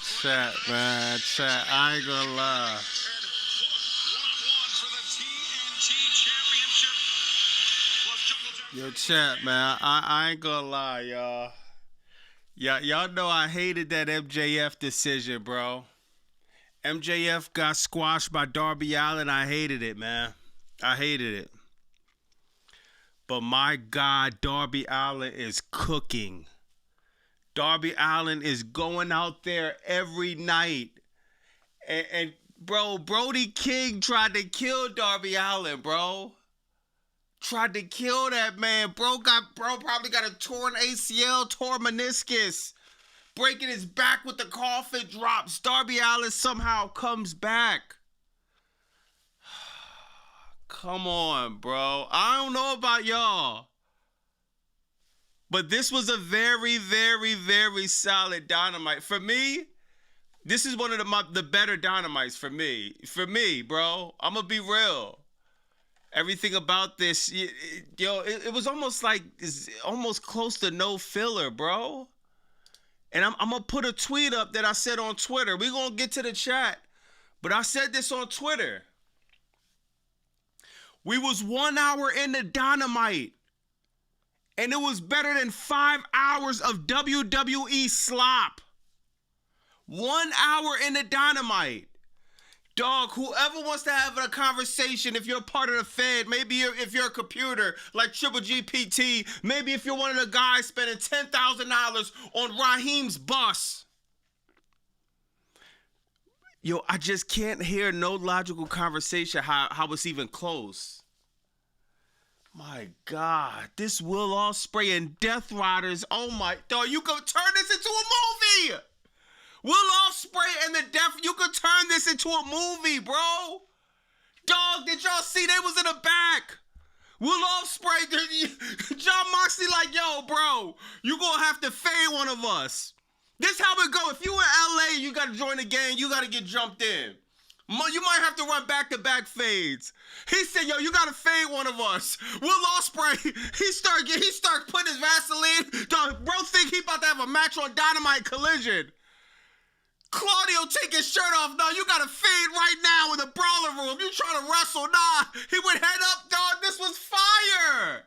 Chat, man. Chat, I ain't gonna lie. Yo, chat, man. I ain't gonna lie, y'all. Y'all know I hated that MJF decision, bro. MJF got squashed by Darby Allen. I hated it, man. I hated it. But my God, Darby Allen is cooking. Darby Allen is going out there every night. And bro, Brody King tried to kill Darby Allen, bro. Tried to kill that man. Bro probably got a torn ACL, torn meniscus. Breaking his back with the coffin drops. Darby Allen somehow comes back. Come on, bro. I don't know about y'all. But this was a very, very, very solid Dynamite. For me, this is one of the better Dynamites for me. For me, bro. I'm going to be real. Everything about this, it was almost like, almost close to no filler, bro. And I'm going to put a tweet up that I said on Twitter. We're going to get to the chat. But I said this on Twitter. We was 1 hour into Dynamite. And it was better than 5 hours of WWE slop. 1 hour into Dynamite. Dog, whoever wants to have a conversation, if you're a part of the Fed, maybe if you're a computer like Triple GPT, maybe if you're one of the guys spending $10,000 on Raheem's bus. Yo, I just can't hear no logical conversation how it's even close. My God, this Will Osprey and Death Riders, oh my, dog, you could turn this into a movie. Will Osprey and the Death, you could turn this into a movie, bro. Dog, did y'all see they was in the back? Will Osprey, John Moxley like, yo, bro, you gonna have to fade one of us. This how it go. If you in LA, you gotta join the gang, you gotta get jumped in. You might have to run back-to-back fades. He said, yo, you gotta fade one of us. Will Osprey, he start putting his Vaseline. Dog, bro think he about to have a match on Dynamite Collision. Claudio take his shirt off. No, you got to fade right now in the brawler room. You trying to wrestle? Nah, he went head up, dog. This was fire.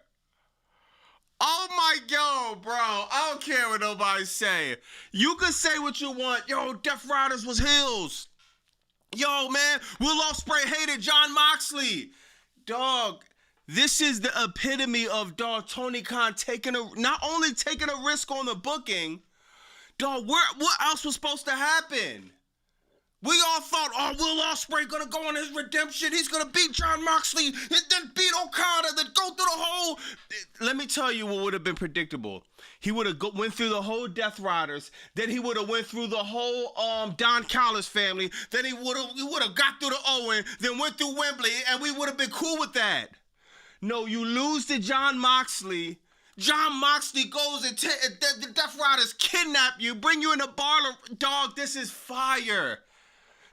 Oh my God, bro. I don't care what nobody say. You can say what you want. Yo, Death Riders was heels. Yo, man, Will Ospreay hated John Moxley. Dog, this is the epitome of, dog, Tony Khan not only taking a risk on the booking. Dog, what else was supposed to happen? We all thought, oh, Will Ospreay gonna go on his redemption. He's gonna beat John Moxley, and then beat Okada, then go through the whole. Let me tell you what would have been predictable. He would have went through the whole Death Riders. Then he would have went through the whole Don Callis family. Then he would have got through the Owen. Then went through Wembley, and we would have been cool with that. No, you lose to John Moxley. John Moxley goes and the Death Riders kidnap you, bring you in a bar. Dog, this is fire.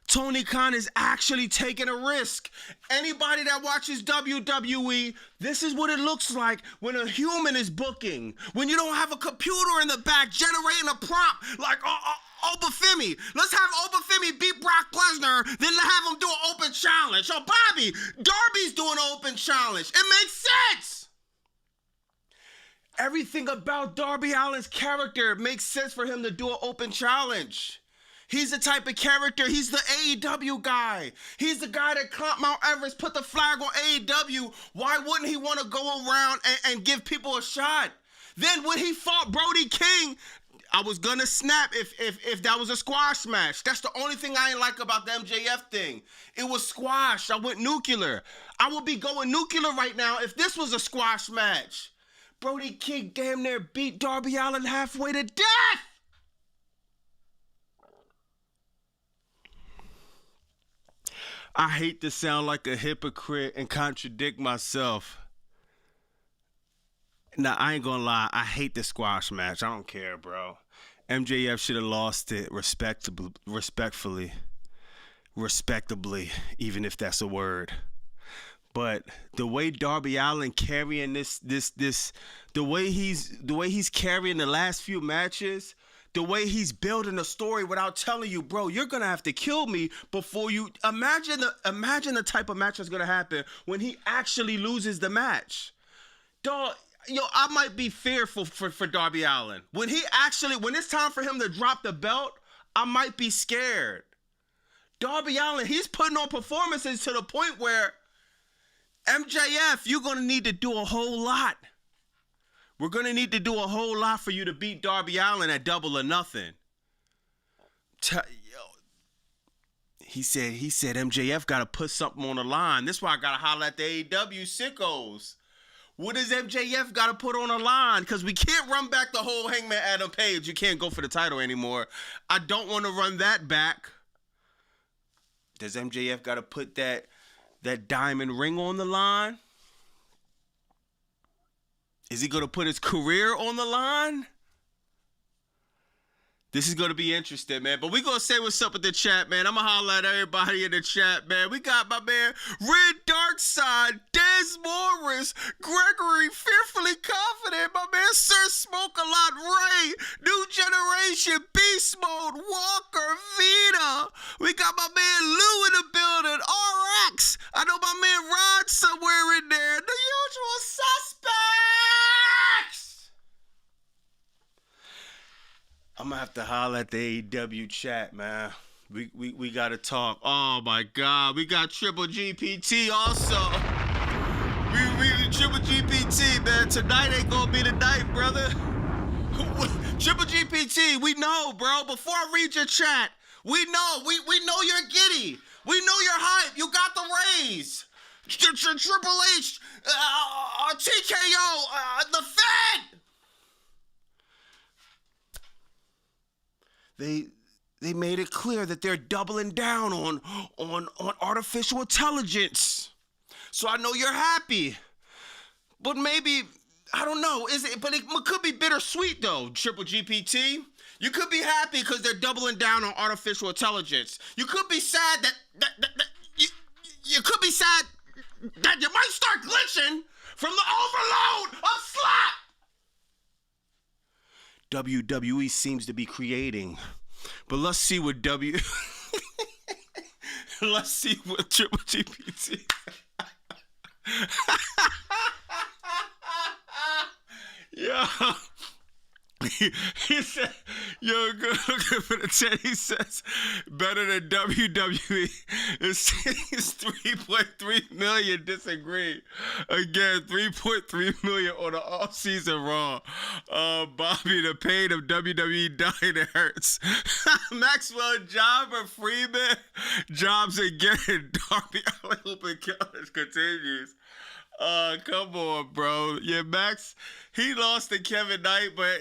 Tony Khan is actually taking a risk. Anybody that watches WWE, this is what it looks like when a human is booking. When you don't have a computer in the back generating a prompt like Obafemi. Let's have Obafemi beat Brock Lesnar, then have him do an open challenge. Oh, Bobby, Darby's doing an open challenge. It makes sense. Everything about Darby Allen's character makes sense for him to do an open challenge. He's the type of character, he's the AEW guy. He's the guy that climbed Mount Everest, put the flag on AEW. Why wouldn't he want to go around and give people a shot? Then when he fought Brody King, I was gonna snap if that was a squash match. That's the only thing I ain't like about the MJF thing. It was squash. I went nuclear. I would be going nuclear right now if this was a squash match. Brody King damn near beat Darby Allen halfway to death. I hate to sound like a hypocrite and contradict myself. Now, I ain't gonna lie. I hate the squash match. I don't care, bro. MJF should have lost it respectably, even if that's a word. But the way Darby Allen carrying the way he's carrying the last few matches, the way he's building the story without telling you, bro, you're gonna have to kill me before you imagine the type of match that's gonna happen when he actually loses the match. Dog, I might be fearful for Darby Allen. When it's time for him to drop the belt, I might be scared. Darby Allen, he's putting on performances to the point where MJF, you're gonna need to do a whole lot. We're going to need to do a whole lot for you to beat Darby Allen at Double or Nothing. He said MJF got to put something on the line. This is why I got to holler at the AEW sickos. What does MJF got to put on the line? Because we can't run back the whole Hangman Adam Page. You can't go for the title anymore. I don't want to run that back. Does MJF got to put that diamond ring on the line? Is he going to put his career on the line? This is going to be interesting, man. But we going to say what's up with the chat, man. I'm going to holler at everybody in the chat, man. We got my man Red Darkside, Des Morris, Gregory, Fearfully Confident, my man Sir Smoke A Lot, Ray, New Generation, Beast Mode, Walker, Vita. We got my man Lou in the building, RX. I know my man Rod somewhere in there. The usual suspects. I'm going to have to holler at the AEW chat, man. We got to talk. Oh, my God. We got Triple GPT also. We Triple GPT, man. Tonight ain't going to be the night, brother. Triple GPT, we know, bro. Before I read your chat, we know. We know you're giddy. We know you're hype. You got the raise. Triple H, TKO, the Fed. They made it clear that they're doubling down on artificial intelligence. So I know you're happy. But maybe, I don't know, but it could be bittersweet though, Triple GPT. You could be happy because they're doubling down on artificial intelligence. You could be sad that you could be sad that you might start glitching from the overload of slap. WWE seems to be creating. But let's see what let's see what Triple GPT. Yo. He said, yo, good for the chat. He says, better than WWE. It's 3.3 million disagree. Again, 3.3 million on the off-season Raw. Bobby, the pain of WWE dying, it hurts. Maxwell, Jobber, Freeman, Jobs again. Darby Allen open counters continues. Come on, bro. Yeah, Max, he lost to Kevin Knight, but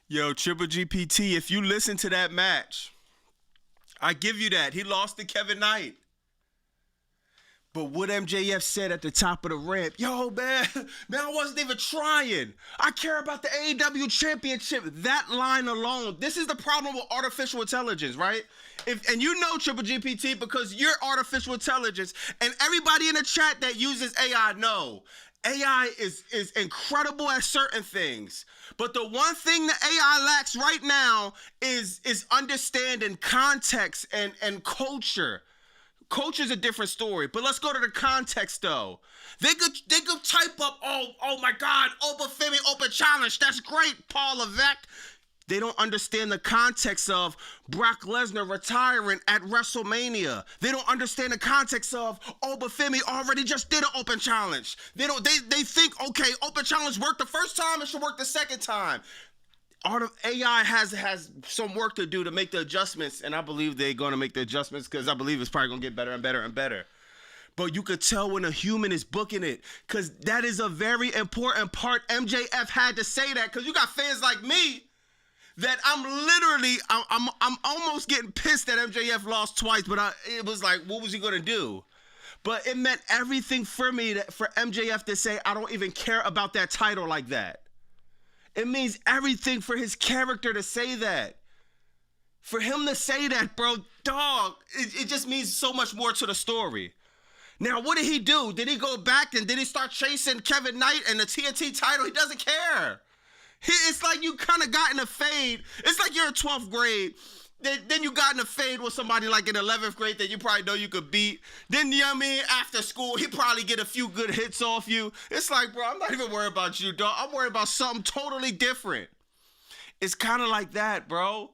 yo, Triple GPT, if you listen to that match, I give you that. He lost to Kevin Knight. But what MJF said at the top of the ramp, yo, man, I wasn't even trying. I care about the AEW championship. That line alone, this is the problem with artificial intelligence, right? And you know Triple GPT because you're artificial intelligence, and everybody in the chat that uses AI know. AI is incredible at certain things. But the one thing that AI lacks right now is understanding context and culture. Culture's a different story, but let's go to the context though. They could type up, oh my God, open Femi, open challenge. That's great, Paul Levesque. They don't understand the context of Brock Lesnar retiring at WrestleMania. They don't understand the context of, oh, but Femi already just did an open challenge. They think, okay, open challenge worked the first time, it should work the second time. AI has some work to do to make the adjustments, and I believe they're going to make the adjustments because I believe it's probably going to get better and better and better. But you could tell when a human is booking it because that is a very important part. MJF had to say that because you got fans like me that I'm almost getting pissed that MJF lost twice, but it was like, what was he going to do? But it meant everything for me for MJF to say, I don't even care about that title like that. It means everything for his character to say that. For him to say that, bro, dog, it just means so much more to the story. Now, what did he do? Did he go back and did he start chasing Kevin Knight and the TNT title? He doesn't care. It's like you kind of got in a fade. It's like you're in 12th grade. Then you got in a fade with somebody like in 11th grade that you probably know you could beat. Then, you know what I mean, after school, he probably get a few good hits off you. It's like, bro, I'm not even worried about you, dog. I'm worried about something totally different. It's kind of like that, bro.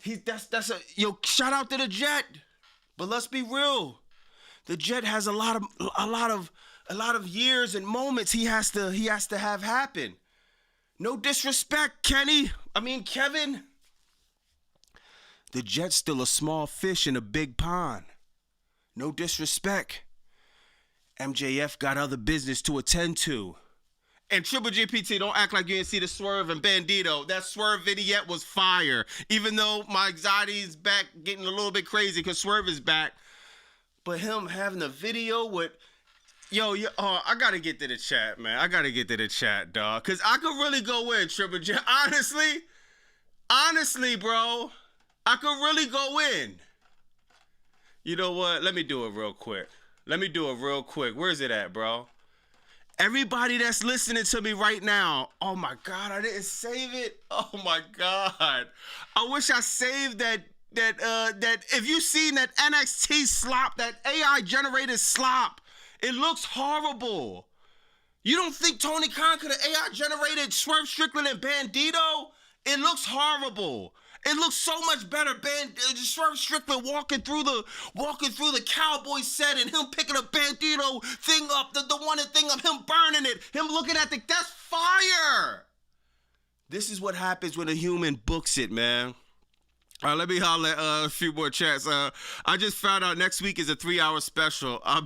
Shout out to the Jet. But let's be real. The Jet has a lot of years and moments he has to have happen. No disrespect, Kevin. The Jet's still a small fish in a big pond. No disrespect. MJF got other business to attend to. And Triple GPT, don't act like you didn't see the Swerve and Bandito. That Swerve vignette was fire. Even though my anxiety's back getting a little bit crazy because Swerve is back. But him having a video with... I gotta get to the chat, man. I gotta get to the chat, dog. Because I could really go in, Triple J. Honestly, bro. I could really go in. You know what? Let me do it real quick. Where's it at, bro? Everybody that's listening to me right now. Oh, my God. I didn't save it. Oh, my God. I wish I saved that if you seen that NXT slop, that AI-generated slop, it looks horrible. You don't think Tony Khan could have AI-generated Swerve Strickland and Bandito? It looks horrible. It looks so much better. Swerve Strickland walking through the Cowboy set and him picking a Bandito thing up, the one thing of him burning it, him looking at that's fire. This is what happens when a human books it, man. All right, let me holler at a few more chats. I just found out next week is a 3-hour special. I'm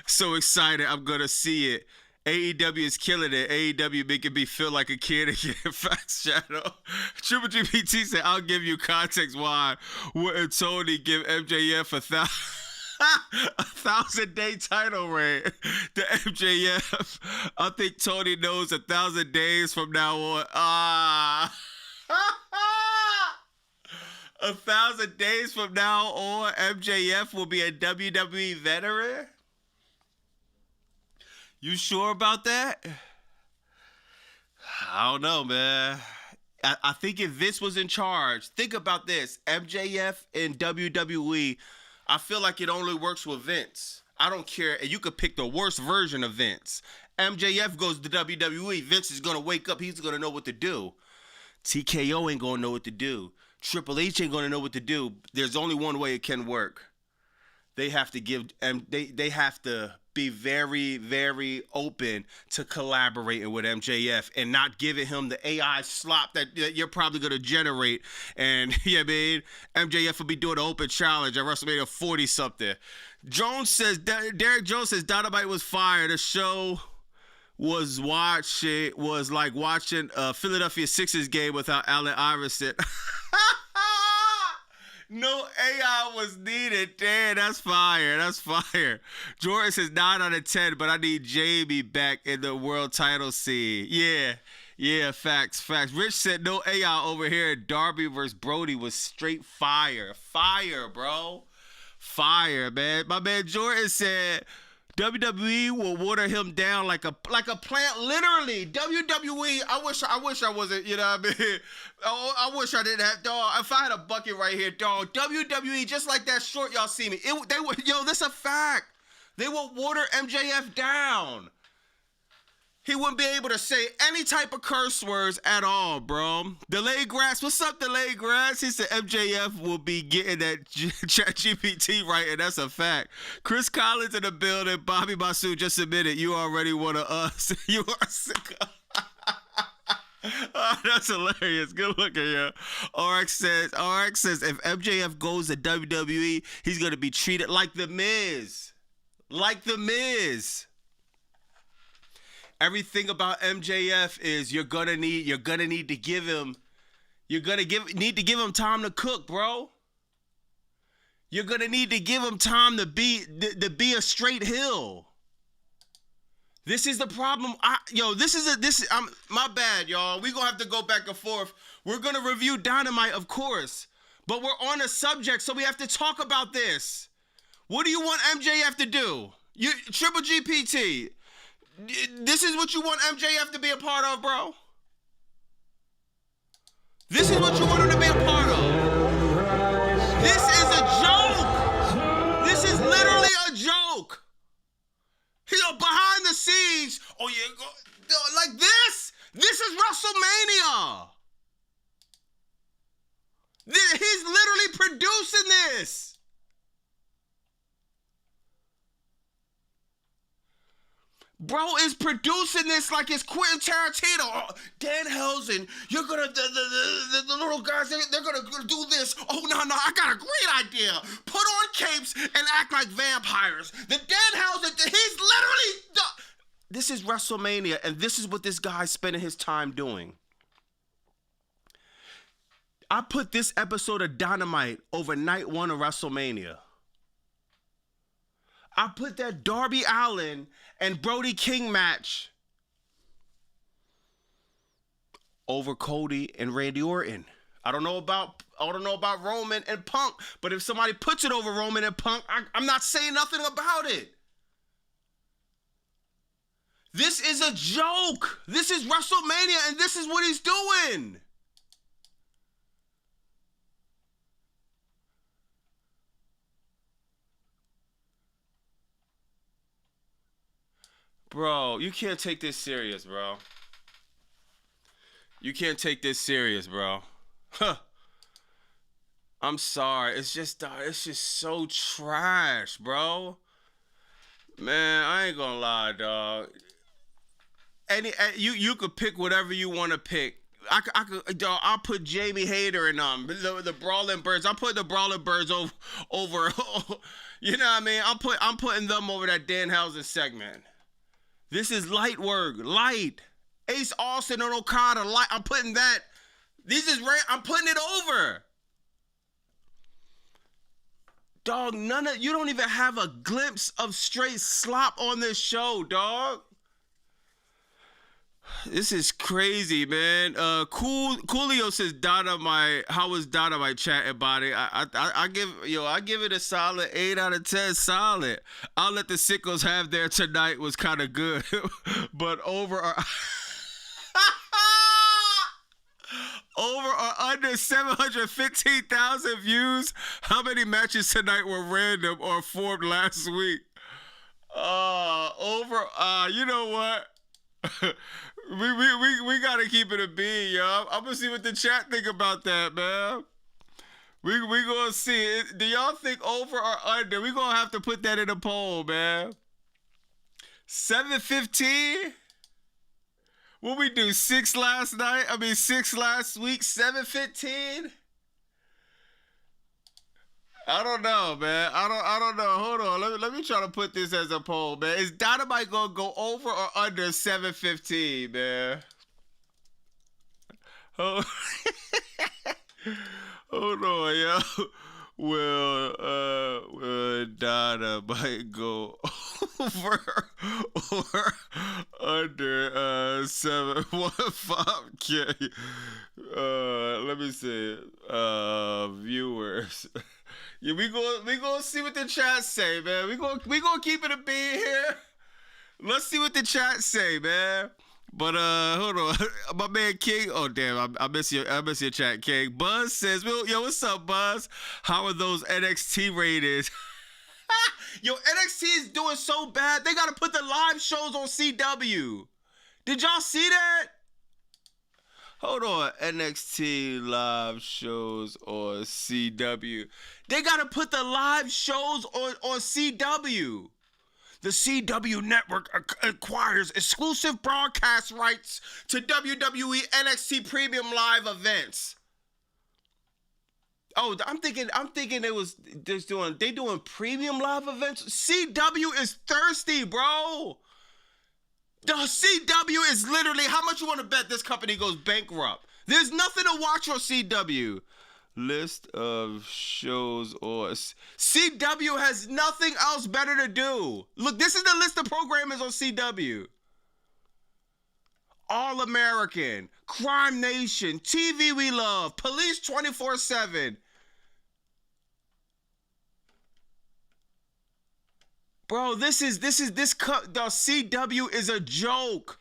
so excited. I'm going to see it. AEW is killing it. AEW making me feel like a kid again. Facts, Shadow. Triple GPT said, I'll give you context why wouldn't Tony give MJF a 1,000-day title reign to MJF. I think Tony knows 1,000 days from now on. 1,000 days from now on, MJF will be a WWE veteran? You sure about that? I don't know, man. I think if Vince was in charge, think about this. MJF in WWE, I feel like it only works with Vince. I don't care. And you could pick the worst version of Vince. MJF goes to WWE. Vince is going to wake up. He's going to know what to do. TKO ain't going to know what to do. Triple H ain't going to know what to do. There's only one way it can work. They have to give, they have to be very, very open to collaborating with MJF and not giving him the AI slop that you're probably going to generate. And, MJF will be doing an open challenge at WrestleMania 40-something. Derek Jones says, Dynamite was fire. The show was like watching a Philadelphia Sixers game without Allen Iverson. No AI was needed. Damn, that's fire. Jordan says 9 out of 10, but I need Jamie back in the world title scene. Yeah, facts. Rich said no AI over here. Darby versus Brody was straight fire. Fire, bro. Fire, man. My man Jordan said WWE will water him down like a plant, literally. WWE, I wish I wasn't, you know what I mean? Oh, I wish I didn't have, dog. If I had a bucket right here, dog, WWE, just like that short y'all see me, that's a fact. They will water MJF down. He wouldn't be able to say any type of curse words at all, bro. Delayed Grass, what's up, Delayed Grass? He said MJF will be getting that chat GPT right, and that's a fact. Chris Collins in the building. Bobby Basu just admitted you already one of us. You are sick. Oh, that's hilarious. Good looking, yeah. RX says if MJF goes to WWE, he's going to be treated like The Miz. Everything about MJF is you're gonna need to give him time to cook, bro. You're gonna need to give him time to be a straight heel. This is the problem. My bad, y'all. We gonna have to go back and forth. We're gonna review Dynamite, of course, but we're on a subject, so we have to talk about this. What do you want MJF to do? Triple GPT. This is what you want MJF to be a part of, bro? This is what you wanted to be a part of. This is a joke. This is literally a joke. You know, behind the scenes, oh yeah, like this. This is WrestleMania. He's literally producing this. Bro is producing this like it's Quentin Tarantino. Oh, Dan Helsen, you're gonna, the little guys, they're gonna do this. Oh, no, I got a great idea. Put on capes and act like vampires. The Dan Helsen, he's literally, this is WrestleMania, and this is what this guy's spending his time doing. I put this episode of Dynamite over night one of WrestleMania. I put that Darby Allen and Brody King match over Cody and Randy Orton. I don't know about Roman and Punk, but if somebody puts it over Roman and Punk, I'm not saying nothing about it. This is a joke. This is WrestleMania, and this is what he's doing. Bro, you can't take this serious, bro. You can't take this serious, bro. Huh. I'm sorry. It's just so trash, bro. Man, I ain't gonna lie, dog. You could pick whatever you want to pick. I could, dog. I'll put Jamie Hayter and the Brawling Birds. I'm putting the Brawling Birds over. You know what I mean? I'm putting them over that Dan Helsen segment. This is light work, light. Ace Austin and Okada, light. I'm putting that. I'm putting it over. Dog, you don't even have a glimpse of straight slop on this show, dog. This is crazy, man. Coolio says Dynamite. How was Dynamite chatting about it? I give it a solid 8 out of 10. Solid. I'll let the sickos have their tonight was kind of good, but over or under 715,000 views. How many matches tonight were random or formed last week? You know what? We gotta keep it a bean, y'all. I'm gonna see what the chat think about that, man. We gonna see it. Do y'all think over or under? We gonna have to put that in a poll, man. 715. What we do? 6 last night? 6 last week. 715. I don't know, man. I don't know. Hold on. Let me try to put this as a poll, man. Is Dynamite gonna go over or under 715, man? Hold on, yo. Will Dynamite go over or under 715K? Let me see. Viewers. Yeah, we gonna see what the chat say, man. We gonna keep it a beat here. Let's see what the chat say, man. But hold on, my man King. Oh damn, I miss your chat, King. Buzz says, "Yo, what's up, Buzz? How are those NXT ratings?" Yo, NXT is doing so bad. They gotta put the live shows on CW. Did y'all see that? Hold on, NXT live shows on CW. They gotta put the live shows on CW. The CW network acquires exclusive broadcast rights to WWE NXT Premium Live events. Oh, I'm thinking they doing premium live events. CW is thirsty, bro. The CW is literally, how much you want to bet this company goes bankrupt? There's nothing to watch on CW. List of shows or CW has nothing else better to do. Look, this is the list of programmers on CW. All American, Crime Nation, TV We Love, Police 24/7. Bro, the CW is a joke.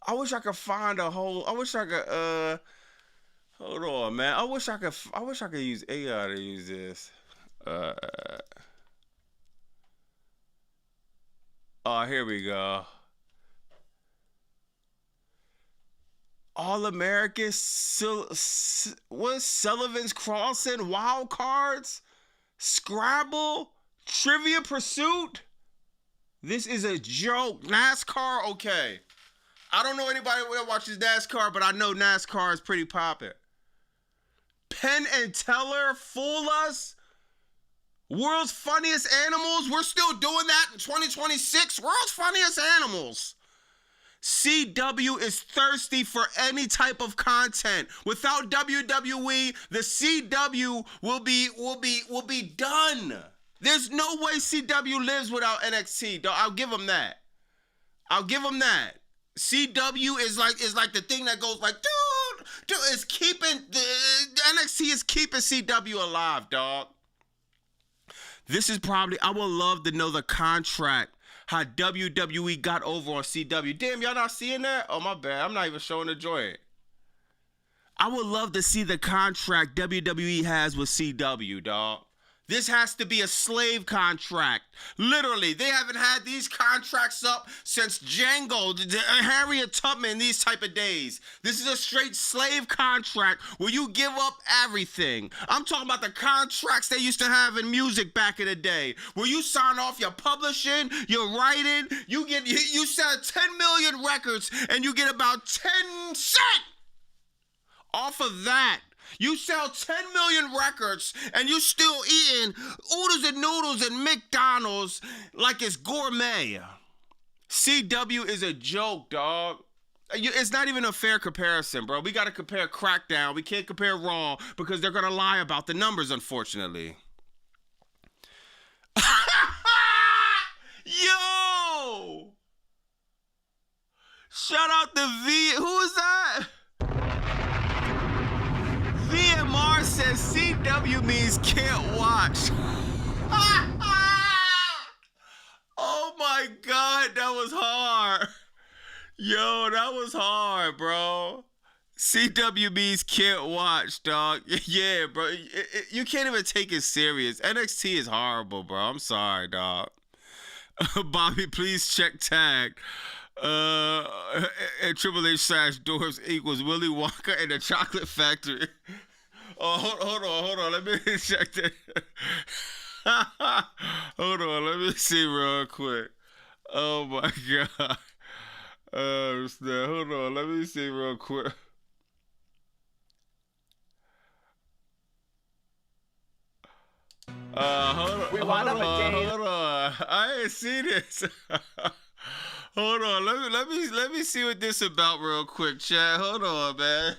I wish I could find a whole. I wish I could. Hold on, man. I wish I could use AI to use this. Oh, here we go. All American, what's Sullivan's Crossing, Wild Cards, Scrabble, Trivia Pursuit. This is a joke. NASCAR, okay. I don't know anybody that watches NASCAR, but I know NASCAR is pretty poppin'. Penn and Teller, Fool Us, World's Funniest Animals. We're still doing that in 2026. World's Funniest Animals. CW is thirsty for any type of content. Without WWE, the CW will be done. There's no way CW lives without NXT. I'll give them that. CW is like the thing that goes like, dude, it's keeping the NXT is keeping CW alive, dog. This is probably, I would love to know the contract. How WWE got over on CW. Damn, y'all not seeing that? Oh, my bad. I'm not even showing the joint. I would love to see the contract WWE has with CW, dog. This has to be a slave contract. Literally, they haven't had these contracts up since Django, Harriet Tubman, these type of days. This is a straight slave contract where you give up everything. I'm talking about the contracts they used to have in music back in the day, where you sign off your publishing, your writing, you sell 10 million records and you get about 10 cents off of that. You sell 10 million records and you still eating oodles and noodles and McDonald's like it's gourmet. CW is a joke, dog. It's not even a fair comparison, bro. We got to compare Crackdown. We can't compare Raw because they're going to lie about the numbers, unfortunately. Yo! Shout out to V. Who is that? VMR says CW means can't watch. Oh my God, that was hard. Yo, that was hard, bro. CW means can't watch, dog. Yeah, bro. You can't even take it serious. NXT is horrible, bro. I'm sorry, dog. Bobby, please check tag. And Triple H / Doors equals Willy Wonka and the Chocolate Factory. Oh, hold on. Let me check that. Hold on. Let me see real quick. Oh my God. Hold on. Let me see real quick. Hold on. I ain't see this. Hold on, let me see what this about real quick, chat. Hold on, man.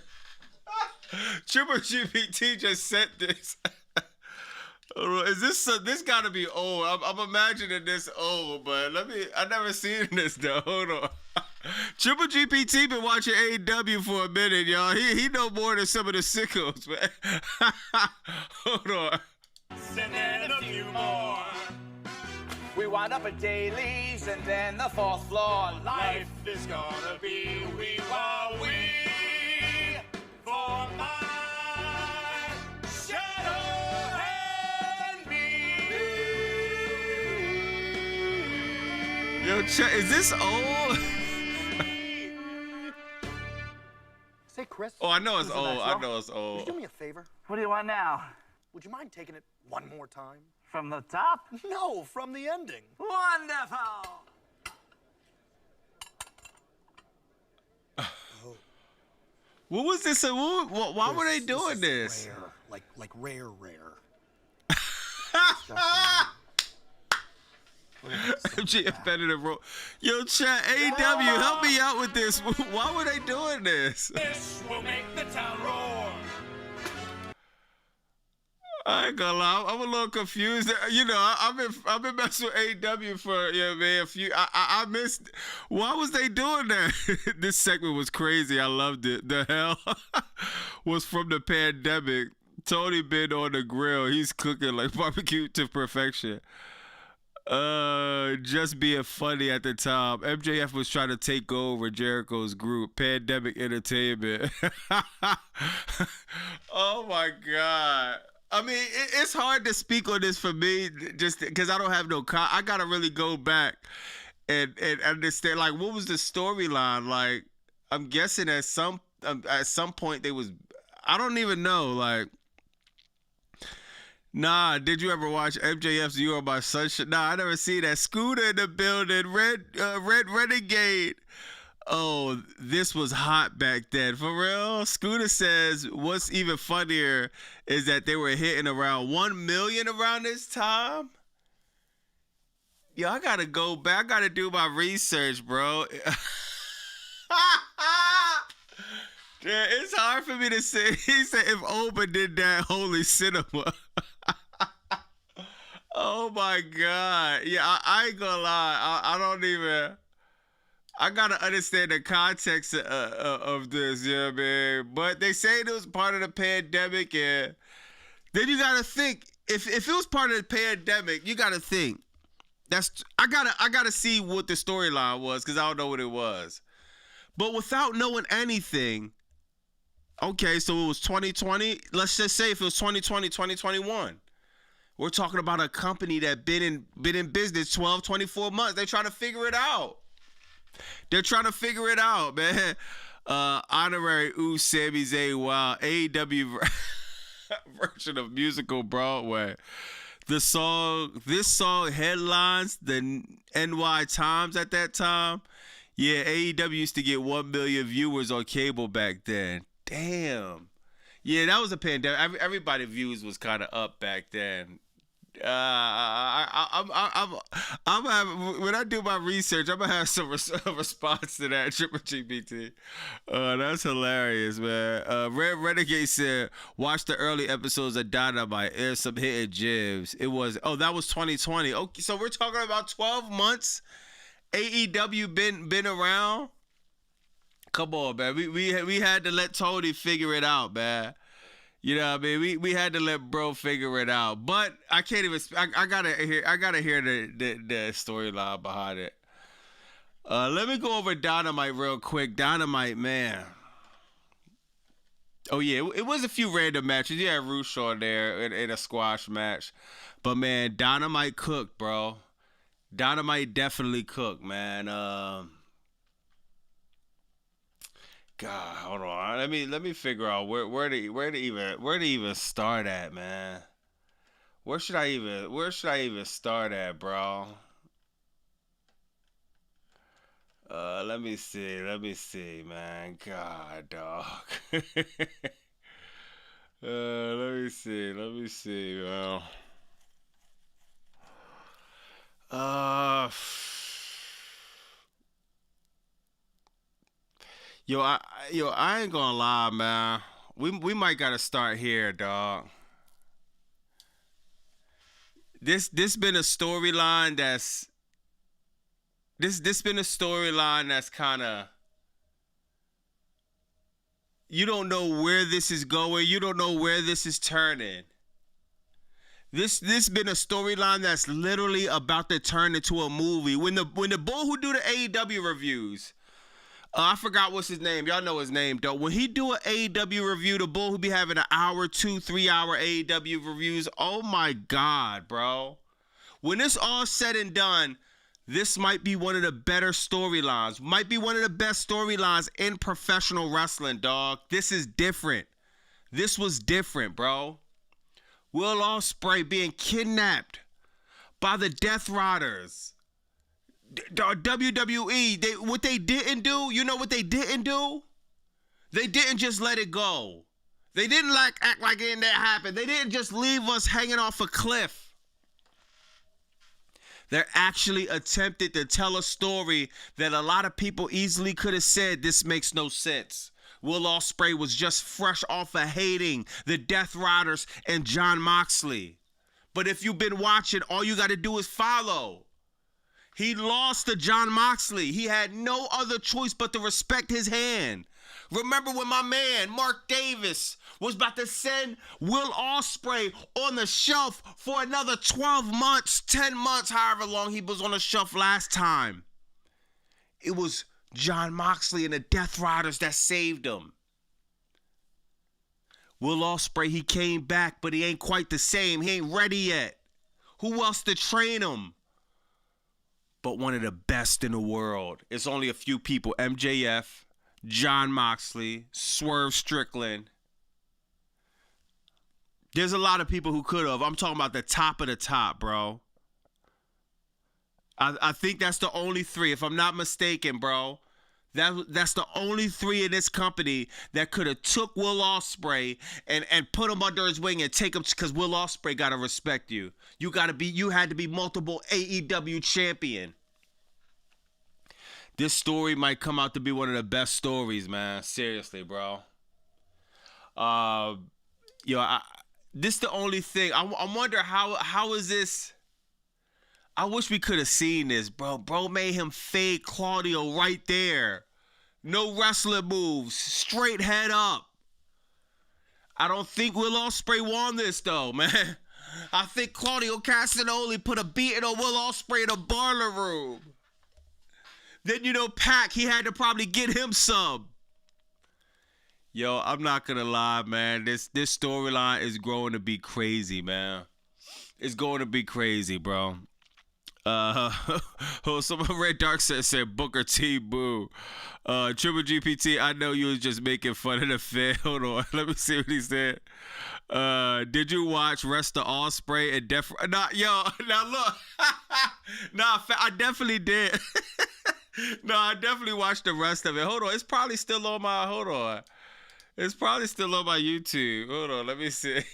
Triple GPT just sent this. Hold on. Is this gotta be old? I'm imagining this old, but I never seen this though. Hold on. Triple GPT been watching AEW for a minute, y'all. He know more than some of the sickos, man. Hold on. And then a few more. We wind up at dailies and then the fourth floor. Life is gonna be wee-wah-wee for my shadow and me. Yo, chat, is this old? Say, Chris. Oh, I know it's old. Would you do me a favor? What do you want now? Would you mind taking it one more time? From the top? No, from the ending. Wonderful! What was this? Why were they doing this? Rare. Like rare. MG offended role. Yo, chat, AEW, help me out with this. Why were they doing this? This will make the town roar. I ain't gonna lie, I'm a little confused. You know, I've been messing with AEW for a few. I missed. Why was they doing that? This segment was crazy. I loved it. The hell was from the pandemic. Tony been on the grill. He's cooking like barbecue to perfection. Just being funny at the time. MJF was trying to take over Jericho's group, Pandemic Entertainment. Oh my God. I mean, it's hard to speak on this for me, just because I don't have no. I gotta really go back and understand, like, what was the storyline? Like, I'm guessing at some point they was. I don't even know, like. Nah, did you ever watch MJF's You Are My Sunshine? Nah, I never seen that. Scooter in the building, Red Renegade. Oh, this was hot back then. For real? Scooter says what's even funnier is that they were hitting around 1 million around this time. Yo, I gotta go back. I gotta do my research, bro. Yeah, it's hard for me to say. He said if Oba did that, holy cinema. Oh my God. Yeah, I ain't gonna lie. I don't even. I gotta understand the context of this, you know what I mean? But they say it was part of the pandemic, and then you gotta think, if it was part of the pandemic, you gotta think. I gotta see what the storyline was, because I don't know what it was. But without knowing anything, okay, so it was 2020. Let's just say if it was 2020, 2021. We're talking about a company that been in business 12, 24 months. They're trying to figure it out. They're trying to figure it out, man. Honorary Ooh Sami Zayn, wow. AEW version of musical Broadway. This song headlines the NY Times at that time. Yeah, AEW used to get 1 million viewers on cable back then. Damn. Yeah, that was a pandemic. Everybody's views was kind of up back then. I'm when I do my research, I'm gonna have some response to that. Triple GPT. That's hilarious, man. Red Renegade said, watch the early episodes of Dynamite. There's some hidden gems. That was 2020. Okay, so we're talking about 12 months. AEW been around. Come on, man. We had to let Tony figure it out, man. You know what I mean? We had to let bro figure it out. But I can't even. I gotta hear the storyline behind it. Let me go over Dynamite real quick. Dynamite, man. Oh yeah, it was a few random matches. You had Rush on there in a squash match, but man, Dynamite cooked, bro. Dynamite definitely cooked, man. God, hold on. Let me figure out where to even start at, man. Where should I even start at, bro? Let me see, man. God, dog. Let me see, man. I ain't gonna lie, man. We might gotta start here, dog. This been a storyline that's kind of, you don't know where this is going. You don't know where this is turning. This been a storyline that's literally about to turn into a movie. When the bull who do the AEW reviews, I forgot what's his name. Y'all know his name, though. When he do an AEW review, the bull who be having an hour, 2-3 hour AEW reviews, oh my God, bro. When it's all said and done, this might be one of the better storylines. Might be one of the best storylines in professional wrestling, dog. This is different. This was different, bro. Will Osprey being kidnapped by the Death Riders. WWE, what they didn't do, you know what they didn't do? They didn't just let it go. They didn't act like it didn't happen. They didn't just leave us hanging off a cliff. They actually attempted to tell a story that a lot of people easily could have said, this makes no sense. Will Osprey was just fresh off of hating the Death Riders and Jon Moxley. But if you've been watching, all you got to do is follow. He lost to Jon Moxley. He had no other choice but to respect his hand. Remember when my man, Mark Davis, was about to send Will Osprey on the shelf for another 12 months, 10 months, however long he was on the shelf last time. It was Jon Moxley and the Death Riders that saved him. Will Osprey, he came back, but he ain't quite the same. He ain't ready yet. Who else to train him? But one of the best in the world. It's only a few people. MJF, Jon Moxley, Swerve Strickland. There's a lot of people who could have. I'm talking about the top of the top, bro. I think that's the only three, if I'm not mistaken, bro. That's the only three in this company that could have took Will Ospreay and put him under his wing and take him, because Will Ospreay gotta respect you. You had to be multiple AEW champion. This story might come out to be one of the best stories, man. Seriously, bro. This the only thing. I wonder how is this. I wish we could have seen this, bro. Bro made him fade Claudio right there. No wrestling moves. Straight head up. I don't think Will Ospreay won this, though, man. I think Claudio Castagnoli put a beating on Will Ospreay in the boiler room. Then, Pac, he had to probably get him some. Yo, I'm not going to lie, man. This storyline is growing to be crazy, man. It's going to be crazy, bro. Someone Red Dark said Booker T boo. Triple GPT, I know you was just making fun of the fan. Hold on, let me see what he said. Did you watch Rest of Osprey and Def? Now look, I definitely did. No, I definitely watched the rest of it. Hold on, it's probably still on my. Hold on, it's probably still on my YouTube. Hold on, let me see.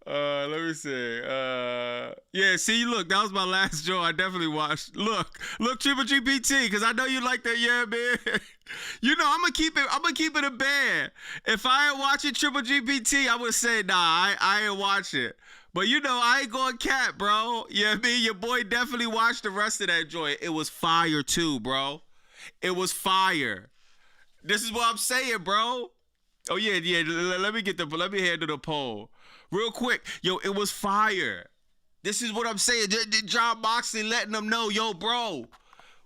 Let me see. Yeah, see, look, that was my last show. I definitely watched. Look, Triple GPT, because I know you like that, yeah, man. I'm gonna keep it a band. If I ain't watching Triple GPT, I would say, nah, I ain't watch it. But I ain't going cat, bro. Yeah, your boy definitely watched the rest of that joint. It was fire too, bro. It was fire. This is what I'm saying, bro. Oh yeah. Let me handle the poll. Real quick, yo, it was fire. This is what I'm saying. Jon Moxley letting them know, yo, bro,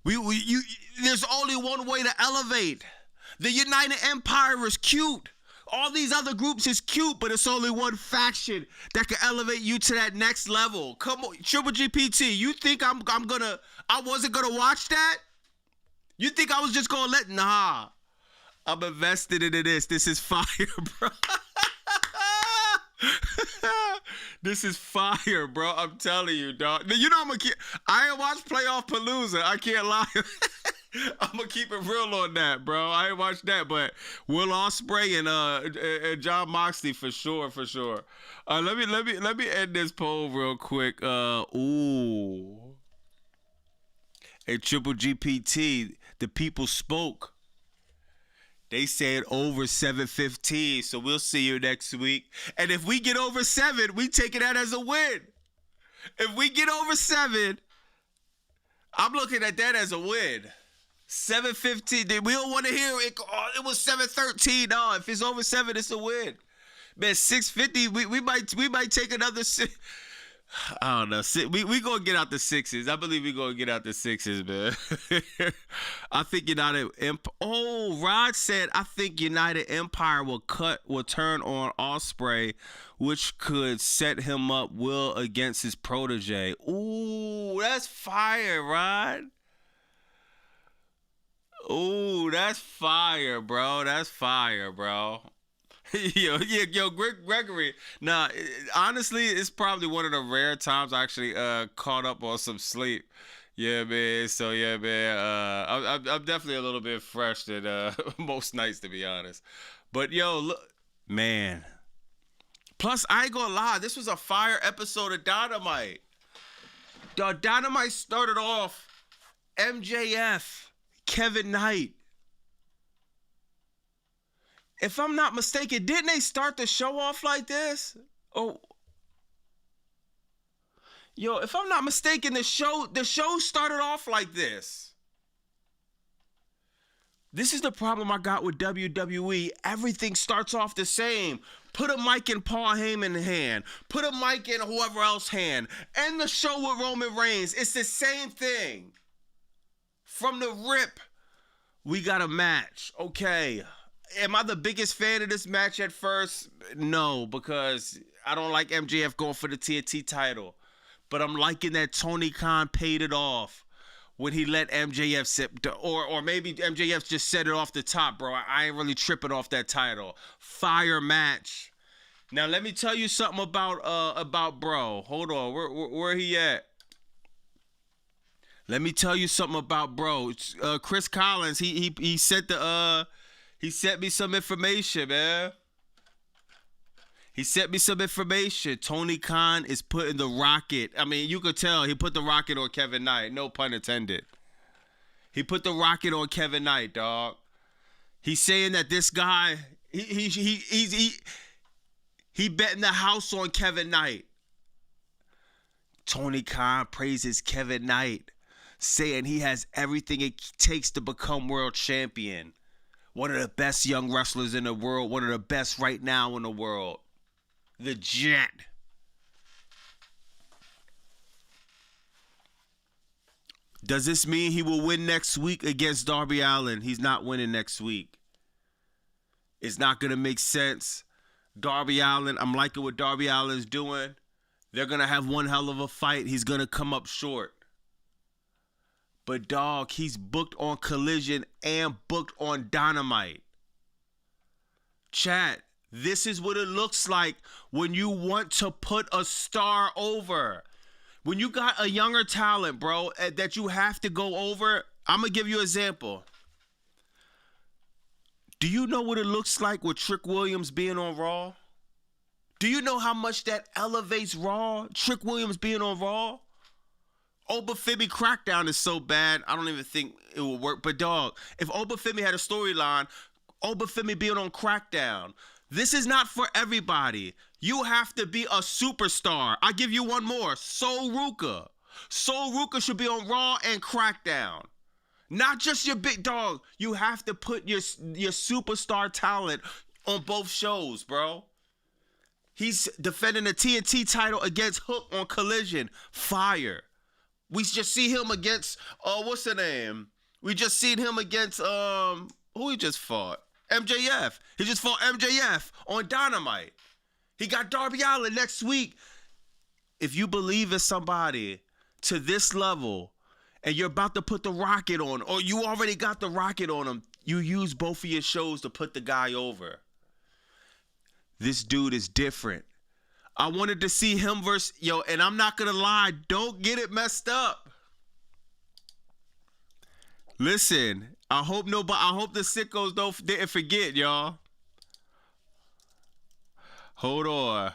there's only one way to elevate. The United Empire is cute. All these other groups is cute, but it's only one faction that can elevate you to that next level. Come on, Triple GPT, you think I wasn't gonna watch that? You think I was just gonna Nah. I'm invested into this. This is fire, bro. This is fire, bro. I'm telling you, dog. I ain't watched Playoff Palooza. I can't lie. I'm gonna keep it real on that, bro. I ain't watched that, but Will Ospreay and Jon Moxley for sure. Let me end this poll real quick. Hey, Triple GPT, the people spoke. They said over 715, so we'll see you next week. And if we get over 7, we taking that as a win. If we get over 7, I'm looking at that as a win. 715, we don't want to hear it. Oh, it was 713. No, if it's over 7, it's a win. Man, 650, we might take another 6. I don't know. We gonna get out the 6s. I believe we gonna get out the 6s, man. I think United Rod said I think United Empire will turn on Osprey, which could set him up Will against his protege. Ooh, that's fire, Rod. Ooh, that's fire, bro. That's fire, bro. Yo, Gregory. Nah, honestly, it's probably one of the rare times I actually caught up on some sleep. Yeah, man. So yeah, man. I'm definitely a little bit fresh than most nights, to be honest. But yo, look, man. Plus, I ain't gonna lie, this was a fire episode of Dynamite. Dynamite started off MJF, Kevin Knight. If I'm not mistaken, didn't they start the show off like this? Oh, yo, if I'm not mistaken, the show started off like this. This is the problem I got with WWE. Everything starts off the same. Put a mic in Paul Heyman's hand. Put a mic in whoever else's hand. End the show with Roman Reigns. It's the same thing. From the rip, we got a match. Okay. Am I the biggest fan of this match at first? No, because I don't like MJF going for the TNT title. But I'm liking that Tony Khan paid it off when he let MJF sit, or maybe MJF just set it off the top, bro. I ain't really tripping off that title. Fire match. Now let me tell you something about bro. Hold on, where he at? Let me tell you something about bro. Chris Collins, he sent me some information, man. He sent me some information. Tony Khan is putting the rocket. I mean, you could tell he put the rocket on Kevin Knight. No pun intended. He put the rocket on Kevin Knight, dog. He's saying that this guy, he betting the house on Kevin Knight. Tony Khan praises Kevin Knight, saying he has everything it takes to become world champion. One of the best young wrestlers in the world. One of the best right now in the world. The Jet. Does this mean he will win next week against Darby Allen? He's not winning next week. It's not going to make sense. Darby Allen, I'm liking what Darby Allen's doing. They're going to have one hell of a fight. He's going to come up short. But, dog, he's booked on Collision and booked on Dynamite. Chat. This is what it looks like when you want to put a star over. When you got a younger talent, bro, that you have to go over. I'm going to give you an example. Do you know what it looks like with Trick Williams being on Raw? Do you know how much that elevates Raw? Trick Williams being on Raw? Obafemi Crackdown is so bad, I don't even think it will work. But, dog, if Obafemi had a storyline, Obafemi being on Crackdown. This is not for everybody. You have to be a superstar. I give you one more. Sol Ruka. Sol Ruka should be on Raw and Crackdown. Not just your big dog. You have to put your superstar talent on both shows, bro. He's defending the TNT title against Hook on Collision. Fire. We just see him against, what's the name? We just seen him against, who he just fought? MJF. He just fought MJF on Dynamite. He got Darby Allen next week. If you believe in somebody to this level and you're about to put the rocket on, or you already got the rocket on him, you use both of your shows to put the guy over. This dude is different. I wanted to see him versus, and I'm not going to lie, don't get it messed up. Listen, I hope the sickos didn't forget, y'all. Hold on.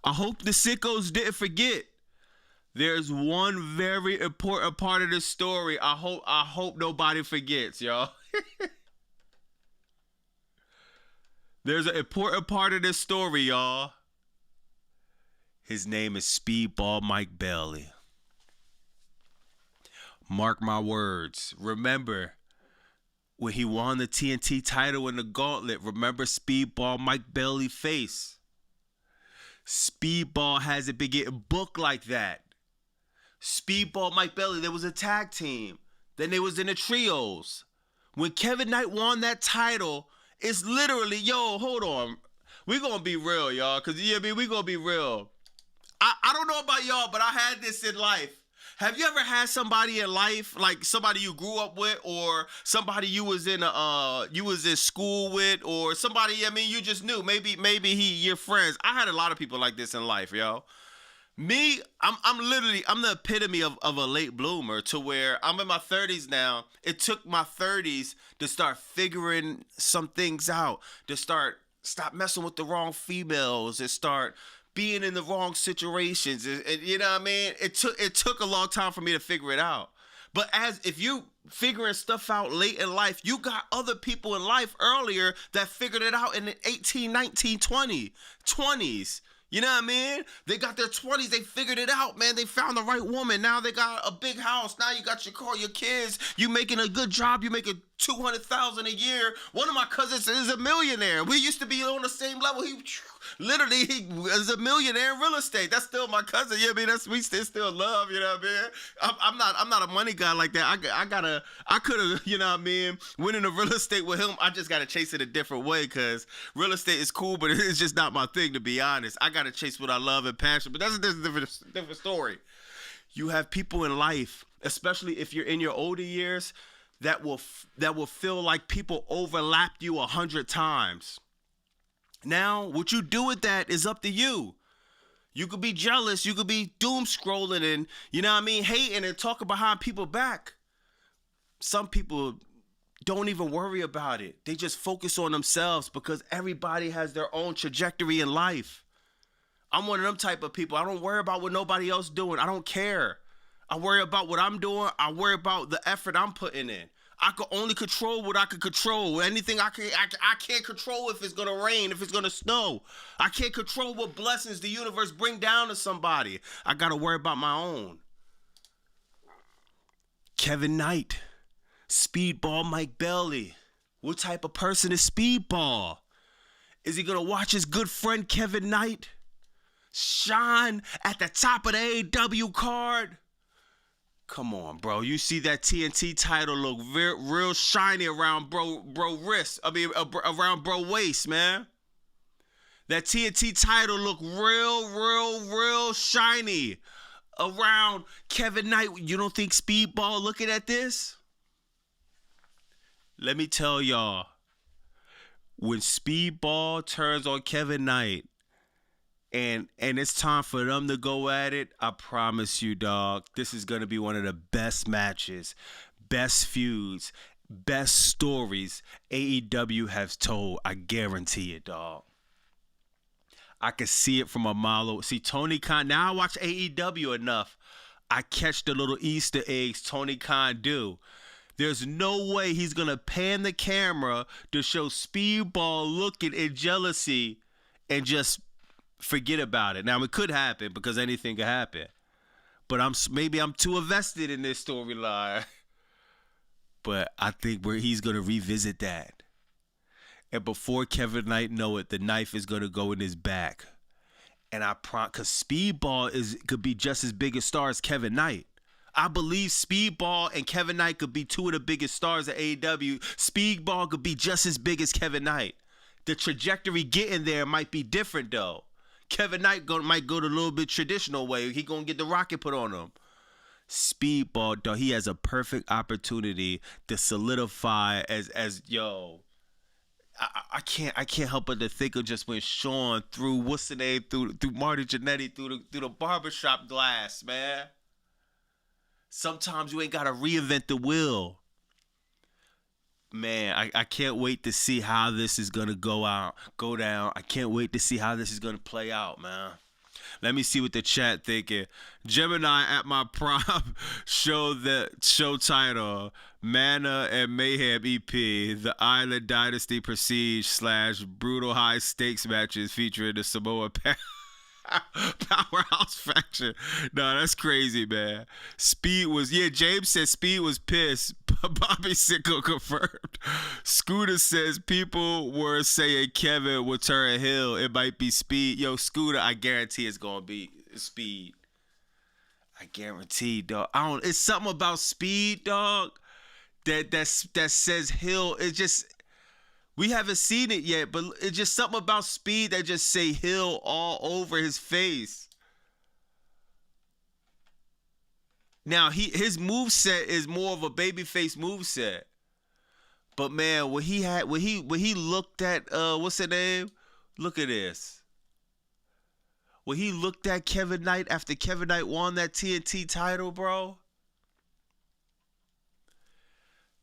I hope the sickos didn't forget. There's one very important part of this story. I hope nobody forgets, y'all. There's an important part of this story, y'all. His name is Speedball Mike Bailey. Mark my words. Remember, when he won the TNT title in the gauntlet, remember Speedball Mike Bailey's face. Speedball hasn't been getting booked like that. Speedball Mike Bailey, there was a tag team. Then they was in the trios. When Kevin Knight won that title, it's literally, hold on. We gonna be real, y'all. Cause we gonna be real. I don't know about y'all, but I had this in life. Have you ever had somebody in life, like somebody you grew up with, or somebody you was in school with, or somebody, you just knew, maybe your friends. I had a lot of people like this in life, yo. Me, I'm the epitome of a late bloomer, to where I'm in my 30s now. It took my 30s to start figuring some things out, to stop messing with the wrong females, and start being in the wrong situations, and you know what I mean? It took a long time for me to figure it out. But if you figuring stuff out late in life, you got other people in life earlier that figured it out in the 18, 19, 20s. You know what I mean? They got their 20s, they figured it out, man. They found the right woman. Now they got a big house. Now you got your car, your kids. You making a good job. You making $200,000 a year. One of my cousins is a millionaire. We used to be on the same level. He was a millionaire in real estate. That's still my cousin. You know what I mean? We still love, you know what I mean? I'm not a money guy like that. I could have, you know what I mean, went into real estate with him. I just gotta chase it a different way because real estate is cool, but it's just not my thing, to be honest. I gotta chase what I love and passion, but that's a different story. You have people in life, especially if you're in your older years, that will feel like people overlapped you 100 times. Now, what you do with that is up to you. You could be jealous, you could be doom scrolling and, you know what I mean, hating and talking behind people's back. Some people don't even worry about it. They just focus on themselves because everybody has their own trajectory in life. I'm one of them type of people. I don't worry about what nobody else doing. I don't care. I worry about what I'm doing. I worry about the effort I'm putting in. I can only control what I can control. Anything I can't control if it's gonna rain, if it's gonna snow. I can't control what blessings the universe bring down to somebody. I gotta worry about my own. Kevin Knight, Speedball Mike Bailey. What type of person is Speedball? Is he gonna watch his good friend Kevin Knight shine at the top of the AEW card? Come on, bro. You see that TNT title look real shiny around bro wrist. Around bro waist, man. That TNT title look real shiny around Kevin Knight. You don't think Speedball looking at this? Let me tell y'all. When Speedball turns on Kevin Knight, and it's time for them to go at it, I promise you, dog, this is going to be one of the best matches, best feuds, best stories AEW has told. I guarantee it, dog. I can see it from a mile away. See, Tony Khan, now I watch AEW enough, I catch the little Easter eggs Tony Khan do. There's no way he's going to pan the camera to show Speedball looking in jealousy and just forget about it. Now, it could happen because anything could happen. But maybe I'm too invested in this storyline. But I think he's going to revisit that. And before Kevin Knight know it, the knife is going to go in his back. And because Speedball could be just as big a star as Kevin Knight. I believe Speedball and Kevin Knight could be two of the biggest stars at AEW. Speedball could be just as big as Kevin Knight. The trajectory getting there might be different, though. Kevin Knight might go the little bit traditional way. He gonna get the rocket put on him. Speedball, though, he has a perfect opportunity to solidify as yo. I can't help but to think of just when Sean threw what's the name through Marty Jannetty through the barbershop glass, man. Sometimes you ain't gotta reinvent the wheel. Man, I can't wait to see how this is gonna go down. I can't wait to see how this is gonna play out, man. Let me see what the chat thinking. Gemini at my prop show title, Mana and Mayhem EP, the Island Dynasty Prestige / Brutal High Stakes matches featuring the Samoa Powerhouse faction. No, that's crazy, man. James said Speed was pissed. Bobby Sicko confirmed. Scooter says people were saying Kevin would turn heel. It might be Speed. Yo, Scooter, I guarantee it's gonna be Speed. I guarantee, dog. It's something about Speed, dog, that says heel. It just, we haven't seen it yet, but it's just something about Speed that just say heel all over his face. Now his moveset is more of a babyface moveset. But man, when he looked at what's her name? Look at this. When he looked at Kevin Knight after Kevin Knight won that TNT title, bro.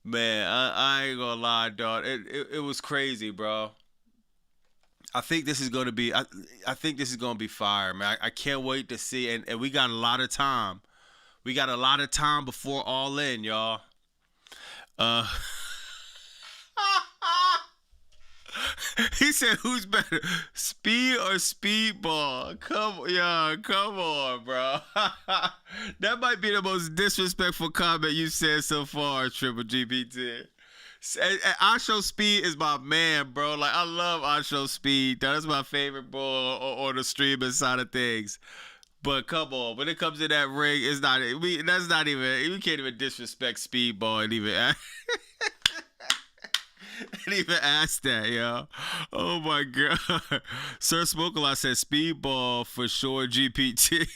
Man, I ain't gonna lie, dog. It was crazy, bro. I think this is gonna be fire, man. I can't wait to see, and we got a lot of time. We got a lot of time before All In, y'all. He said, "Who's better, Speed or Speedball?" Come on, bro. That might be the most disrespectful comment you said so far, Triple GPT. Asho Speed is my man, bro. Like, I love Asho Speed. That's my favorite boy on the streaming side of things. But come on, when it comes to that ring, it's not. That's not even. We can't even disrespect Speedball and even ask that, yo. Oh my god. Sir Smoke-A-Lot said Speedball for sure. GPT.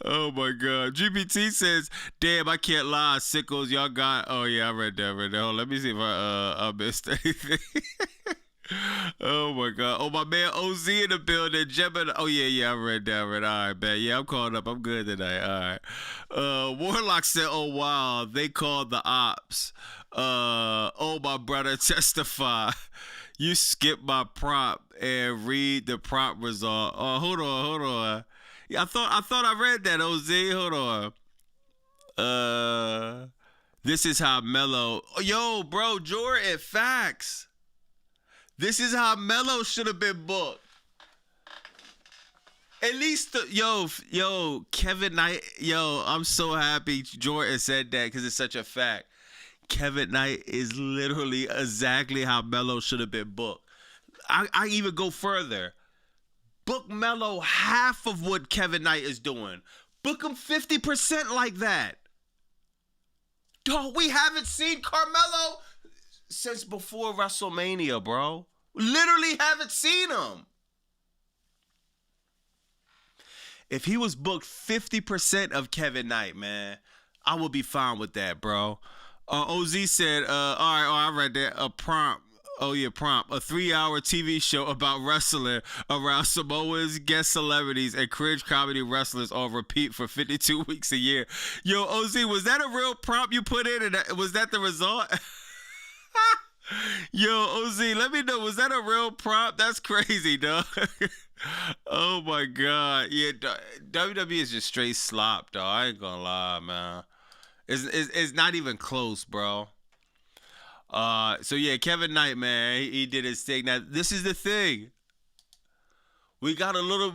Oh my god. GPT says, damn, I can't lie. Sickles, y'all got. Oh yeah, I read that. Hold on, let me see if I missed anything. Oh my god. Oh, my man OZ in the building. Gemini. Oh yeah, I read that. All right, man. Yeah, I'm caught up. I'm good tonight. All right. Warlock said, oh wow, they called the ops. Oh my brother, testify. You skip my prop and read the prop result. Oh, hold on. Yeah, I thought I read that, OZ. Hold on. This is how Mello. Oh, yo, bro, Jordan, facts. This is how Mello should have been booked. At least, yo, Kevin Knight, yo, I'm so happy Jordan said that because it's such a fact. Kevin Knight is literally exactly how Mello should have been booked. I even go further. Book Mello half of what Kevin Knight is doing. Book him 50% like that. Dog, we haven't seen Carmelo since before WrestleMania, bro. Literally haven't seen him. If he was booked 50% of Kevin Knight, man, I would be fine with that, bro. OZ said, all right, I read that. A prompt. Oh, yeah, prompt. A 3-hour TV show about wrestling around Samoans, guest celebrities, and cringe comedy wrestlers on repeat for 52 weeks a year. Yo, OZ, was that a real prompt you put in? And was that the result? Yo, OZ, let me know. Was that a real prompt? That's crazy, dog. Oh, my God. Yeah, WWE is just straight slop, dog. I ain't gonna lie, man. It's not even close, bro. So yeah, Kevin Knight, man, he did his thing. Now this is the thing. We got a little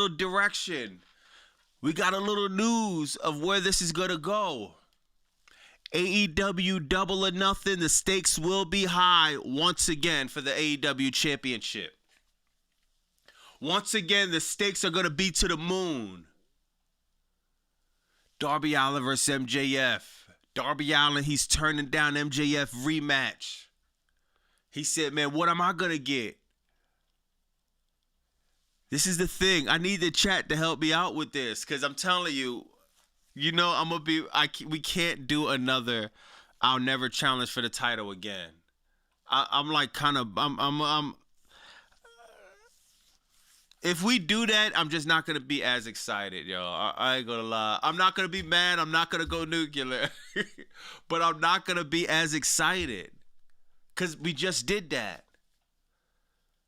direction. We got a little news of where this is gonna go. AEW Double or Nothing. The stakes will be high once again for the AEW Championship. Once again, the stakes are gonna be to the moon. Darby Allen versus MJF. Darby Allen, he's turning down MJF rematch. He said, man, what am I going to get? This is the thing. I need the chat to help me out with this because I'm telling you, you know, we can't do another I'll never challenge for the title again. I'm like kind of, if we do that, I'm just not going to be as excited, yo. I ain't going to lie. I'm not going to be mad. I'm not going to go nuclear. But I'm not going to be as excited. Because we just did that.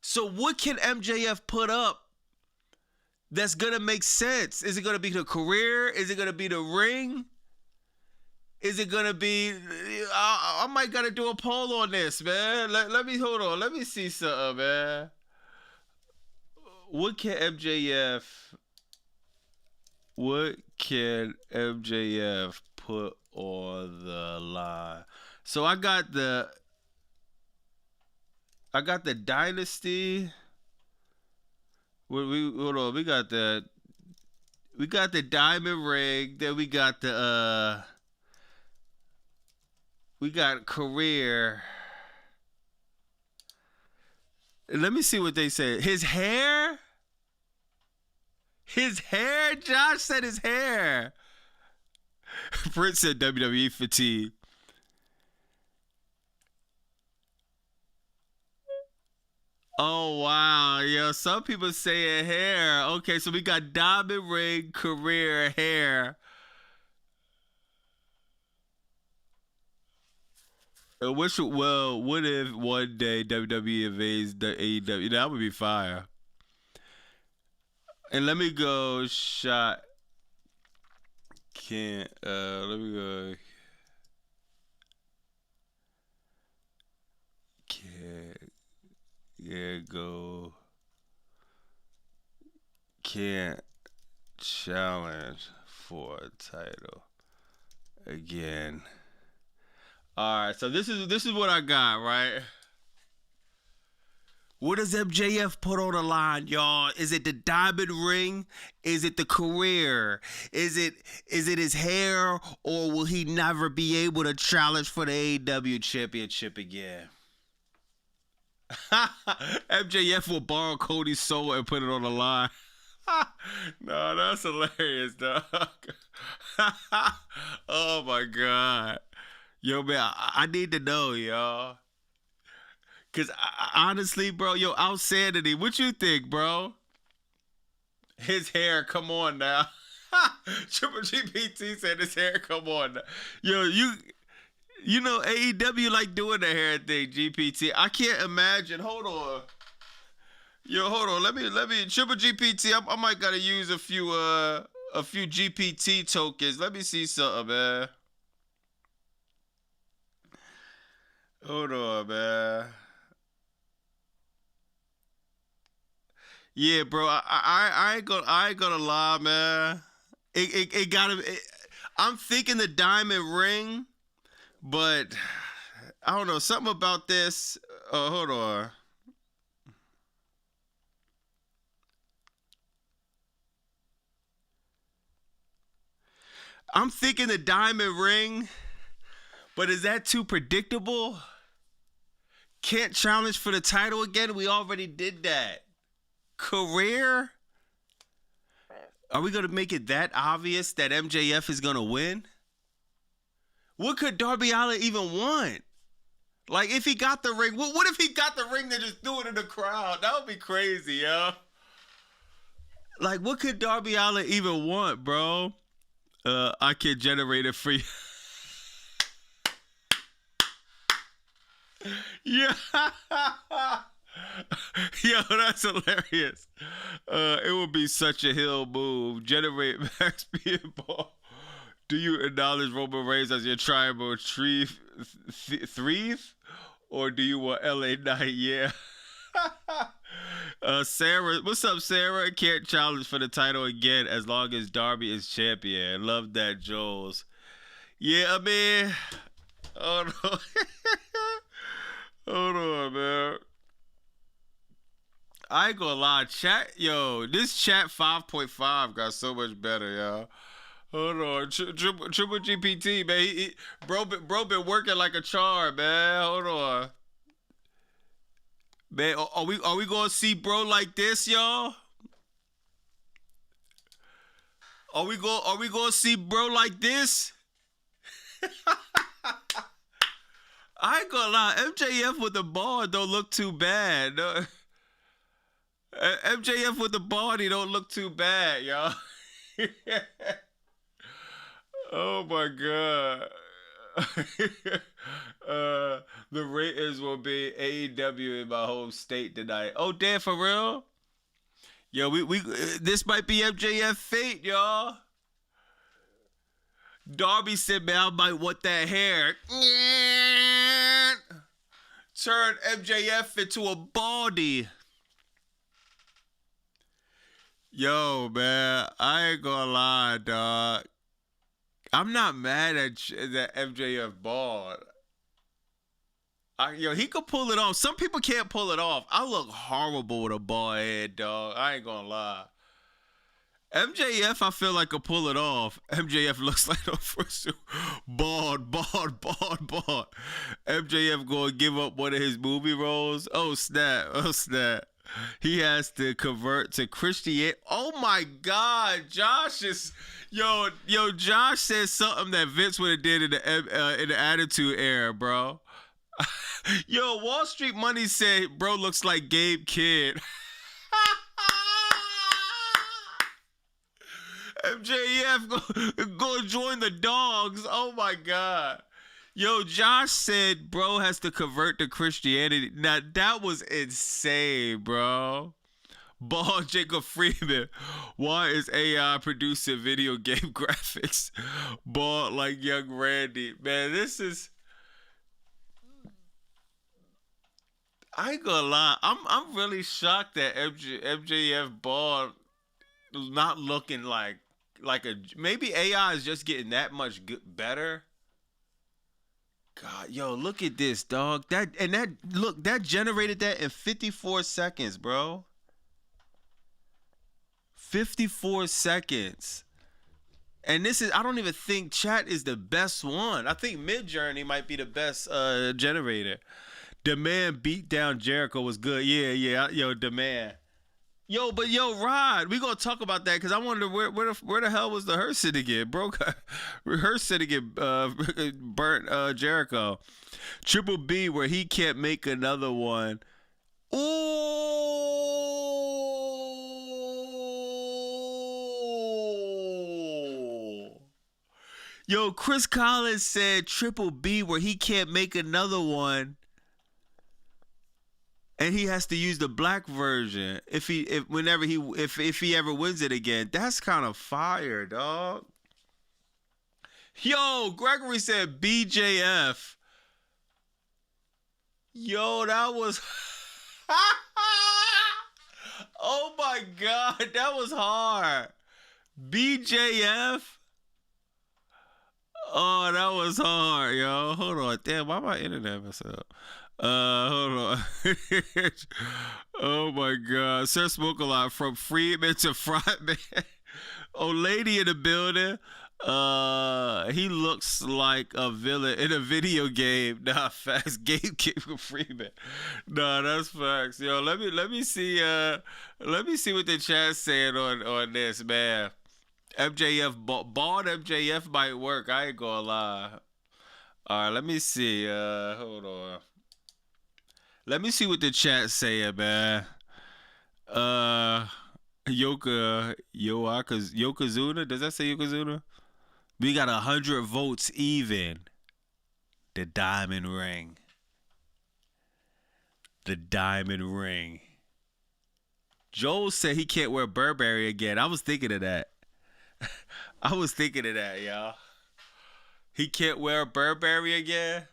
So what can MJF put up that's going to make sense? Is it going to be the career? Is it going to be the ring? Is it going to be... I might got to do a poll on this, man. Let me... Hold on. Let me see something, man. What can MJF put on the line? So I got the Dynasty. Hold on, we got the Diamond Ring, then we got career. Let me see what they said. His hair? Josh said his hair. Prince said WWE fatigue. Oh, wow. Yo, some people saying hair. Okay, so we got Diamond Ring, career, hair. What if one day WWE invades the AEW? That would be fire. And let me go shot. Let me go. Can't challenge for a title again. All right, so this is what I got, right? What does MJF put on the line, y'all? Is it the diamond ring? Is it the career? Is it his hair? Or will he never be able to challenge for the AEW championship again? MJF will borrow Cody's soul and put it on the line. No, that's hilarious, dog. Oh my God. Yo, man, I need to know, y'all. Cause honestly, bro, yo, Outsanity, what you think, bro? His hair, come on now. Triple GPT said his hair, come on now. Yo, you know AEW like doing the hair thing, GPT. I can't imagine. Hold on. Yo, hold on. Let me Triple GPT. I might gotta use a few GPT tokens. Let me see something, man. Hold on, man. Yeah, bro. I ain't gonna lie, man. It gotta. I'm thinking the diamond ring, but I don't know something about this. Hold on. I'm thinking the diamond ring, but is that too predictable? Can't challenge for the title again? We already did that. Career? Are we going to make it that obvious that MJF is going to win? What could Darby Allen even want? Like, if he got the ring, what if he got the ring and just threw it in the crowd? That would be crazy, yo. Like, what could Darby Allen even want, bro? I can generate it for you. Yeah. Yo, that's hilarious. It would be such a hill move. Generate max Speedball. Do you acknowledge Roman Reigns as your tribal thrief? Or do you want LA Knight? Yeah. Sarah, what's up, Sarah? Can't challenge for the title again as long as Darby is champion. Love that, Jules. Yeah, I mean, hold on. Hold on, man. I ain't gonna lie, chat, yo, this chat 5.5 got so much better, y'all. Hold on, Triple GPT, man. Bro been working like a charm, man. Hold on. Man, are we gonna see bro like this, y'all? Are we gonna see bro like this? I ain't gonna lie, MJF with the ball don't look too bad. No. MJF with the body don't look too bad, y'all. Oh my God. The ratings will be AEW in my home state tonight. Oh, damn, for real? Yo, we this might be MJF fate, y'all. Darby said, man, I might want that hair. Turn MJF into a baldy. Yo, man, I ain't gonna lie, dog. I'm not mad at that MJF bald. Yo, he could pull it off. Some people can't pull it off. I look horrible with a bald head, dog. I ain't gonna lie. MJF, I feel like could pull it off. MJF looks like the first bald. MJF gonna give up one of his movie roles. Oh snap! He has to convert to Christianity. Oh my God, Josh is Josh said something that Vince would have did in the Attitude Era, bro. Yo, Wall Street Money said bro looks like Gabe Kidd. MJF go join the dogs. Oh my God. Yo, Josh said bro has to convert to Christianity. Now that was insane, bro. Ball Jacob Freeman. Why is AI producing video game graphics? Ball like young Randy. Man, this is, I ain't gonna lie. I'm really shocked that MJF ball not looking like a, maybe AI is just getting that much better. God, yo, look at this, dog. That generated that in 54 seconds, bro. 54 seconds. And this is, I don't even think chat is the best one. I think Midjourney might be the best generator. The man beat down Jericho was good. Yeah. Yo, the man. Yo, Rod, we gonna talk about that because I wonder where the hell was the Hurt Syndicate? Hurt Syndicate burnt Jericho. Triple B where he can't make another one. Ooh. Yo, Chris Collins said Triple B where he can't make another one. And he has to use the black version if he ever wins it again. That's kind of fire, dog. Yo, Gregory said BJF. Yo, that was oh my God, that was hard. BJF. Oh, that was hard, yo. Hold on. Damn, why my internet messed up? Hold on. Oh my God. Sir Smoke a Lot from Freeman to Frontman. Old lady in the building. He looks like a villain in a video game. Nah, facts. Gatekeeper Freeman. Nah, that's facts. Yo, let me see what the chat's saying on this, man. MJF bald MJF might work. I ain't gonna lie. All right, let me see. Hold on. Let me see what the chat's saying, man. Yokozuna? Does that say Yokozuna? We got 100 votes even. The diamond ring. The diamond ring. Joel said he can't wear Burberry again. I was thinking of that. Y'all. He can't wear Burberry again?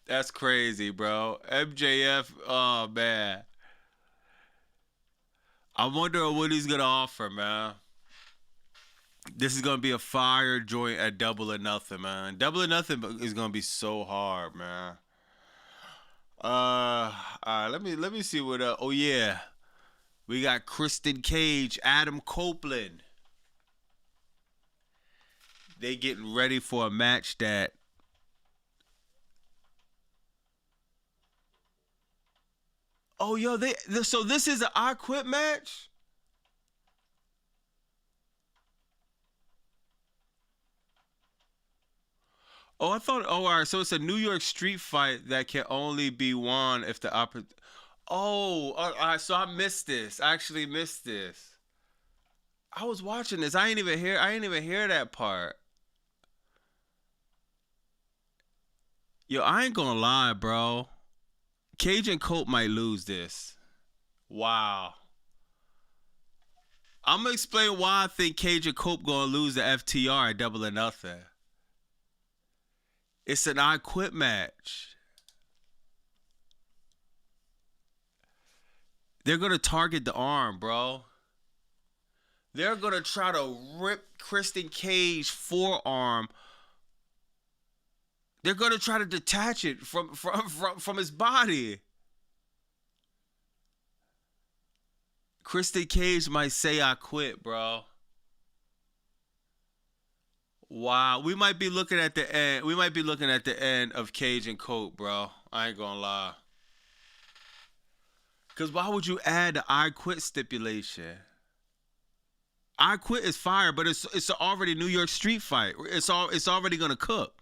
That's crazy, bro. MJF, oh, man. I wonder what he's going to offer, man. This is going to be a fire joint at Double or Nothing, man. Double or Nothing is going to be so hard, man. All right, let me see what, oh, yeah. We got Kristen Cage, Adam Copeland. They getting ready for a match that oh, yo, so this is an I Quit match? Oh, I thought, all right, so it's a New York street fight that can only be won if the oh, all right, so I missed this. I actually missed this. I was watching this. I ain't even hear that part. Yo, I ain't gonna lie, bro. Cage and Cope might lose this. Wow. I'm gonna explain why I think Cage and Cope gonna lose the FTR at Double or Nothing. It's an I Quit match. They're gonna target the arm, bro. They're gonna try to rip Kristen Cage's forearm. They're gonna try to detach it from his body. Kristen Cage might say I quit, bro. Wow, we might be looking at the end. We might be looking at the end of Cage and Cope, bro. I ain't gonna lie. Cause why would you add the I Quit stipulation? I Quit is fire, but it's already New York street fight. It's already gonna cook.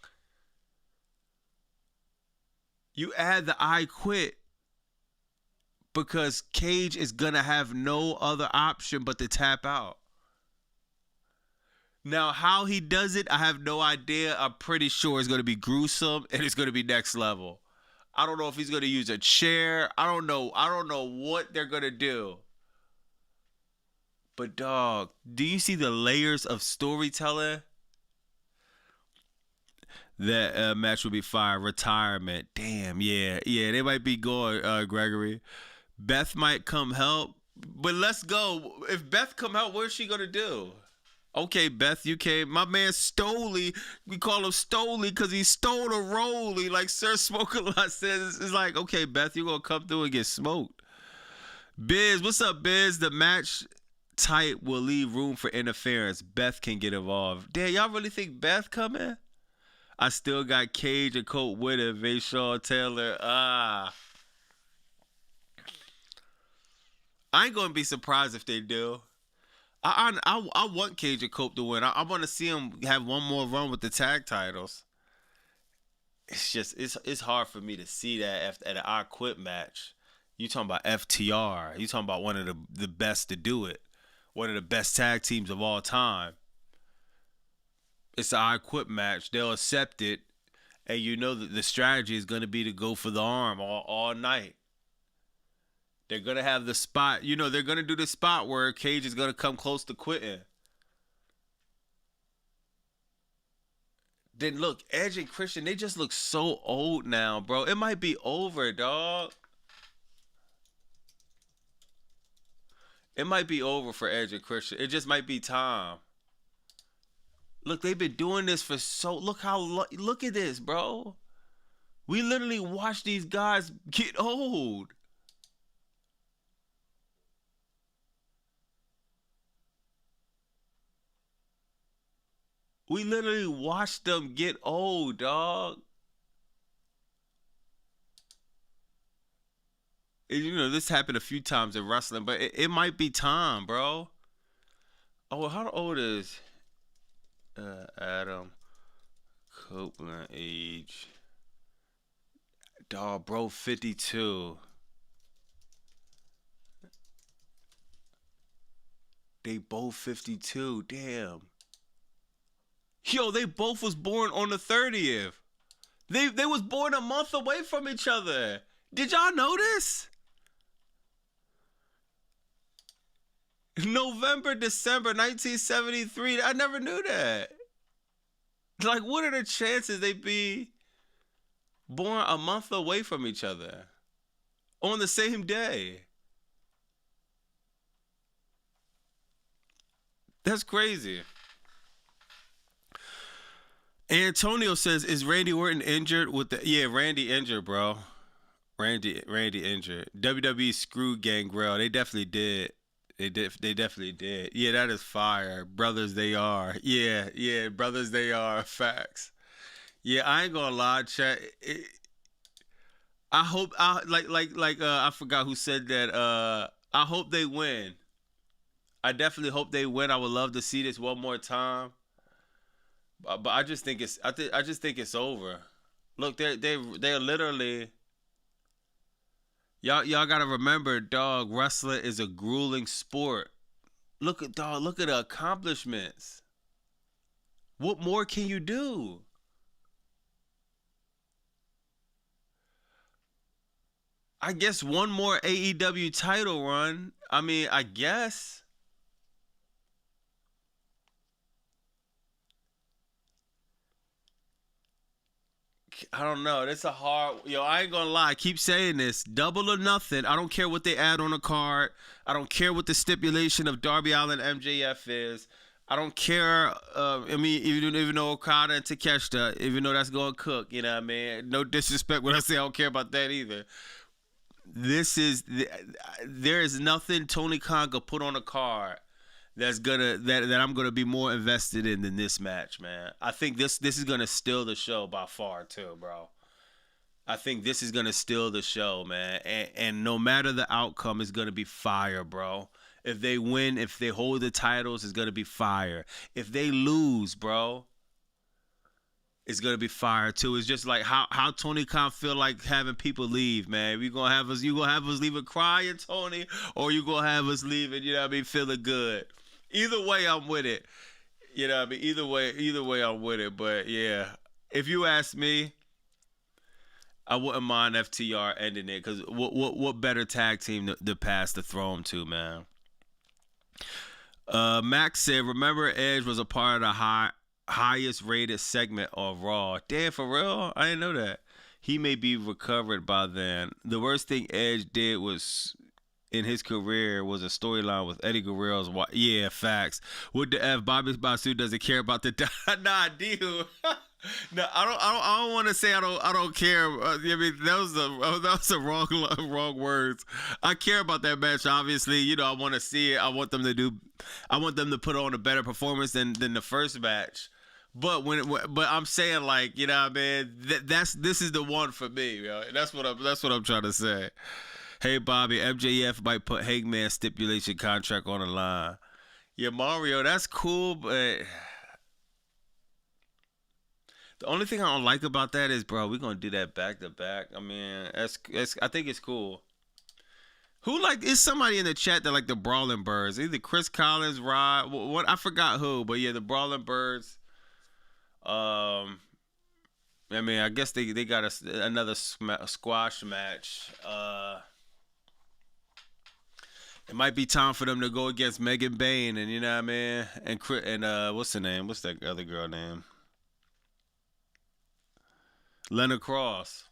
You add the I Quit because Cage is going to have no other option but to tap out. Now, how he does it, I have no idea. I'm pretty sure it's going to be gruesome and it's going to be next level. I don't know if he's going to use a chair. I don't know what they're going to do. But, dog, do you see the layers of storytelling? That match would be fire. Retirement. Damn, yeah. They might be going, Gregory. Beth might come help. But let's go. If Beth come help, what is she going to do? Okay, Beth, you came. My man Stoley, we call him Stoley because he stole a rollie. Like Sir Smoke-A-Lot says, it's like, okay, Beth, you're going to come through and get smoked. Biz, what's up, Biz? The match type will leave room for interference. Beth can get involved. Damn, y'all really think Beth coming? I still got Cage and Colt winning. Vayshawn Taylor. I ain't going to be surprised if they do. I want Cage and Colt to win. I want to see him have one more run with the tag titles. It's just it's hard for me to see that at an I Quit match. You talking about FTR? You talking about one of the best to do it? One of the best tag teams of all time. It's an I Quit match. They'll accept it, and you know that the strategy is going to be to go for the arm all night. They're going to have the spot. You know, they're going to do the spot where Cage is going to come close to quitting. Then look, Edge and Christian, they just look so old now, bro. It might be over, dog. It might be over for Edge and Christian. It just might be time. Look, they've been doing this for so... Look at this, bro. We literally watched these guys get old. We literally watched them get old, dog. And, you know, this happened a few times in wrestling, but it might be time, bro. Oh, how old is Adam Copeland age? Dog, bro, 52. They both 52. Damn. Yo, they both was born on the 30th. They was born a month away from each other. Did y'all know this? November, December 1973. I never knew that. Like, what are the chances they be born a month away from each other on the same day? That's crazy. Antonio says, "Is Randy Orton injured with the?" Yeah, Randy injured, bro. Randy injured. WWE screwed Gangrel. They definitely did. They definitely did. Yeah, that is fire. Brothers they are. Yeah, brothers they are. Facts. Yeah, I ain't gonna lie, chat. I hope I forgot who said that. I hope they win. I definitely hope they win. I would love to see this one more time. But I just think it's I just think it's over. Look, they're literally. Y'all gotta remember, dog. Wrestling is a grueling sport. Look at the accomplishments. What more can you do? I guess one more AEW title run. I mean, I guess. I don't know. That's a hard... I ain't gonna lie. I keep saying this. Double or nothing. I don't care what they add on the card. I don't care what the stipulation of Darby Allen MJF is. I don't care. I mean, even though Okada and Takeshita, even though that's going to cook, you know what I mean? No disrespect when I say I don't care about that either. There is nothing Tony Khan could put on a card that I'm gonna be more invested in than this match, man. I think this is gonna steal the show by far too, bro. I think this is gonna steal the show, man. And no matter the outcome, it's gonna be fire, bro. If they win, if they hold the titles, it's gonna be fire. If they lose, bro, it's gonna be fire too. It's just like how Tony Khan feel like having people leave, man. You gonna have us leaving crying, Tony, or you gonna have us leaving, you know what I mean, feeling good. Either way, I'm with it. You know what I mean? Either way, I'm with it. But yeah, if you ask me, I wouldn't mind FTR ending it, because what better tag team to pass the throne to, man? Max said, "Remember, Edge was a part of the highest rated segment of Raw." Damn, for real? I didn't know that. He may be recovered by then. The worst thing Edge did was in his career was a storyline with Eddie Guerrero's wife. Yeah, facts. What the F? Bobby Basu doesn't care about the nah, deal. No, I don't want to say I don't care. I mean, that was the wrong words. I care about that match. Obviously, you know, I want to see it. I want them to put on a better performance than the first match. But but I'm saying, like, you know what I mean? This is the one for me, yo. That's what I'm trying to say. Hey Bobby, MJF might put Hangman stipulation contract on the line. Yeah, Mario, that's cool, but the only thing I don't like about that is, bro, we're gonna do that back to back. I mean, I think it's cool. Who is somebody in the chat that like the Brawling Birds? Either Chris Collins, Rod, what I forgot who, but yeah, the Brawling Birds. I mean, I guess they got another squash match. It might be time for them to go against Megan Bayne, and you know what I mean, and what's her name? What's that other girl name? Lena Cross.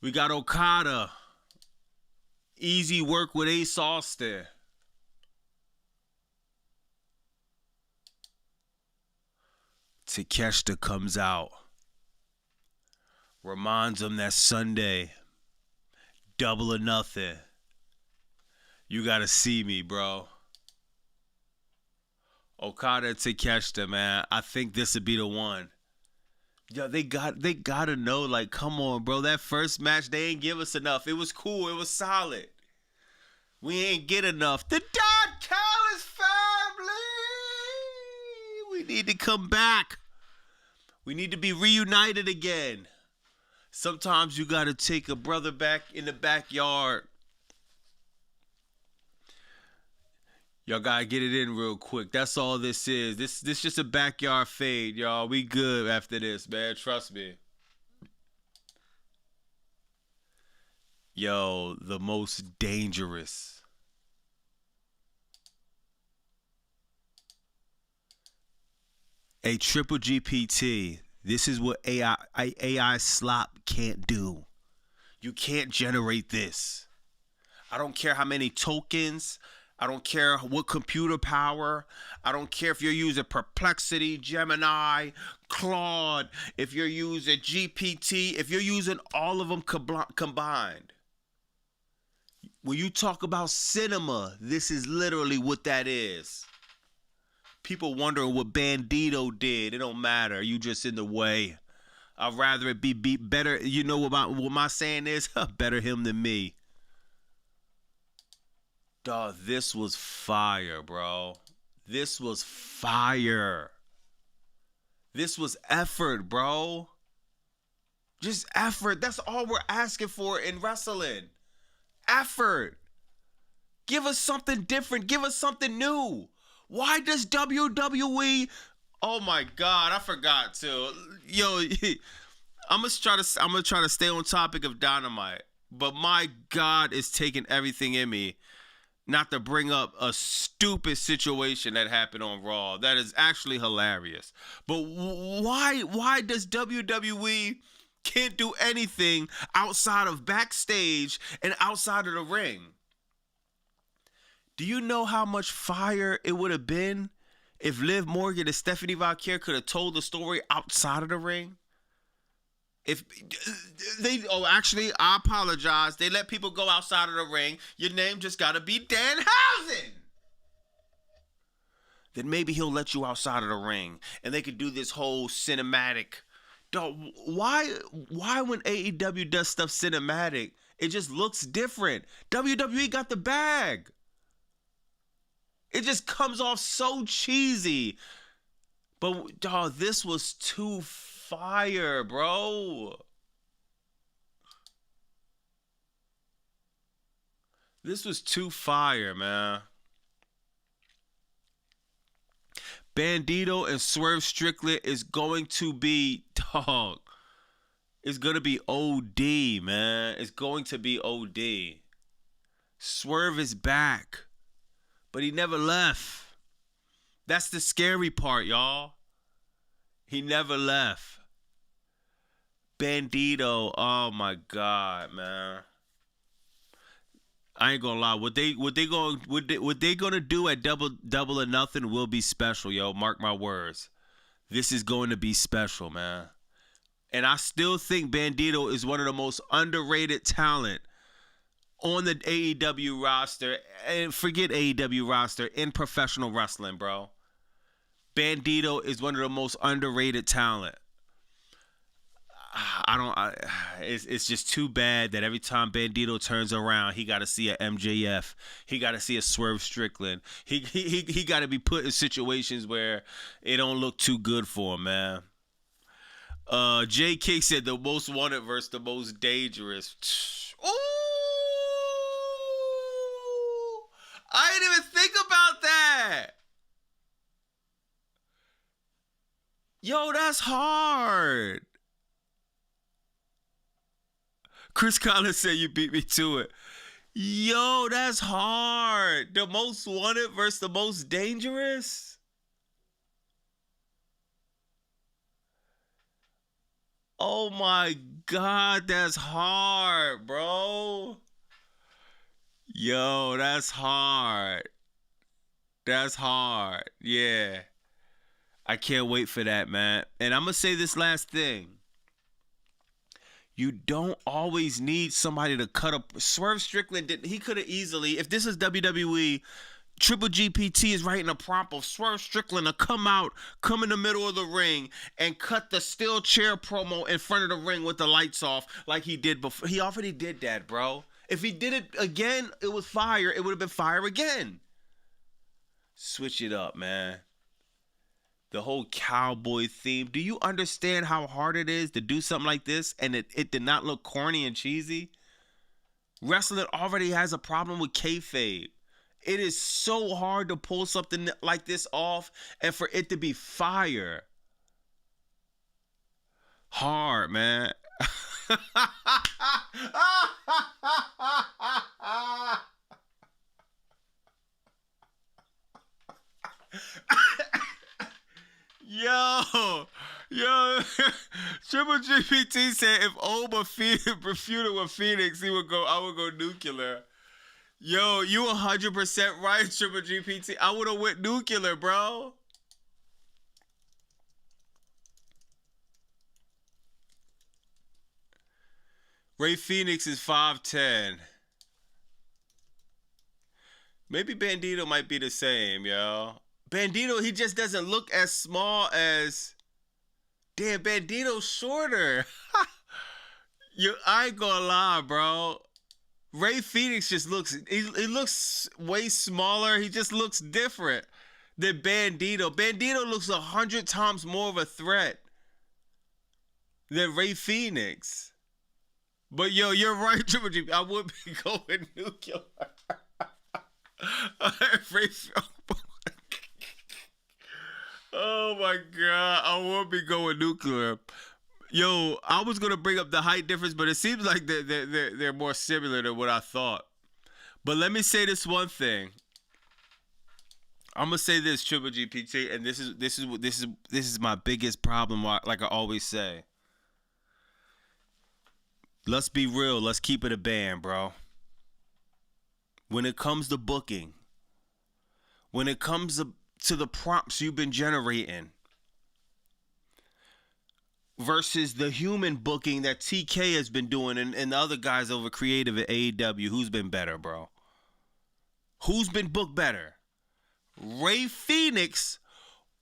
We got Okada. Easy work with Ace Austin. Takeshita comes out. Reminds him that Sunday, Double or Nothing. You gotta see me, bro. Okada and Takeshita, man. I think this would be the one. Yo, they gotta know, like, come on, bro. That first match, they ain't give us enough. It was cool. It was solid. We ain't get enough. The Don Callis family. We need to come back. We need to be reunited again. Sometimes you gotta take a brother back in the backyard. Y'all gotta get it in real quick. That's all this is. This just a backyard fade, y'all. We good after this, man. Trust me. Yo, the most dangerous. A triple GPT. This is what AI slop can't do. You can't generate this. I don't care how many tokens. I don't care what computer power. I don't care if you're using Perplexity, Gemini, Claude, if you're using GPT, if you're using all of them combined. When you talk about cinema, this is literally what that is. People wondering what Bandito did. It don't matter. You just in the way. I'd rather it be better. You know what my saying is? Better him than me. Dawg, this was fire, bro. This was fire. This was effort, bro. Just effort. That's all we're asking for in wrestling. Effort. Give us something different. Give us something new. Why does WWE... Oh my God, I forgot to. Yo, I'm gonna try to stay on topic of Dynamite. But my God, it's taking everything in me not to bring up a stupid situation that happened on Raw. That is actually hilarious. But why does WWE can't do anything outside of backstage and outside of the ring? Do you know how much fire it would have been if Liv Morgan and Stephanie Valkyrie could have told the story outside of the ring? Actually, I apologize. They let people go outside of the ring. Your name just got to be Danhausen. Then maybe he'll let you outside of the ring, and they could do this whole cinematic. Dog, why when AEW does stuff cinematic, it just looks different? WWE got the bag. It just comes off so cheesy. But dog, this was too fire, bro. This was too fire, man. Bandito and Swerve Strickland is going to be, dog. It's going to be OD, man. It's going to be OD. Swerve is back, but he never left. That's the scary part, y'all. He never left. Bandito, oh my God, man. I ain't gonna lie. What they gonna do at double or nothing will be special, yo. Mark my words. This is going to be special, man. And I still think Bandito is one of the most underrated talent on the AEW roster. And forget AEW roster, in professional wrestling, bro. Bandito is one of the most underrated talent. It's just too bad that every time Bandito turns around, he got to see a MJF. He got to see a Swerve Strickland. He got to be put in situations where it don't look too good for him, man. J. King said the most wanted versus the most dangerous. Ooh! I didn't even think about that. Yo, that's hard. Chris Collins said you beat me to it. Yo, that's hard. The most wanted versus the most dangerous? Oh my God, that's hard, bro. Yo, that's hard. That's hard. Yeah. I can't wait for that, man. And I'm going to say this last thing. You don't always need somebody to cut up. Swerve Strickland he could have easily, if this is WWE, Triple GPT is writing a prompt of Swerve Strickland to come in the middle of the ring and cut the steel chair promo in front of the ring with the lights off like he did before. He already did that, bro. If he did it again, it was fire. It would have been fire again. Switch it up, man. The whole cowboy theme. Do you understand how hard it is to do something like this and it did not look corny and cheesy? Wrestling already has a problem with kayfabe. It is so hard to pull something like this off and for it to be fire. Hard, man. Yo, Triple GPT said if Oba feuded with Phoenix, I would go nuclear. Yo, you 100% right, Triple GPT. I would have went nuclear, bro. Ray Phoenix is 5'10". Maybe Bandito might be the same, yo. Bandito, he just doesn't look as small as... Damn, Bandito's shorter. I ain't gonna lie, bro. Ray Phoenix just looks... He looks way smaller. He just looks different than Bandito. Bandito looks 100 times more of a threat than Ray Phoenix. But, yo, you're right, Triple G. I would be going nuclear. Oh my God, I won't be going nuclear. Yo, I was gonna bring up the height difference, but it seems like they're more similar than what I thought. But let me say this one thing. I'm gonna say this, Triple GPT, and this is my biggest problem. Like I always say, let's be real. Let's keep it a band, bro. When it comes to booking, when it comes to the prompts you've been generating versus the human booking that TK has been doing and the other guys over creative at AEW, who's been better, bro? Who's been booked better? Ray Phoenix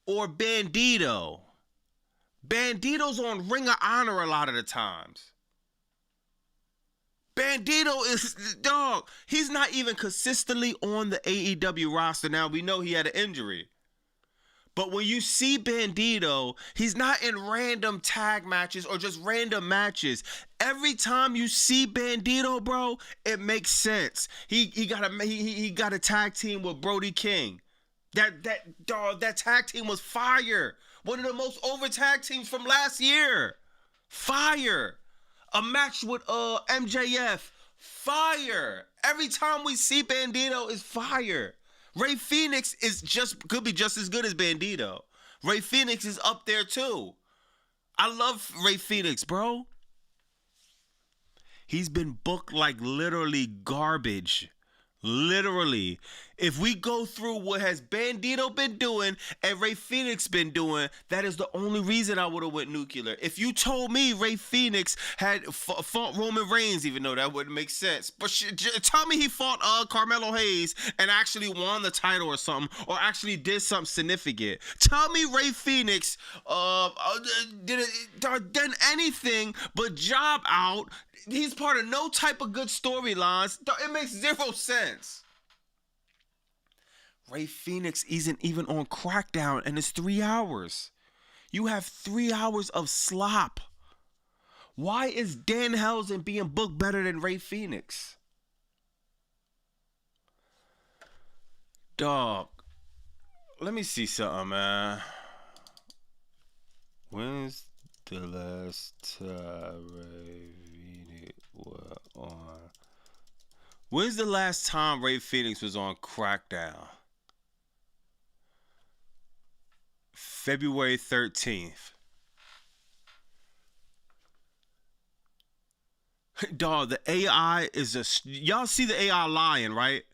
or Bandito? Bandito's on Ring of Honor a lot of the times. Bandito is, dog, he's not even consistently on the AEW roster. Now, we know he had an injury. But when you see Bandito, he's not in random tag matches or just random matches. Every time you see Bandito, bro, it makes sense. He got a tag team with Brody King. That tag team was fire. One of the most over tag teams from last year. Fire. A match with MJF. Fire. Every time we see Bandito is fire. Ray Phoenix could be just as good as Bandito. Ray Phoenix is up there too. I love Ray Phoenix, bro. He's been booked like literally garbage Literally. If we go through what has Bandito been doing and Ray Phoenix been doing, that is the only reason I would have went nuclear. If you told me Ray Phoenix had fought Roman Reigns, even though that wouldn't make sense, but tell me he fought Carmelo Hayes and actually won the title or something, or actually did something significant. Tell me Ray Phoenix done anything but job out. He's part of no type of good storylines. It makes zero sense. Ray Phoenix isn't even on Crackdown, and it's 3 hours. You have 3 hours of slop. Why is Danhausen being booked better than Ray Phoenix? Dog, let me see something, man. When's the last time Ray Phoenix was on? When's the last time Ray Phoenix was on Crackdown? February 13th. Dog, the AI is y'all see the AI lying, right?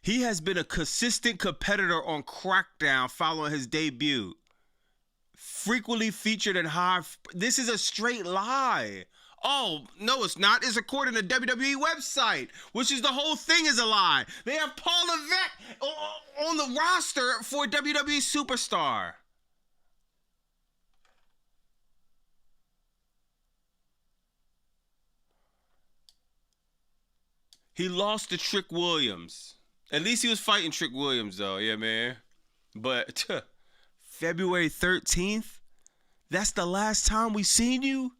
He has been a consistent competitor on Crackdown following his debut. Frequently featured in high. This is a straight lie. Oh, no, it's not. It's according to WWE website, which is the whole thing is a lie. They have Paul Levesque on the roster for WWE Superstar. He lost to Trick Williams. At least he was fighting Trick Williams, though. Yeah, man. But February 13th? That's the last time we seen you?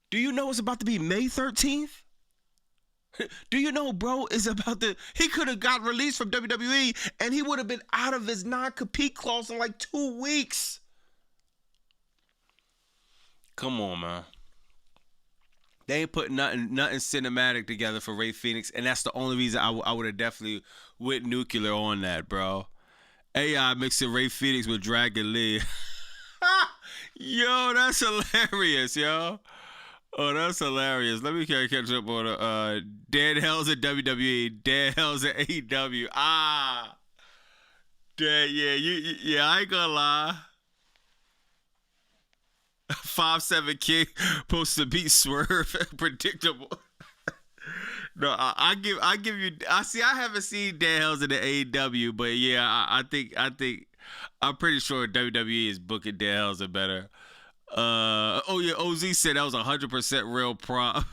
Do you know it's about to be May 13th? Do you know, bro, is about to... He could have got released from WWE, and he would have been out of his non-compete clause in like 2 weeks. Come on, man. They ain't put nothing cinematic together for Ray Phoenix, and that's the only reason I would have definitely went nuclear on that, bro. AI mixing Ray Phoenix with Dragon Lee. Yo, that's hilarious, yo. Oh, that's hilarious. Let me catch up on Dan Hell's at WWE, Dan Hell's at AEW. Dan, yeah, I ain't gonna lie. 5'7" King supposed to beat Swerve. Predictable. No, I give you. I haven't seen Dan Hell's in the AEW, but yeah, I think I'm pretty sure WWE is booking Dan Hell's better. Oh yeah, OZ said that was 100% real prop.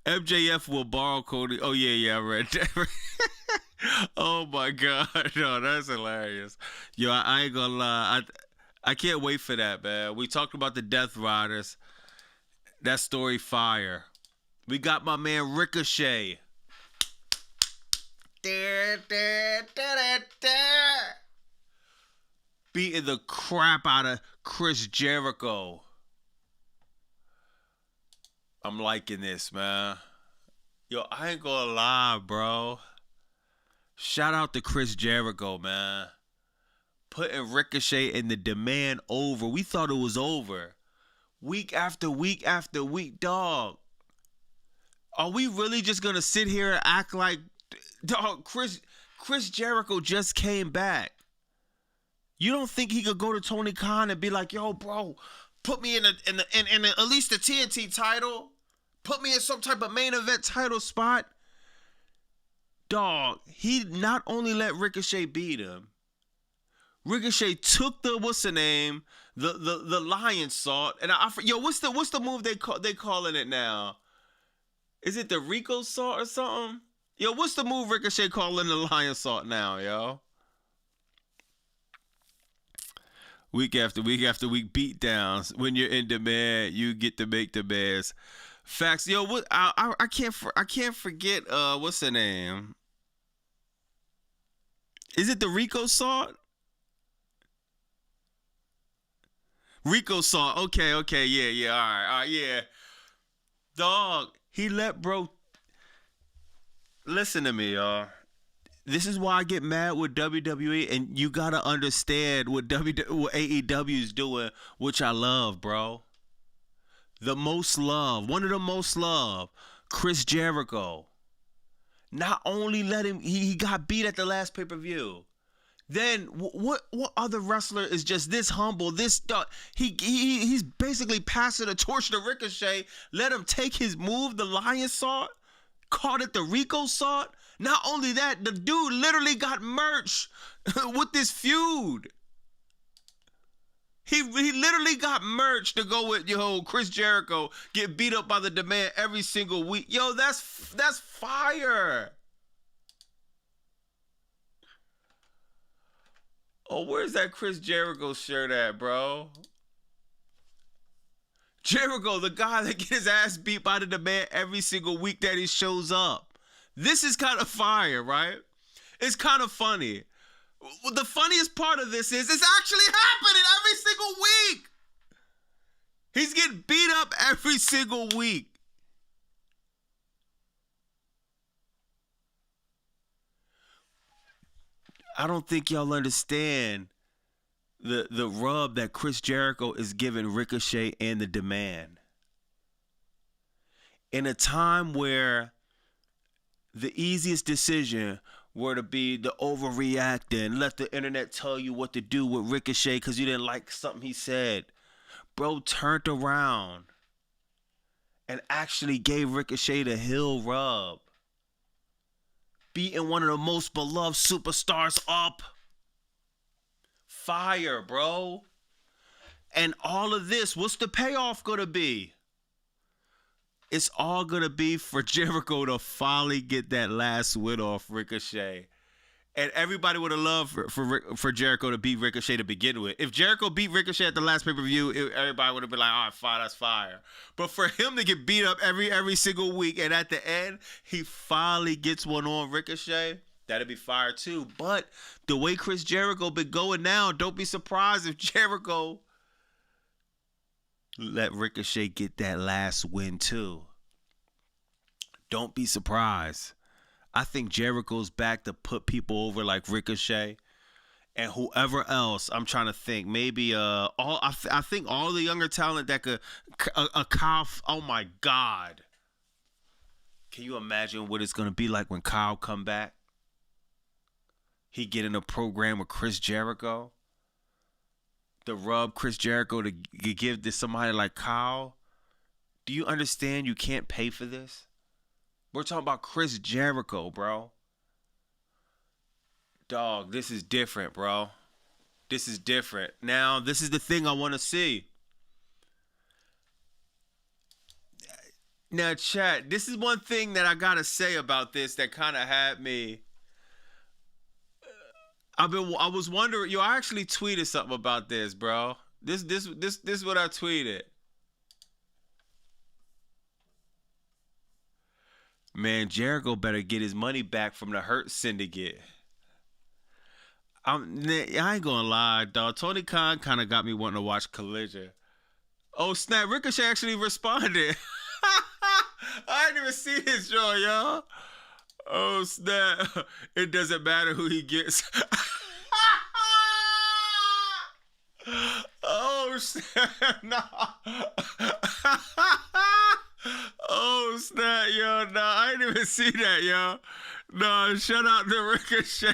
MJF will borrow Cody. Oh yeah, I read that. Oh my god, no, that's hilarious. Yo, I ain't gonna lie. I can't wait for that, man. We talked about the Death Riders. That story fire. We got my man Ricochet. Beating the crap out of Chris Jericho. I'm liking this, man. Yo, I ain't gonna lie, bro. Shout out to Chris Jericho, man. Putting Ricochet in the demand over. We thought it was over. Week after week after week, dog. Are we really just gonna sit here and act like, dog, Chris Jericho just came back? You don't think he could go to Tony Khan and be like, yo, bro, put me in at least the TNT title? Put me in some type of main event title spot? Dog, he not only let Ricochet beat him, Ricochet took the the lion salt, and what's the move they calling it now? Is it the Rico salt or something? Yo, what's the move Ricochet calling the lion salt now, yo? Week after week after week beatdowns. When you're in demand, you get to make demands. Facts, yo. What I can't forget. What's her name? Is it the Rico salt? Rico salt. Okay, yeah. All right, yeah. Dog, he let bro. Listen to me, y'all. This is why I get mad with WWE, and you gotta understand what AEW is doing, which I love, bro. One of the most loved, Chris Jericho. not only let him, he got beat at the last pay-per-view. Then what other wrestler is just this humble, this he's basically passing the torch to Ricochet, let him take his move, the Lion Salt, called it the Rico Salt. Not only that, the dude literally got merch with this feud. He literally got merch to go with, Chris Jericho get beat up by the Demand every single week. Yo, that's fire. Oh, where's that Chris Jericho shirt at, bro? Jericho, the guy that gets his ass beat by the Demand every single week that he shows up. This is kind of fire, right? It's kind of funny. The funniest part of this is it's actually happening every single week. He's getting beat up every single week. I don't think y'all understand the rub that Chris Jericho is giving Ricochet and the Demand. In a time where the easiest decision were to be the overreacting, let the internet tell you what to do with Ricochet because you didn't like something he said. Bro turned around and actually gave Ricochet the heel rub. Beating one of the most beloved superstars up. Fire, bro. And all of this, what's the payoff gonna be? It's all gonna be for Jericho to finally get that last win off Ricochet. And everybody would have loved for Jericho to beat Ricochet to begin with. If Jericho beat Ricochet at the last pay-per-view, everybody would have been like, all right, fine, that's fire. But for him to get beat up every single week, and at the end, he finally gets one on Ricochet, that'd be fire too. But the way Chris Jericho been going now, don't be surprised if Jericho let Ricochet get that last win too. Don't be surprised. I think Jericho's back to put people over like Ricochet and whoever else. I'm trying to think. Maybe I think all the younger talent that could a Kyle. Oh my God! Can you imagine what it's gonna be like when Kyle come back? He get in a program with Chris Jericho. The rub Chris Jericho to give to somebody like Kyle. Do you understand? You can't pay for this. We're talking about Chris Jericho, bro. Dog, this is different, bro. This is different. Now, this is the thing I want to see. Now, chat, this is one thing that I got to say about this that kind of had me. I was wondering, I actually tweeted something about this, bro. This is what I tweeted. Man, Jericho better get his money back from the Hurt Syndicate. I ain't gonna lie, dog. Tony Khan kind of got me wanting to watch Collision. Oh, snap. Ricochet actually responded. I didn't even see this show, y'all. Oh, snap. It doesn't matter who he gets. Oh, snap. No. Oh, snap, yo. No, I didn't even see that, yo. No, shout out to Ricochet.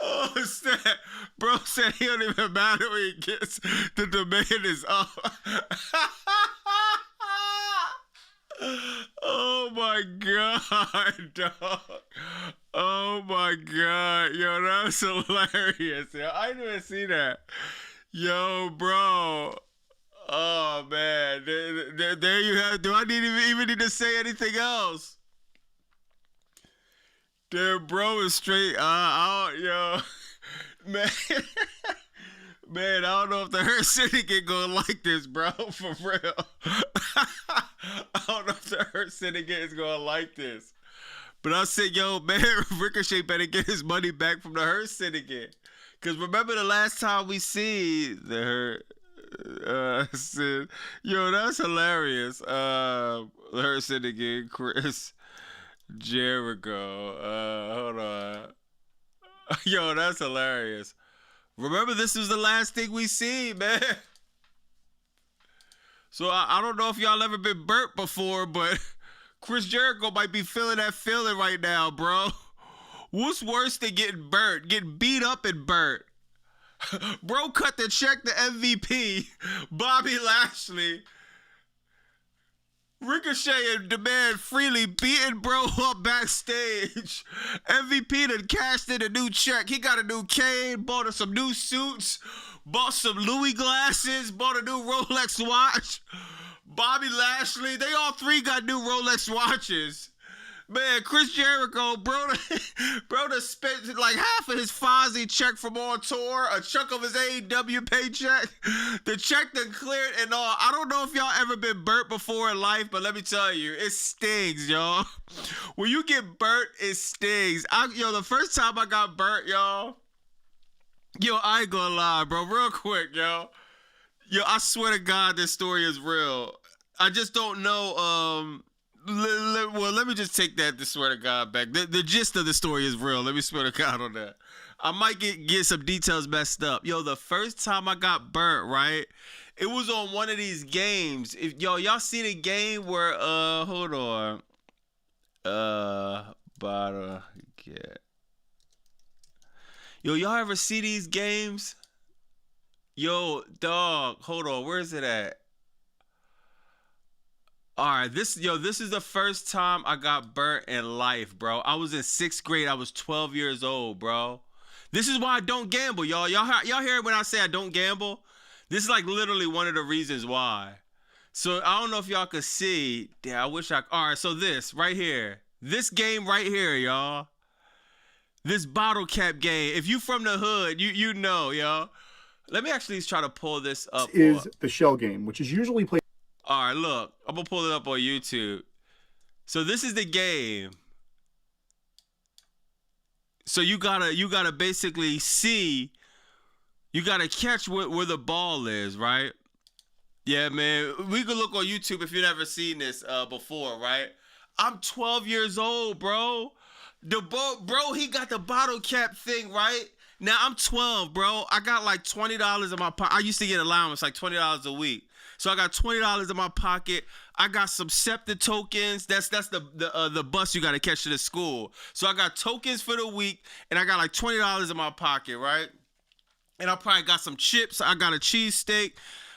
Oh, snap. Bro said he don't even matter when he gets. The demand is up. Oh, my God, dog. Oh, my God. Yo, that's hilarious, yo. I didn't even see that. Yo, bro. Oh, man. There you have. Do I even need to say anything else? Damn, bro is straight. Yo. Man. Man, I don't know if the Hurt Syndicate gonna like this, bro. For real. I don't know if the Hurt Syndicate is gonna like this. But I said, yo, man, Ricochet better get his money back from the Hurt Syndicate. Because remember the last time we see the Hurt... yo, that's hilarious. The Hurt Syndicate, Chris Jericho. Hold on. Yo, that's hilarious. Remember, this is the last thing we see, man. So I don't know if y'all ever been burnt before, but Chris Jericho might be feeling that feeling right now, bro. What's worse than getting burnt? Getting beat up and burnt. Bro cut the check to MVP, Bobby Lashley. Ricochet and Demand Freely beating bro up backstage. MVP done cashed in a new check. He got a new cane, bought us some new suits, bought some Louis glasses, bought a new Rolex watch. Bobby Lashley, they all three got new Rolex watches. Man, Chris Jericho, bro done spent like half of his Fozzy check from on tour, a chunk of his AEW paycheck. The check done cleared and all. I don't know if y'all ever been burnt before in life, but let me tell you, it stings, y'all. When you get burnt, it stings. The first time I got burnt, y'all, I ain't gonna lie, bro, real quick, yo. I swear to God, this story is real. I just don't know, well, let me just take that to swear to God back. The gist of the story is real. Let me swear to God on that. I might get some details messed up. The first time I got burnt, right? It was on one of these games. If y'all see the game where hold on. Bottle get. Y'all ever see these games? Dog, hold on. Where is it at? All right, this is the first time I got burnt in life, bro. I was in 6th grade. I was 12 years old, bro. This is why I don't gamble, y'all. Y'all hear it when I say I don't gamble? This is like literally one of the reasons why. So I don't know if y'all could see. Yeah, I wish I. All right, so this right here, this game right here, y'all. This bottle cap game. If you from the hood, you know, y'all. Let me actually try to pull this up. Is the shell game, which is usually played. All right, look, I'm gonna pull it up on YouTube. So this is the game. So you gotta basically see, you gotta catch where the ball is, right? Yeah, man, we can look on YouTube if you've never seen this before, right? I'm 12 years old, bro. Bro, he got the bottle cap thing, right? Now I'm 12, bro. I got like $20 in my pocket. I used to get allowance like $20 a week. So I got $20 in my pocket. I got some SEPTA tokens. That's the bus you got to catch to the school. So I got tokens for the week, and I got like $20 in my pocket, right? And I probably got some chips. I got a cheesesteak.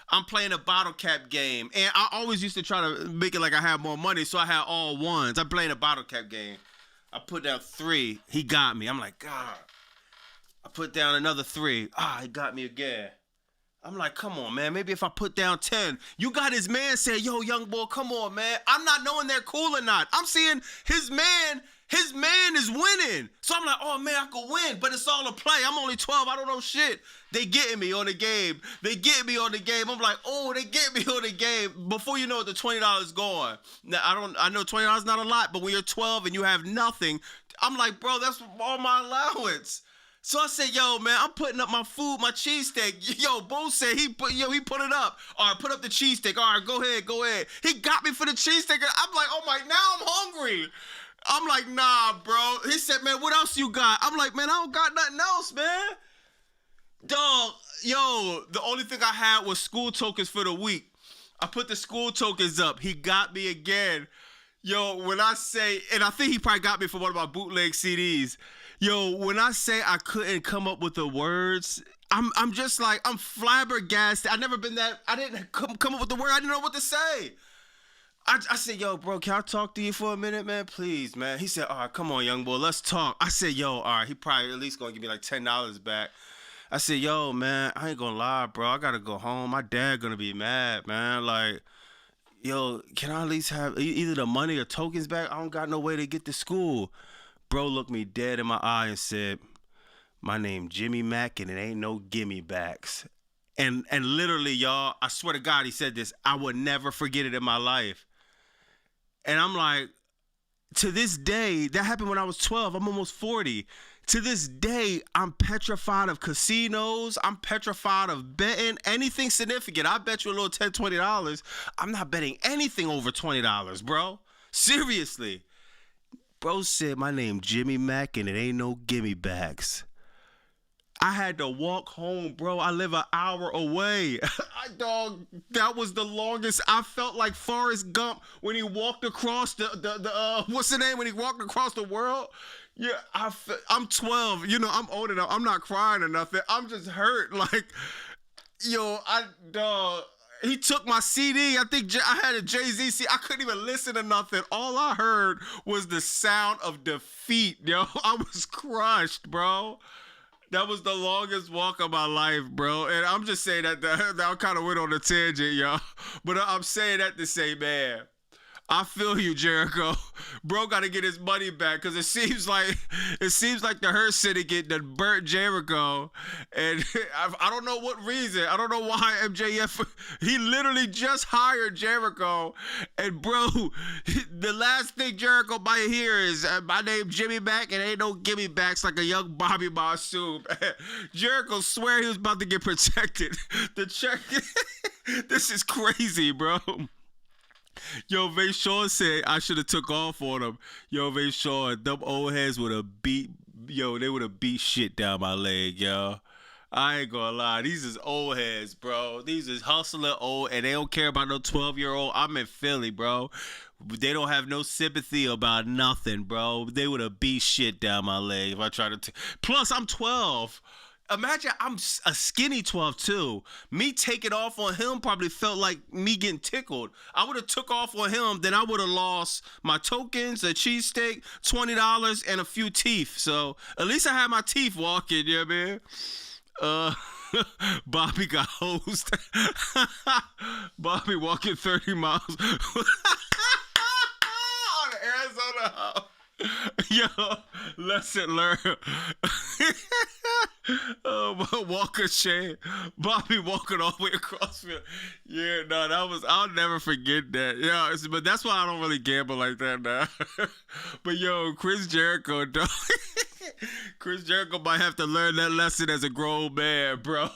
I'm playing a bottle cap game. And I always used to try to make it like I had more money, so I had all ones. I'm playing a bottle cap game. I put down 3. He got me. I'm like, God. I put down another 3. He got me again. I'm like, come on, man. Maybe if I put down 10. You got his man saying, yo, young boy, come on, man. I'm not knowing they're cool or not. I'm seeing his man is winning. So I'm like, oh, man, I could win. But it's all a play. I'm only 12. I don't know shit. They getting me on the game. I'm like, oh, they get me on the game. Before you know it, the $20 gone. Now, I know $20 is not a lot, but when you're 12 and you have nothing, I'm like, bro, that's all my allowance. So I said, yo, man, I'm putting up my food, my cheesesteak. Yo, Bo said he put it up. All right, put up the cheesesteak. All right, go ahead. He got me for the cheesesteak. I'm like, oh my, now I'm hungry. I'm like, nah, bro. He said, man, what else you got? I'm like, man, I don't got nothing else, man. Dog, yo, the only thing I had was school tokens for the week. I put the school tokens up. He got me again. Yo, when I say, and I think he probably got me for one of my bootleg CDs. Yo, when I say I couldn't come up with the words, I'm just like, I'm flabbergasted. I didn't come up with the word. I didn't know what to say. I said, yo, bro, can I talk to you for a minute, man? Please, man. He said, all right, come on, young boy, let's talk. I said, yo, all right, he probably at least gonna give me like $10 back. I said, yo, man, I ain't gonna lie, bro. I gotta go home. My dad gonna be mad, man. Like, yo, can I at least have either the money or tokens back? I don't got no way to get to school. Bro looked me dead in my eye and said, my name Jimmy Mack and it ain't no gimme backs. And literally, y'all, I swear to God, he said this. I would never forget it in my life. And I'm like, to this day, that happened when I was 12. I'm almost 40. To this day, I'm petrified of casinos. I'm petrified of betting anything significant. I bet you a little $10, $20. I'm not betting anything over $20, bro. Seriously. Bro said, my name Jimmy Mack and it ain't no gimme backs. I had to walk home, bro. I live an hour away. Dog, that was the longest. I felt like Forrest Gump when he walked across the what's the name? When he walked across the world? Yeah, I'm 12. You know, I'm old enough. I'm not crying or nothing. I'm just hurt. Like, yo, dog. He took my CD. I think I had a Jay-Z CD. I couldn't even listen to nothing. All I heard was the sound of defeat, yo. I was crushed, bro. That was the longest walk of my life, bro. And I'm just saying that I kind of went on a tangent, y'all. But I'm saying that to say, man, I feel you, Jericho. Bro got to get his money back because it seems like the Hurt Syndicate that burnt Jericho, and I don't know what reason. I don't know why MJF. He literally just hired Jericho, and bro, the last thing Jericho might hear is my name Jimmy Mack, and ain't no gimme backs like a young Bobby Monsoon. Jericho swear he was about to get protected. The check. This is crazy, bro. Yo, Vay Shawn said I should have took off on him. Yo, Vay Shawn, them old heads would have beat shit down my leg, yo. I ain't gonna lie. These is old heads, bro. These is hustling old, and they don't care about no 12-year-old. I'm in Philly, bro. They don't have no sympathy about nothing, bro. They would have beat shit down my leg if I tried to. Plus, I'm 12. Imagine I'm a skinny 12 too. Me taking off on him probably felt like me getting tickled. I would have took off on him, then I would have lost my tokens, a cheesesteak, $20, and a few teeth. So at least I had my teeth walking, you know what I mean? Bobby got hosed. Bobby walking 30 miles on the Arizona house. Yo, lesson learned. Walker Shane, Bobby walking all the way across field. Yeah, no, I'll never forget that. Yeah, but that's why I don't really gamble like that now. But yo, Chris Jericho, dog. Chris Jericho might have to learn that lesson as a grown man, bro.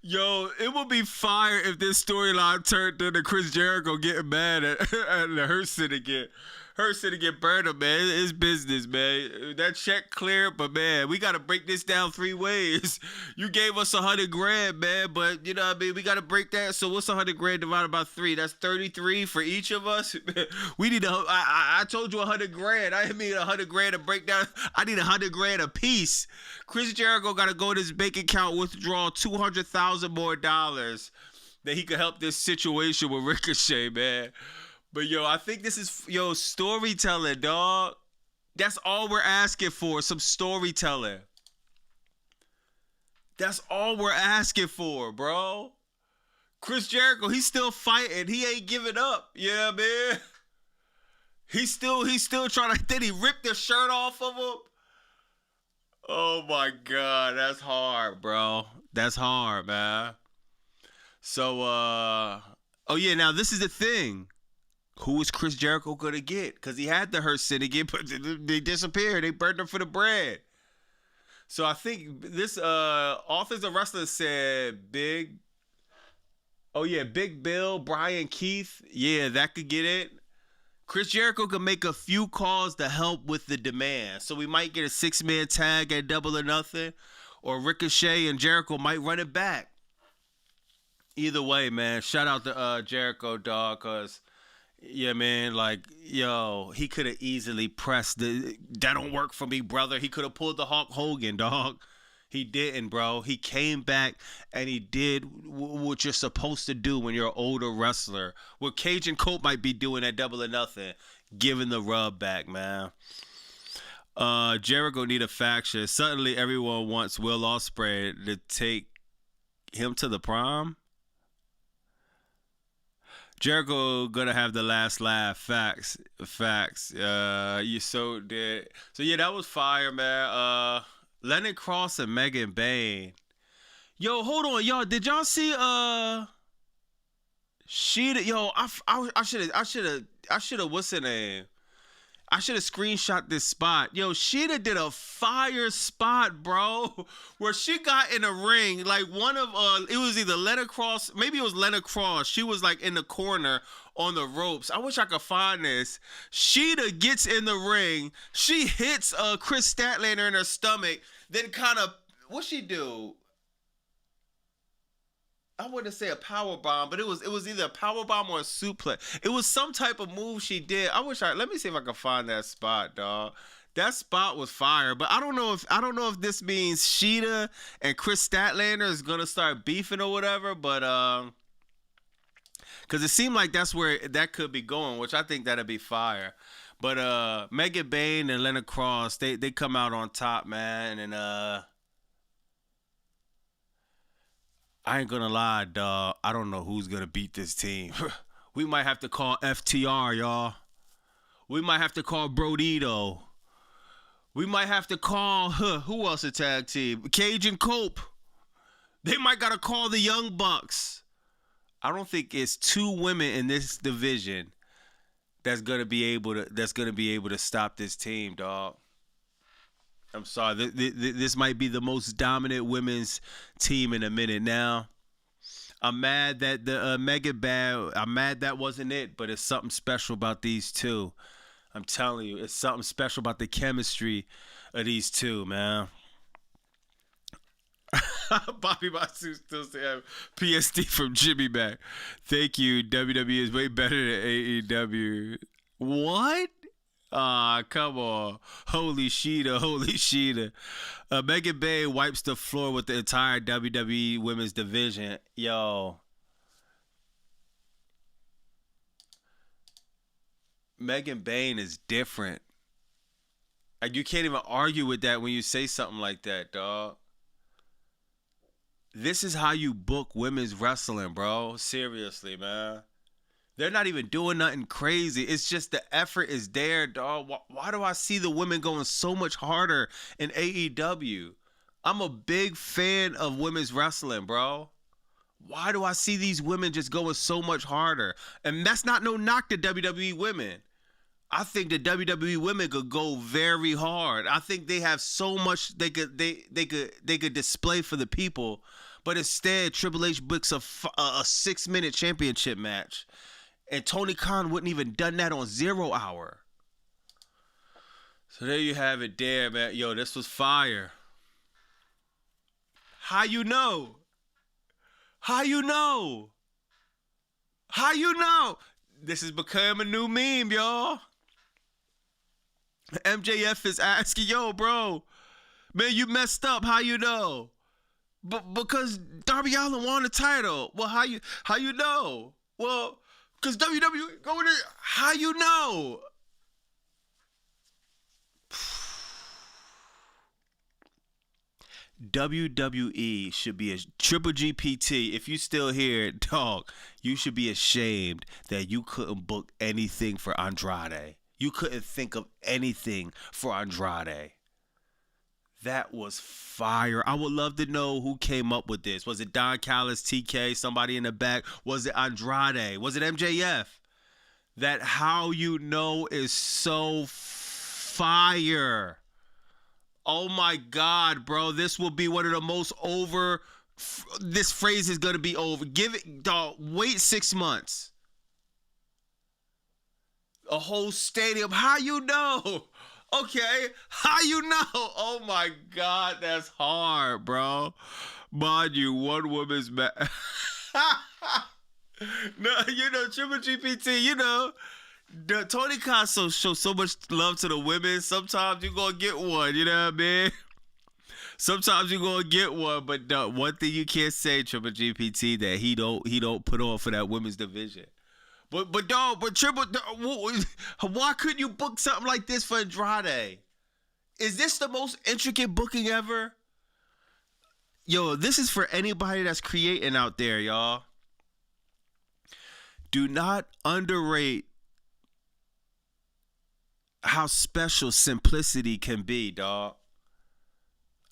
Yo, it would be fire if this storyline turned into Chris Jericho getting mad at the Hurt Syndicate. Hurt Syndicate burned him, man. It's business, man. That check cleared, but man, we gotta break this down 3 ways. You gave us $100,000, man, but you know what I mean? We gotta break that. So what's $100,000 divided by 3? That's 33 for each of us. We need I told you $100,000. I didn't mean $100,000 to break down. I need $100,000 a piece. Chris Jericho gotta go to his bank account, withdraw $200,000 more dollars that he could help this situation with Ricochet, man. But yo, I think this is storytelling, dog. That's all we're asking for, some storytelling. That's all we're asking for, bro. Chris Jericho, he's still fighting. He ain't giving up. Yeah, man. He's still trying to. Did he rip the shirt off of him? Oh my God, that's hard, bro. That's hard, man. So, oh yeah, now this is the thing. Who is Chris Jericho gonna get? Because he had the Hurt Syndicate, but they disappeared. They burned him for the bread. So I think this Authors of Wrestling said Big Bill, Brian Keith. Yeah, that could get it. Chris Jericho could make a few calls to help with the demand. So we might get a 6-man tag at Double or Nothing. Or Ricochet and Jericho might run it back. Either way, man, shout out to Jericho, dog, because... yeah, man, like, yo, he could have easily pressed that don't work for me, brother. He could have pulled the Hulk Hogan, dog. He didn't, bro. He came back and he did what you're supposed to do when you're an older wrestler. What Cage and Colt might be doing at Double or Nothing, giving the rub back, man. Jericho need a faction. Suddenly everyone wants Will Osprey to take him to the prom. Jericho gonna have the last laugh. Facts. You so dead. So yeah, that was fire, man. Lennon Cross and Megan Bain. Yo, hold on, y'all. Did y'all see Sheeta? Yo, I should have. What's her name? I should have screenshot this spot. Yo, Sheeta did a fire spot, bro, where she got in a ring. Like one of, it was either Lena Cross, maybe it was Lena Cross. She was like in the corner on the ropes. I wish I could find this. Sheeta gets in the ring. She hits Chris Statlander in her stomach, then kind of what she do? I wouldn't say a power bomb, but it was either a power bomb or a suplex. It was some type of move she did. Let me see if I can find that spot, dog. That spot was fire, but I don't know if this means Sheeta and Chris Statlander is gonna start beefing or whatever, but because it seemed like that's where that could be going, which I think that'd be fire. But Megan Bayne and Leonard Cross, they come out on top, man, and I ain't gonna lie, dog. I don't know who's gonna beat this team. We might have to call FTR, y'all. We might have to call Brodito. We might have to call who else a tag team? Cage and Cope. They might gotta call the Young Bucks. I don't think it's two women in this division that's gonna be able to stop this team, dog. I'm sorry. This might be the most dominant women's team in a minute now. I'm mad that the I'm mad that wasn't it, but it's something special about these two. I'm telling you, it's something special about the chemistry of these two, man. Bobby Matsu still saying PSD from Jimmy Mac. Thank you. WWE is way better than AEW. What? Come on. Holy Sheeta. Megan Bayne wipes the floor with the entire WWE women's division. Yo. Megan Bayne is different. Like, you can't even argue with that when you say something like that, dog. This is how you book women's wrestling, bro. Seriously, man. They're not even doing nothing crazy. It's just the effort is there, dog. Why do I see the women going so much harder in AEW? I'm a big fan of women's wrestling, bro. Why do I see these women just going so much harder? And that's not no knock to WWE women. I think the WWE women could go very hard. I think they have so much they could display for the people. But instead, Triple H books a 6-minute championship match. And Tony Khan wouldn't even done that on 0 Hour. So there you have it there, man. Yo, this was fire. How you know? How you know? How you know? This has become a new meme, y'all. MJF is asking, yo, bro, man, you messed up. How you know? Because Darby Allen won the title. Well, how you know? Well, because WWE going there. How you know? WWE should be a Triple GPT. If you still here, dog, you should be ashamed that you couldn't book anything for Andrade. You couldn't think of anything for Andrade. That was fire. I would love to know who came up with this. Was it Don Callis, TK, somebody in the back? Was it Andrade? Was it MJF? That how you know is so fire. Oh my God, bro. This will be one of the most over. This phrase is going to be over. Give it, dog. Wait 6 months. A whole stadium. How you know? Okay. How you know? Oh my God. That's hard, bro. Mind you, one woman's match. No, you know, Triple GPT, you know. Tony Khan shows so much love to the women. Sometimes you're going to get one, you know what I mean? Sometimes you're going to get one, but one thing you can't say, Triple GPT, that he don't put on for that women's division. But why couldn't you book something like this for Andrade? Is this the most intricate booking ever? Yo, this is for anybody that's creating out there, y'all. Do not underrate how special simplicity can be, dog.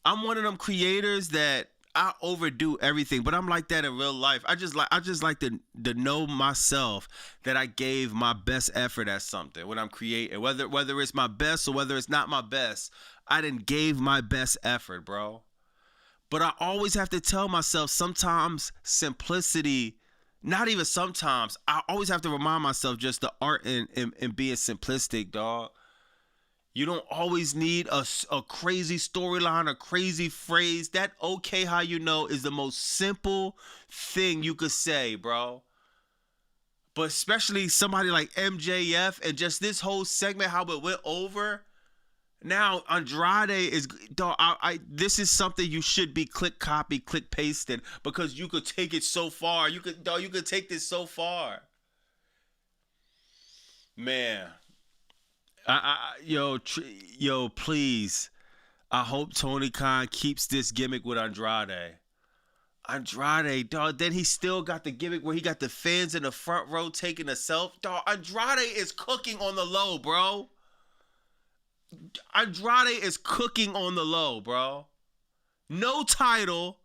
I'm one of them creators that I overdo everything, but I'm like that in real life. I just like to know myself that I gave my best effort at something when I'm creating. Whether it's my best or whether it's not my best, I didn't gave my best effort, bro. But I always have to tell myself sometimes simplicity, not even sometimes, I always have to remind myself just the art in being simplistic, dog. You don't always need a crazy storyline, a crazy phrase. That okay how you know is the most simple thing you could say, bro. But especially somebody like MJF and just this whole segment, how it went over. Now Andrade is, dog, this is something you should be click copy, click pasting, because you could take it so far. You could take this so far. Man. Yo, please. I hope Tony Khan keeps this gimmick with Andrade. Andrade, dog. Then he still got the gimmick where he got the fans in the front row taking a selfie. Dog, Andrade is cooking on the low, bro. Andrade is cooking on the low, bro. No title.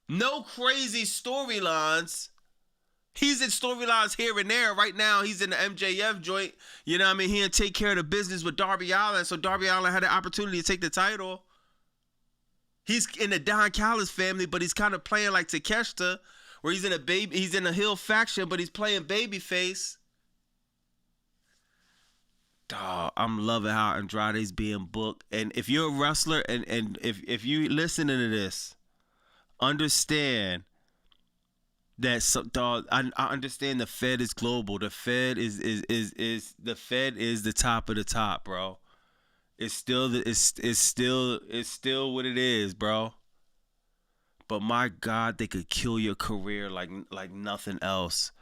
No crazy storylines. He's in storylines here and there. Right now, he's in the MJF joint. You know what I mean? He didn't take care of the business with Darby Allen, so Darby Allen had the opportunity to take the title. He's in the Don Callis family, but he's kind of playing like Takeshita, where he's in a heel faction, but he's playing babyface. Dawg, I'm loving how Andrade's being booked. And if you're a wrestler and if you listening to this, understand that dog, I understand the Fed is global. The Fed is the top of the top, bro. It's still what it is, bro. But my God, they could kill your career like nothing else.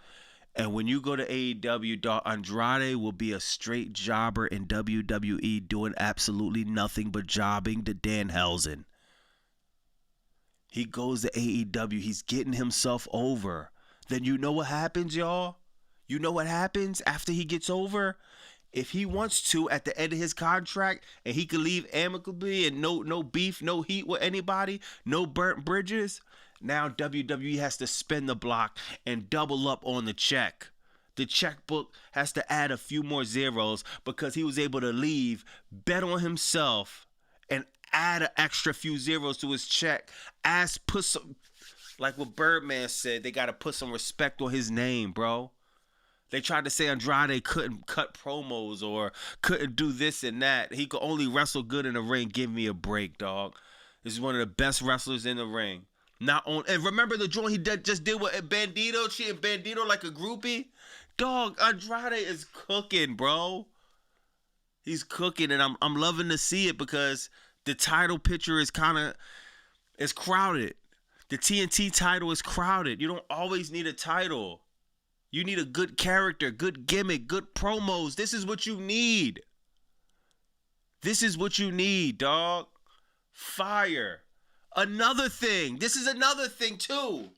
And when you go to AEW, dog, Andrade will be a straight jobber in WWE, doing absolutely nothing but jobbing to Danhausen. He goes to AEW. He's getting himself over. Then you know what happens, y'all? You know what happens after he gets over? If he wants to, at the end of his contract, and he can leave amicably and no beef, no heat with anybody, no burnt bridges, now WWE has to spin the block and double up on the check. The checkbook has to add a few more zeros because he was able to leave, bet on himself, and add an extra few zeros to his check. Put some, like what Birdman said, they got to put some respect on his name, bro. They tried to say Andrade couldn't cut promos or couldn't do this and that. He could only wrestle good in the ring. Give me a break, dog. This is one of the best wrestlers in the ring. And remember the joint he just did with Bandito, treating Bandito like a groupie? Dog, Andrade is cooking, bro. He's cooking, and I'm loving to see it because the title picture is crowded. The TNT title is crowded. You don't always need a title. You need a good character, good gimmick, good promos. This is what you need. This is what you need, dog. Fire. Another thing. This is another thing, too.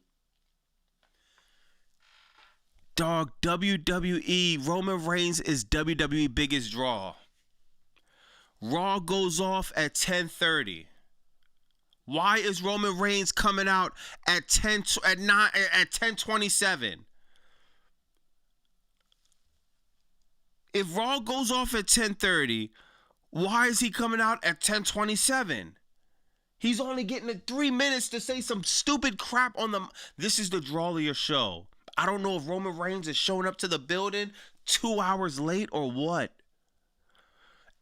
Dog, WWE, Roman Reigns is WWE biggest draw. Raw goes off at 10:30. Why is Roman Reigns coming out at 10:27? If Raw goes off at 10:30, why is he coming out at 10:27? He's only getting 3 minutes to say some stupid crap on the... This is the draw of your show. I don't know if Roman Reigns is showing up to the building 2 hours late or what.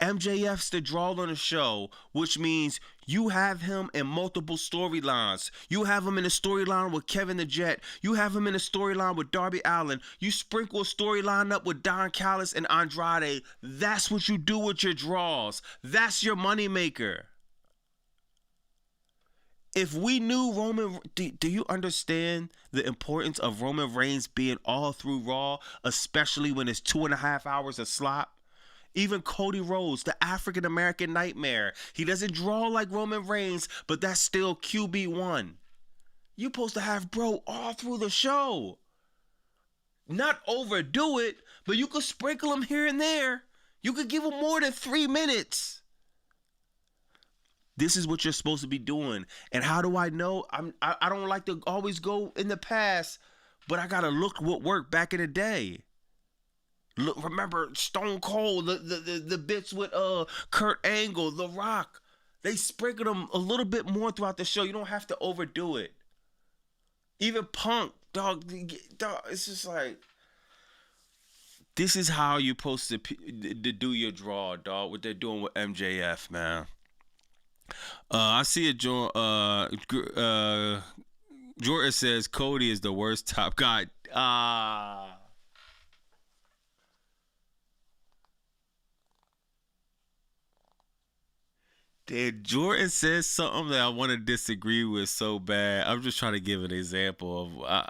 MJF's the draw on the show, which means you have him in multiple storylines. You have him in a storyline with Kevin the Jet. You have him in a storyline with Darby Allen. You sprinkle a storyline up with Don Callis and Andrade. That's what you do with your draws. That's your moneymaker. If we knew Roman... Do you understand the importance of Roman Reigns being all through Raw, especially when it's 2.5 hours of slop? Even Cody Rhodes, the African-American nightmare. He doesn't draw like Roman Reigns, but that's still QB1. You're supposed to have bro all through the show. Not overdo it, but you could sprinkle him here and there. You could give him more than 3 minutes. This is what you're supposed to be doing. And how do I know? I don't like to always go in the past, but I got to look what worked back in the day. Look, remember Stone Cold, the bits with Kurt Angle, The Rock. They sprinkled them a little bit more throughout the show. You don't have to overdo it. Even Punk, dog, it's just like, This is how you're supposed to do your draw, dog. What they're doing with MJF, man. I see a Jordan says Cody is the worst top guy. Dude, Jordan says something that I want to disagree with so bad. I'm just trying to give an example of.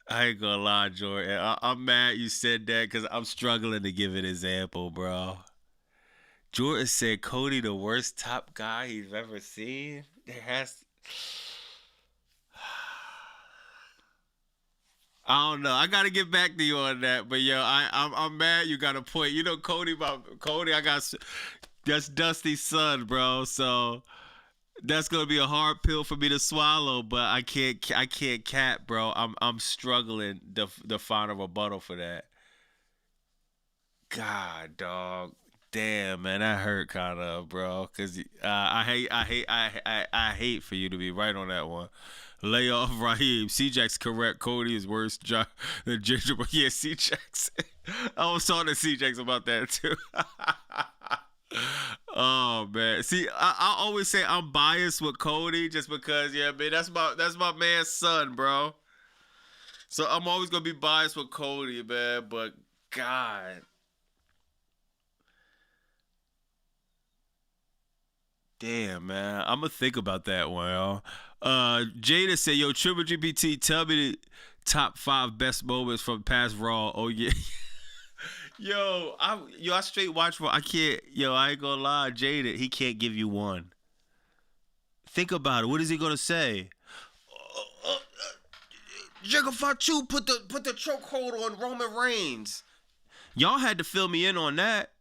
I ain't gonna lie, Jordan. I'm mad you said that because I'm struggling to give an example, bro. Jordan said Cody the worst top guy he's ever seen. There has. I don't know. I gotta get back to you on that, but yo, I'm mad you got a point. You know, Cody. That's Dusty's son, bro. So that's gonna be a hard pill for me to swallow. But I can't cap, bro. I'm struggling to find a rebuttal for that. God, dog. Damn, man, that hurt kind of, bro. Cause I hate for you to be right on that one. Lay off Raheem. C-Jack's correct. Cody is worse than Ginger. But yeah, C-Jack's. I was talking to C-Jack's about that too. Oh man, see, I always say I'm biased with Cody just because, yeah, man, that's my man's son, bro. So I'm always gonna be biased with Cody, man. But God, damn, man, I'm gonna think about that one, y'all. Jada said, "Yo, Triple GPT, tell me the top 5 best moments from past Raw." Oh yeah. I straight watch for. I ain't gonna lie, Jada. He can't give you one. Think about it. What is he gonna say? Jericho Fatu put the chokehold on Roman Reigns. Y'all had to fill me in on that.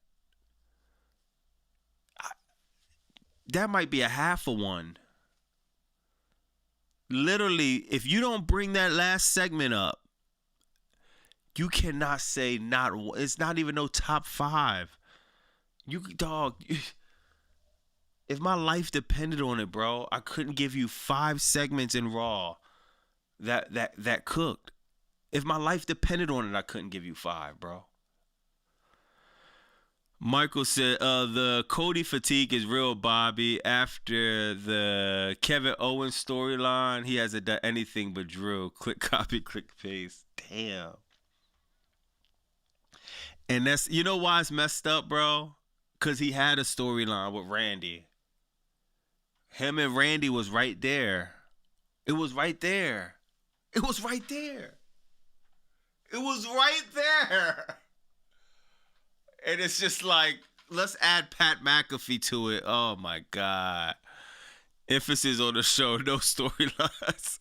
That might be a half of one. Literally, if you don't bring that last segment up, you cannot say not. It's not even no top 5. Dog. If my life depended on it, bro, I couldn't give you 5 segments in Raw that cooked. If my life depended on it, I couldn't give you 5, bro. Michael said, the Cody fatigue is real, Bobby. After the Kevin Owens storyline, he hasn't done anything but drill. Click copy, click paste. Damn. And that's, you know why it's messed up, bro? Because he had a storyline with Randy. Him and Randy was right there. It was right there. It was right there. It was right there. And it's just like, let's add Pat McAfee to it. Oh, my God. Emphasis on the show, no storylines.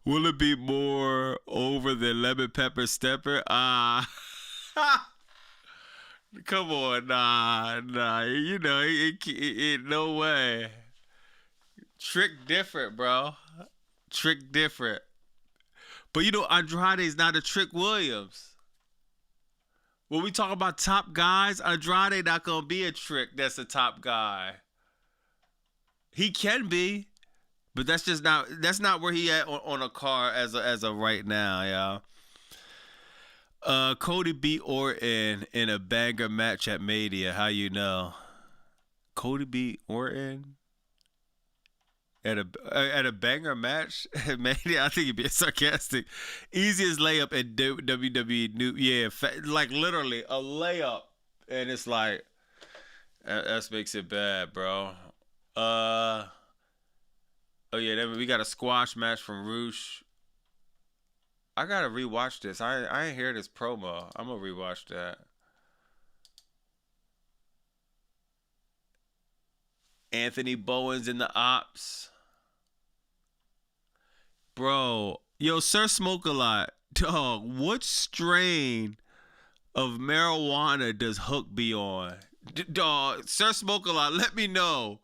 Will it be more over than Lemon Pepper Stepper? Come on, nah. You know, it no way. Trick different, bro. Trick different. But you know, Andrade's not a Trick Williams. When we talk about top guys, Andrade not gonna be a Trick that's a top guy. He can be, but that's not where he at on a card as of right now, y'all. Cody beat Orton in a banger match at Mania. How you know? Cody beat Orton at a banger match at Mania. I think he'd be sarcastic. Easiest layup in WWE New. Yeah, like literally a layup, and it's like that makes it bad, bro. Oh yeah, then we got a squash match from Roosh. I gotta rewatch this. I ain't hear this promo. I'm gonna rewatch that. Anthony Bowen's in the ops. Bro. Yo, Sir Smoke a Lot. Dog, what strain of marijuana does Hook be on? Dog, Sir Smoke a Lot, let me know.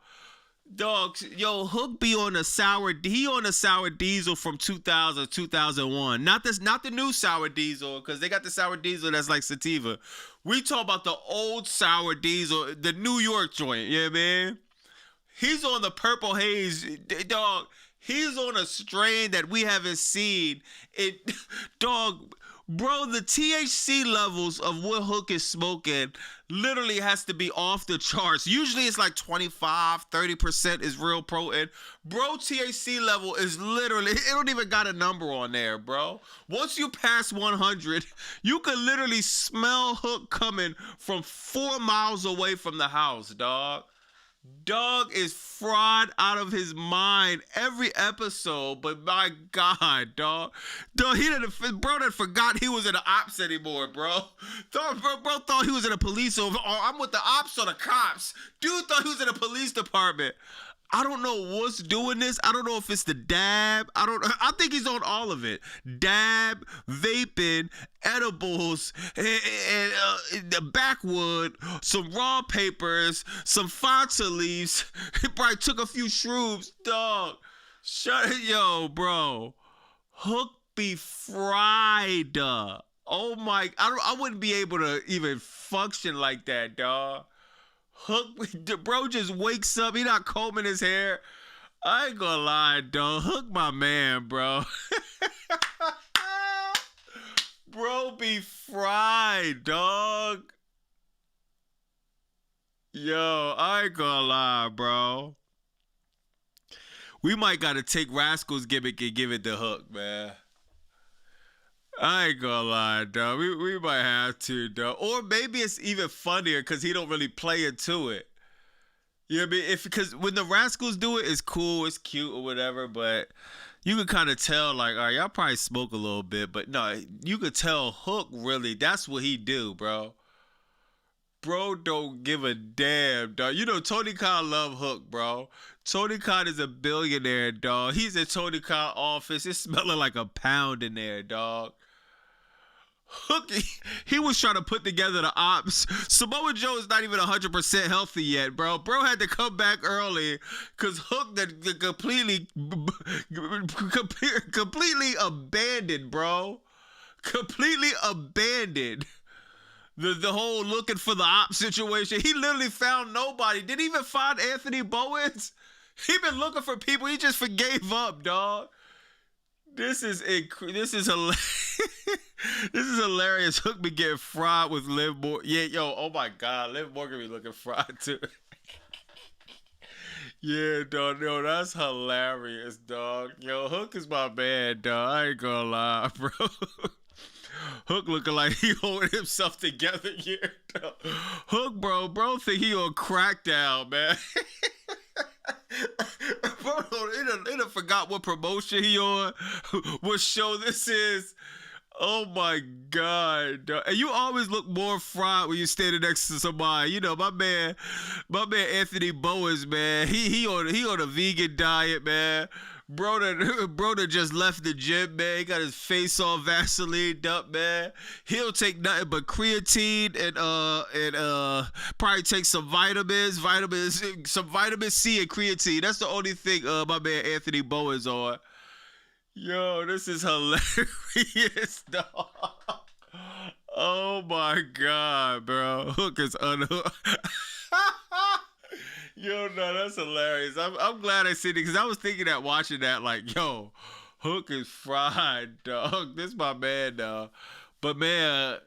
Dog, yo, Hook be on a sour diesel from 2000, 2001. Not the new sour diesel, because they got the sour diesel that's like sativa. We talk about the old sour diesel, the New York joint, yeah, man. He's on the Purple Haze, dog. He's on a strain that we haven't seen. Dog, Bro, the THC levels of what Hook is smoking literally has to be off the charts. Usually it's like 25, 30% is real potent. Bro, THC level is literally, it don't even got a number on there, bro. Once you pass 100, you can literally smell Hook coming from 4 miles away from the house, dog. Dog is fried out of his mind every episode, but my God, dog. Bro done forgot he was in the ops anymore, bro. Bro thought he was in the police, or I'm with the ops or the cops. Dude thought he was in the police department. I don't know what's doing this. I don't know if it's the dab. I think he's on all of it. Dab, vaping, edibles, and the backwood, some raw papers, some Fanta leaves. He probably took a few shrooms. Dog, yo, bro. Hook be fried. Oh my, I wouldn't be able to even function like that, dog. Hook, bro just wakes up. He not combing his hair. I ain't gonna lie, dog. Hook my man, bro. Bro be fried, dog. Yo, I ain't gonna lie, bro. We might gotta take Rascal's gimmick and give it to Hook, man. I ain't gonna lie, dog. We might have to, dog. Or maybe it's even funnier because he don't really play into it. You know what I mean? Because when the Rascals do it, it's cool, it's cute or whatever, but you can kind of tell, like, all right, y'all probably smoke a little bit, but no, you could tell Hook really, that's what he do, bro. Bro don't give a damn, dog. You know, Tony Khan love Hook, bro. Tony Khan is a billionaire, dog. He's in Tony Khan office. It's smelling like a pound in there, dog. Hook, he was trying to put together the ops. Samoa Joe is not even 100% healthy yet, bro. Bro had to come back early because Hook that completely abandoned, bro. Completely abandoned the whole looking for the op situation. He literally found nobody. Didn't even find Anthony Bowens. He been looking for people. He just gave up, dog. This is hilarious. This is hilarious. Hook be getting fried with Liv Morgan. Yeah, yo, oh my God, Liv Morgan be looking fried too. Yeah, dog, yo, that's hilarious, dog. Yo, Hook is my man, dog. I ain't gonna lie, bro. Hook looking like he holding himself together here, dog. Hook, bro think he on crackdown, man. Bro, he done forgot what promotion he on, what show this is. Oh my God, dog. And you always look more fried when you're standing next to somebody. You know, my man Anthony Bowens, man. He on a vegan diet, man. Bro that just left the gym, man. He got his face all Vaseline up, man. He'll take nothing but creatine and probably take some vitamins, some vitamin C and creatine. That's the only thing my man Anthony Bowens on. Yo, this is hilarious, dog. Oh my God, bro. Hook is unhooked. Yo, no, that's hilarious. I'm glad I seen it because I was thinking that watching that, like, yo, Hook is fried, dog. This my man, dog. But man,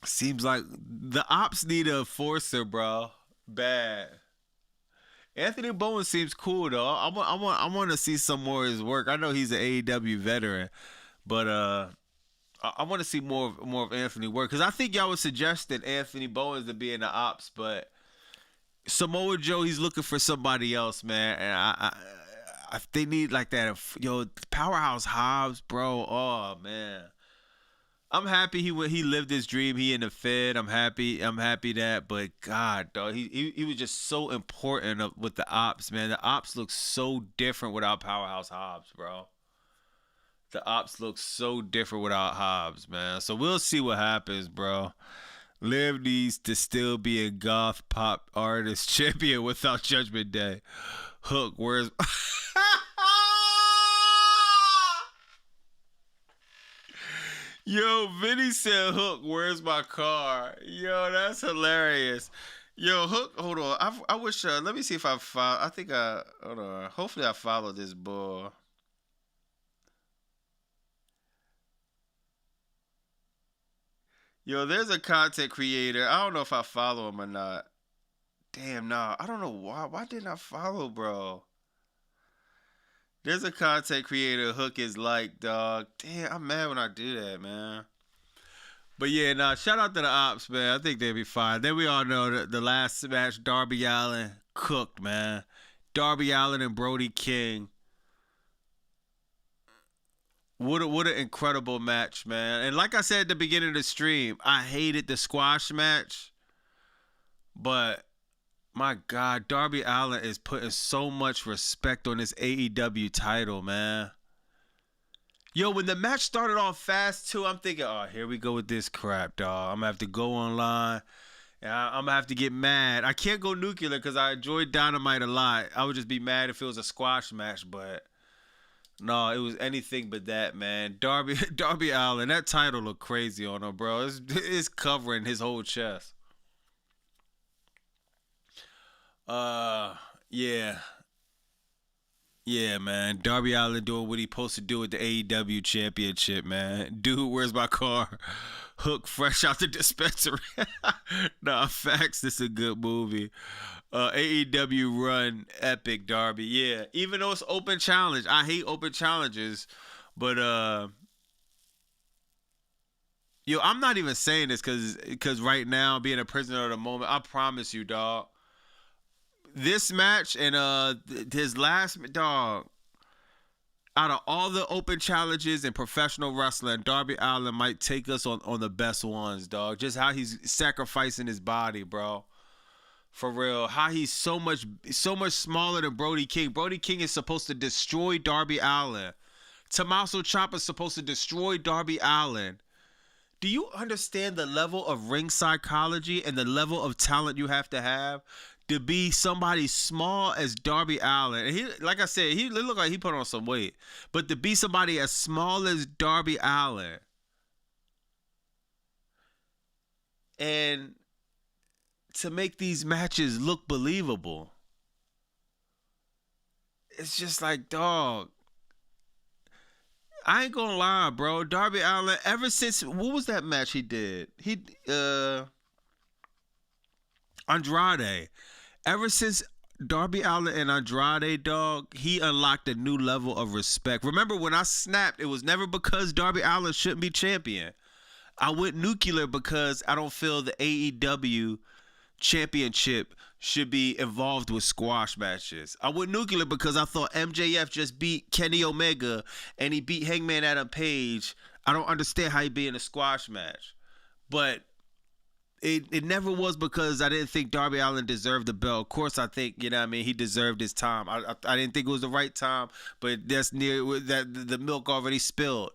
seems like the ops need a enforcer, bro. Bad. Anthony Bowen seems cool though. I want to see some more of his work. I know he's an AEW veteran, but I want to see more of Anthony work because I think y'all was suggesting Anthony Bowen to be in the ops, but Samoa Joe, he's looking for somebody else, man. And I they need like that. Yo, Powerhouse Hobbs, bro. Oh man, I'm happy he lived his dream. He in the Fed. I'm happy that. But God, dog, he was just so important with the ops, man. The ops look so different without Powerhouse Hobbs, bro. The ops look so different without Hobbs, man. So we'll see what happens, bro. Liv needs to still be a goth pop artist champion without Judgment Day. Hook, where's... Yo, Vinny said, Hook, where's my car? Yo, that's hilarious. Yo, Hook, hold on. I wish, let me see if I follow. Hold on. Hopefully I follow this bull. Yo, there's a content creator. I don't know if I follow him or not. Damn, nah. I don't know why. Why didn't I follow, bro? There's a content creator. Hook is like, dog. Damn, I'm mad when I do that, man. But yeah, nah. Shout out to the Ops, man. I think they'll be fine. Then we all know that the last match, Darby Allen cooked, man. Darby Allen and Brody King. What an incredible match, man. And like I said at the beginning of the stream, I hated the squash match. But my God, Darby Allen is putting so much respect on this AEW title, man. Yo, when the match started off fast, too, I'm thinking, oh, here we go with this crap, dog. I'm going to have to go online. And I'm going to have to get mad. I can't go nuclear because I enjoyed Dynamite a lot. I would just be mad if it was a squash match, but no, it was anything but that, man. Darby Allen, that title looked crazy on him, bro. It's covering his whole chest. Yeah. Yeah, man. Darby Allin doing what he supposed to do with the AEW championship, man. Dude, where's my car? Hook fresh out the dispensary. Nah, facts. This is a good movie. AEW run epic, Darby. Yeah, even though it's open challenge. I hate open challenges, but yo, I'm not even saying this because right now being a prisoner of the moment, I promise you, dog. This match and his last dog, out of all the open challenges in professional wrestling, Darby Allin might take us on the best ones, dog. Just how he's sacrificing his body, bro. For real. How he's so much smaller than Brody King. Brody King is supposed to destroy Darby Allin. Tommaso Ciampa's supposed to destroy Darby Allin. Do you understand the level of ring psychology and the level of talent you have to be somebody small as Darby Allin? And he, like I said, he looked like he put on some weight. But to be somebody as small as Darby Allin and to make these matches look believable, it's just like, dog, I ain't gonna lie, bro. Darby Allin, ever since, what was that match he did? Andrade. Ever since Darby Allin and Andrade, dog, he unlocked a new level of respect. Remember when I snapped, it was never because Darby Allin shouldn't be champion. I went nuclear because I don't feel the AEW championship should be involved with squash matches. I went nuclear because I thought MJF just beat Kenny Omega and he beat Hangman Adam Page. I don't understand how he be in a squash match. But it never was because I didn't think Darby Allin deserved the belt. Of course, I think, you know what I mean, he deserved his time. I didn't think it was the right time, but that's near that the milk already spilled.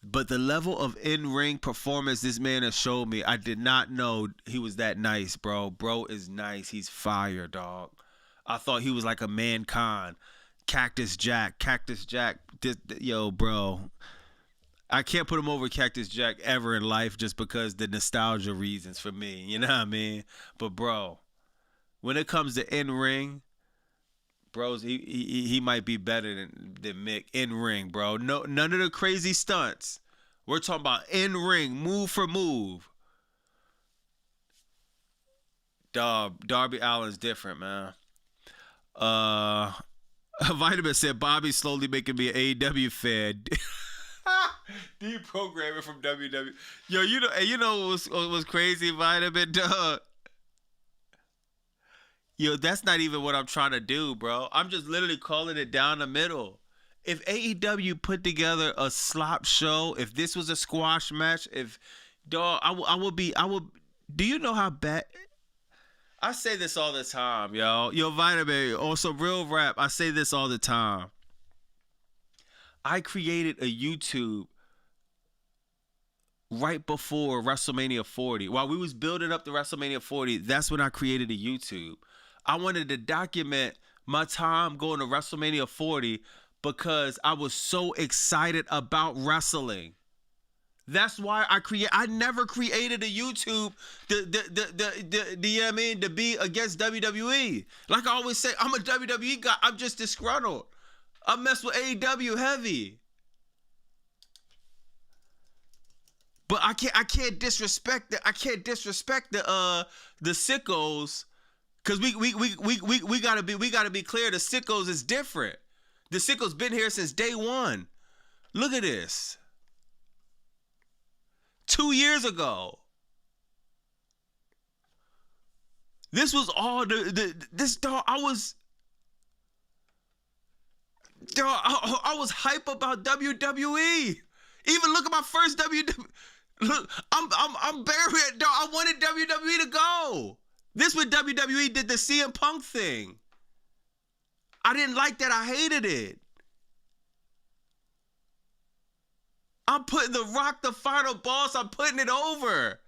But the level of in-ring performance this man has showed me, I did not know he was that nice, bro. Bro is nice. He's fire, dog. I thought he was like a Mankind. Cactus Jack. Yo, bro. I can't put him over Cactus Jack ever in life just because the nostalgia reasons for me. You know what I mean? But, bro, when it comes to in-ring, bros, he might be better than Mick in-ring, bro. No, none of the crazy stunts. We're talking about in-ring, move for move. Darby Allin's different, man. Vitamin said Bobby's slowly making me an AEW fan. Deprogramming from WWE. Yo, you know what was crazy, Vitamin, dog? Yo, that's not even what I'm trying to do, bro. I'm just literally calling it down the middle. If AEW put together a slop show, if this was a squash match, dog, I would. Do you know how bad? I say this all the time, yo. Yo, Vitamin, on some real rap, I say this all the time. I created a YouTube right before WrestleMania 40. While we was building up the WrestleMania 40, that's when I created a YouTube. I wanted to document my time going to WrestleMania 40 because I was so excited about wrestling. That's why I never created a YouTube to be against WWE. Like I always say, I'm a WWE guy. I'm just disgruntled. I mess with AEW heavy. But I can't disrespect the sickos, because we gotta be clear. The sickos is different. The sickos been here since day one. Look at this. 2 years ago. This was all this dog. I was hype about WWE. Even look at my first WWE. Look, I'm buried, dog. I wanted WWE to go. This when WWE did the CM Punk thing. I didn't like that. I hated it. I'm putting The Rock, the final boss. I'm putting it over.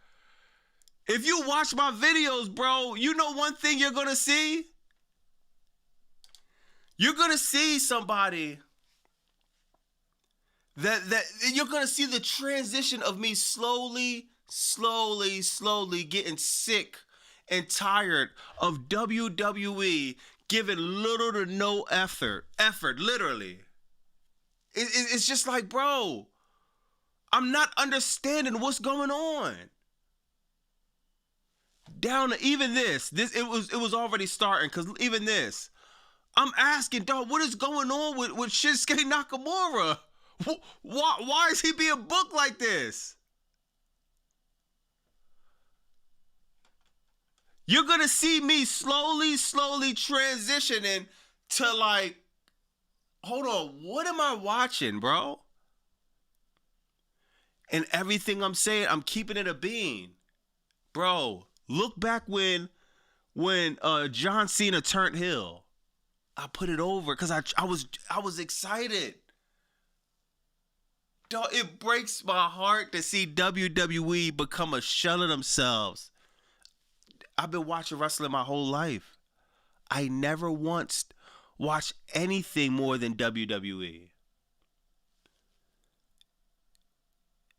If you watch my videos, bro, you know one thing you're gonna see. You're gonna see somebody that you're gonna see the transition of me slowly getting sick and tired of WWE giving little to no effort, literally. It's just like, bro, I'm not understanding what's going on. Down to even this it was already starting, because even this, I'm asking, dog, what is going on with Shinsuke Nakamura? Why is he being booked like this? You're gonna see me slowly transitioning to, like, hold on, what am I watching, bro? And everything I'm saying, I'm keeping it a bean. Bro, look back when John Cena turned heel. I put it over because I was excited. Dog, it breaks my heart to see WWE become a shell of themselves. I've been watching wrestling my whole life. I never once watched anything more than WWE.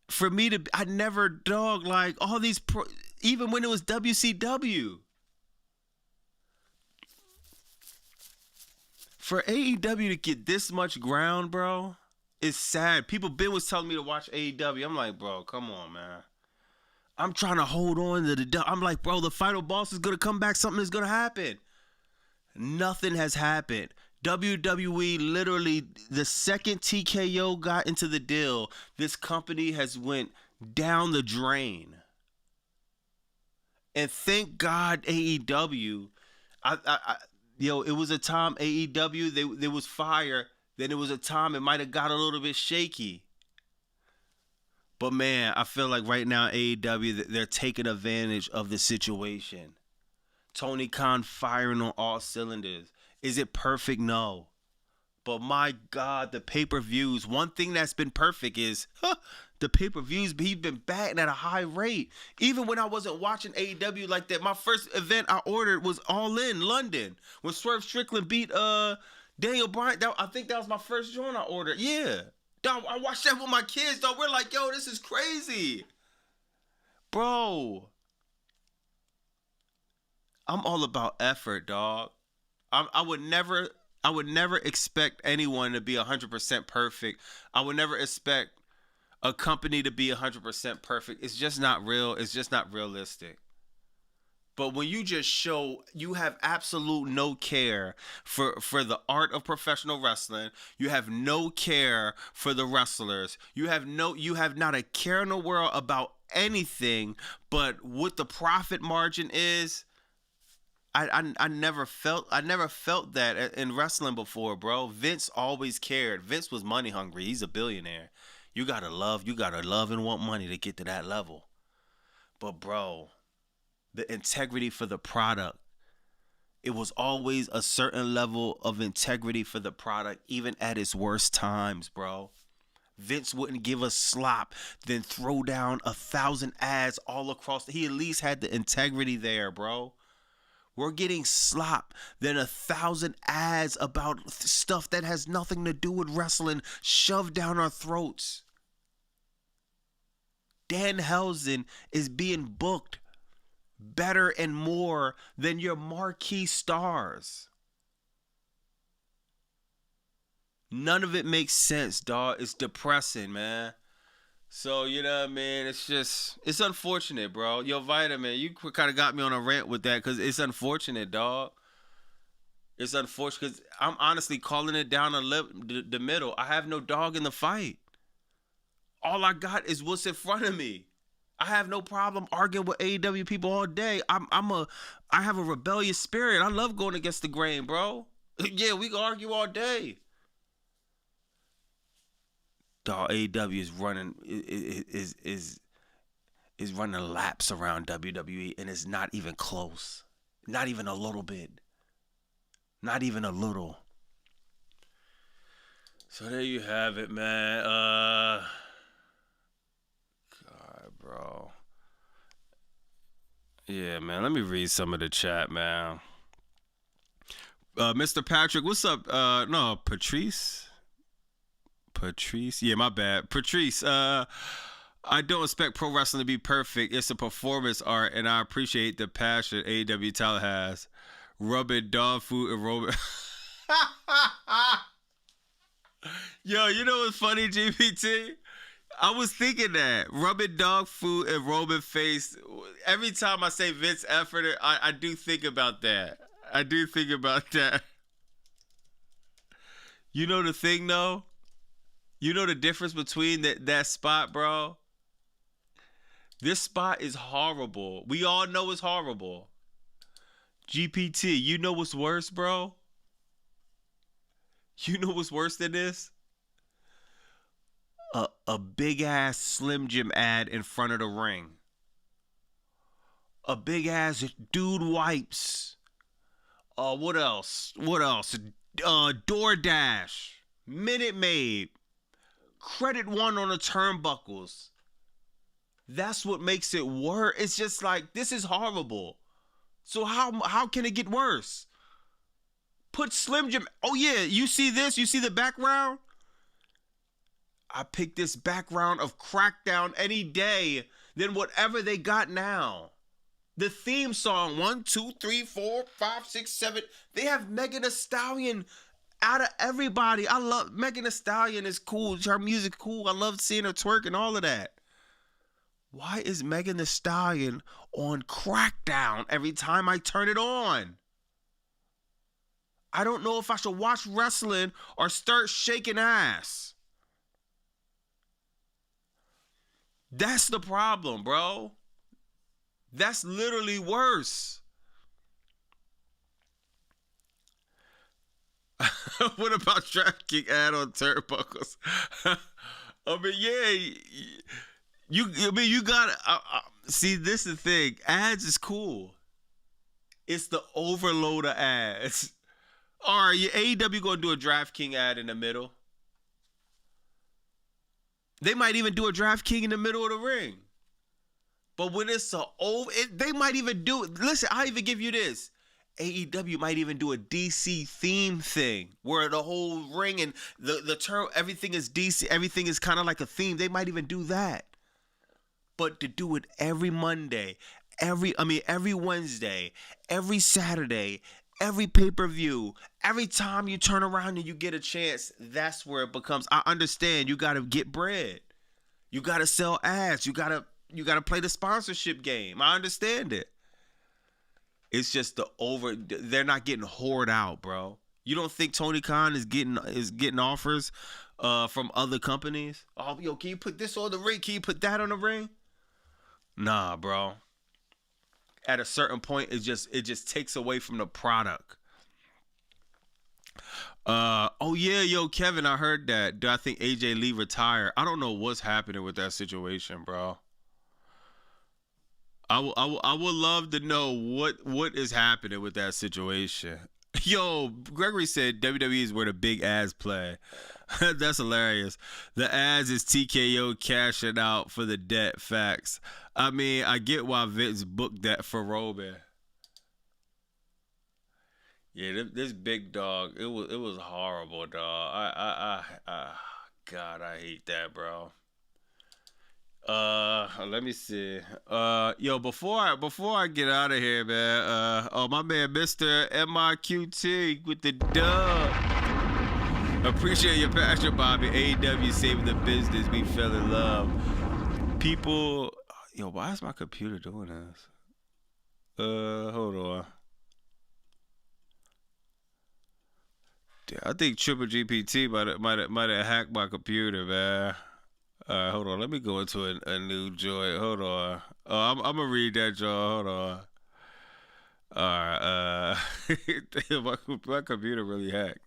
For me to, I never, dog, like all these, even when it was WCW. For AEW to get this much ground, bro, it's sad. Ben was telling me to watch AEW. I'm like, bro, come on, man. I'm trying to hold on to I'm like, bro, the final boss is going to come back. Something is going to happen. Nothing has happened. WWE, literally, the second TKO got into the deal, this company has went down the drain. And thank God AEW, it was a time AEW, there was fire. Then it was a time it might have got a little bit shaky. But man, I feel like right now AEW, they're taking advantage of the situation. Tony Khan firing on all cylinders. Is it perfect? No. But my God, the pay-per-views, one thing that's been perfect is the pay-per-views, he's been batting at a high rate. Even when I wasn't watching AEW like that, my first event I ordered was All In London. When Swerve Strickland beat Daniel Bryan, I think that was my first joint I ordered. Yeah. Dog, I watched that with my kids, dog. We're like, yo, this is crazy. Bro. I'm all about effort, dog. I would never expect anyone to be 100% perfect. I would never expect a company to be 100% perfect. It's just not real. It's just not realistic. But when you just show you have absolute no care for the art of professional wrestling, you have no care for the wrestlers. You have not a care in the world about anything but what the profit margin is. I never felt that in wrestling before, bro. Vince always cared. Vince was money hungry. He's a billionaire. You gotta love and want money to get to that level. But bro, the integrity for the product, it was always a certain level of integrity for the product, even at its worst times, bro. Vince wouldn't give us slop, then throw down 1,000 ads all across. He at least had the integrity there, bro. We're getting slop, then 1,000 ads about stuff that has nothing to do with wrestling shoved down our throats. Danhausen is being booked better and more than your marquee stars. None of it makes sense, dog. It's depressing, man. So, you know what I mean? It's unfortunate, bro. Yo, Vitamin, you kind of got me on a rant with that because it's unfortunate, dog. It's unfortunate because I'm honestly calling it down the middle. I have no dog in the fight. All I got is what's in front of me. I have no problem arguing with AEW people all day. I have a rebellious spirit. I love going against the grain, bro. Yeah, we can argue all day. Dog, AEW is running is running laps around WWE, and it's not even close. Not even a little bit. Not even a little. So there you have it, man. God, bro. Yeah, man. Let me read some of the chat, man. Mr. Patrick, what's up? No, Patrice. Yeah, my bad. Patrice, I don't expect pro wrestling to be perfect. It's a performance art, and I appreciate the passion AEW talent has. Rubbing dog food and Roman. Yo, you know what's funny, GPT? I was thinking that. Rubbing dog food and Roman face. Every time I say Vince effort, I do think about that. You know the thing, though? You know the difference between that spot, bro? This spot is horrible. We all know it's horrible. GPT, you know what's worse, bro? You know what's worse than this? A big-ass Slim Jim ad in front of the ring. A big-ass dude wipes. What else? DoorDash. Minute Maid. Credit One on the turnbuckles. That's what makes it worse. It's just like, this is horrible. So how can it get worse? Put Slim Jim. Oh yeah, you see this? You see the background? I picked this background of Crackdown any day than whatever they got now. The theme song, 1, 2, 3, 4, 5, 6, 7. They have Megan Thee Stallion out of everybody. I love Megan Thee Stallion is cool. Her music cool. I love seeing her twerk and all of that. Why is Megan Thee Stallion on Crackdown every time I turn it on? I don't know if I should watch wrestling or start shaking ass. That's the problem, bro. That's literally worse. What about DraftKings ad on turnbuckles? I mean, yeah. You gotta see. This is the thing. Ads is cool. It's the overload of ads. Are you AEW gonna do a DraftKings ad in the middle? They might even do a DraftKings in the middle of the ring. But when it's they might even do it. Listen, I'll even give you this. AEW might even do a DC theme thing where the whole ring and the term, everything is DC. Everything is kind of like a theme. They might even do that. But to do it every Monday, every Wednesday, every Saturday, every pay-per-view, every time you turn around and you get a chance, that's where it becomes. I understand you got to get bread. You got to sell ads. You got to play the sponsorship game. I understand it. It's just they're not getting whored out, bro. You don't think Tony Khan is getting offers from other companies? Oh, yo, can you put this on the ring? Can you put that on the ring? Nah, bro. At a certain point, it just takes away from the product. Oh yeah, yo, Kevin, I heard that. Do I think AJ Lee retired? I don't know what's happening with that situation, bro. I would love to know what is happening with that situation. Yo, Gregory said WWE is where the big ads play. That's hilarious. The ads is TKO cashing out for the debt. Facts. I mean, I get why Vince booked that for Roman. Yeah, this big dog, it was horrible, dog. God, I hate that, bro. Let me see. Yo, before I get out of here, man. My man, Mr. MIQT with the dub. Appreciate your passion, Bobby. AEW saving the business. We fell in love. People, yo, why is my computer doing this? Hold on. I think Triple GPT might have hacked my computer, man. Hold on. Let me go into a new joint. Hold on. Oh, I'm gonna read that, y'all. Hold on. All right. My computer really hacked.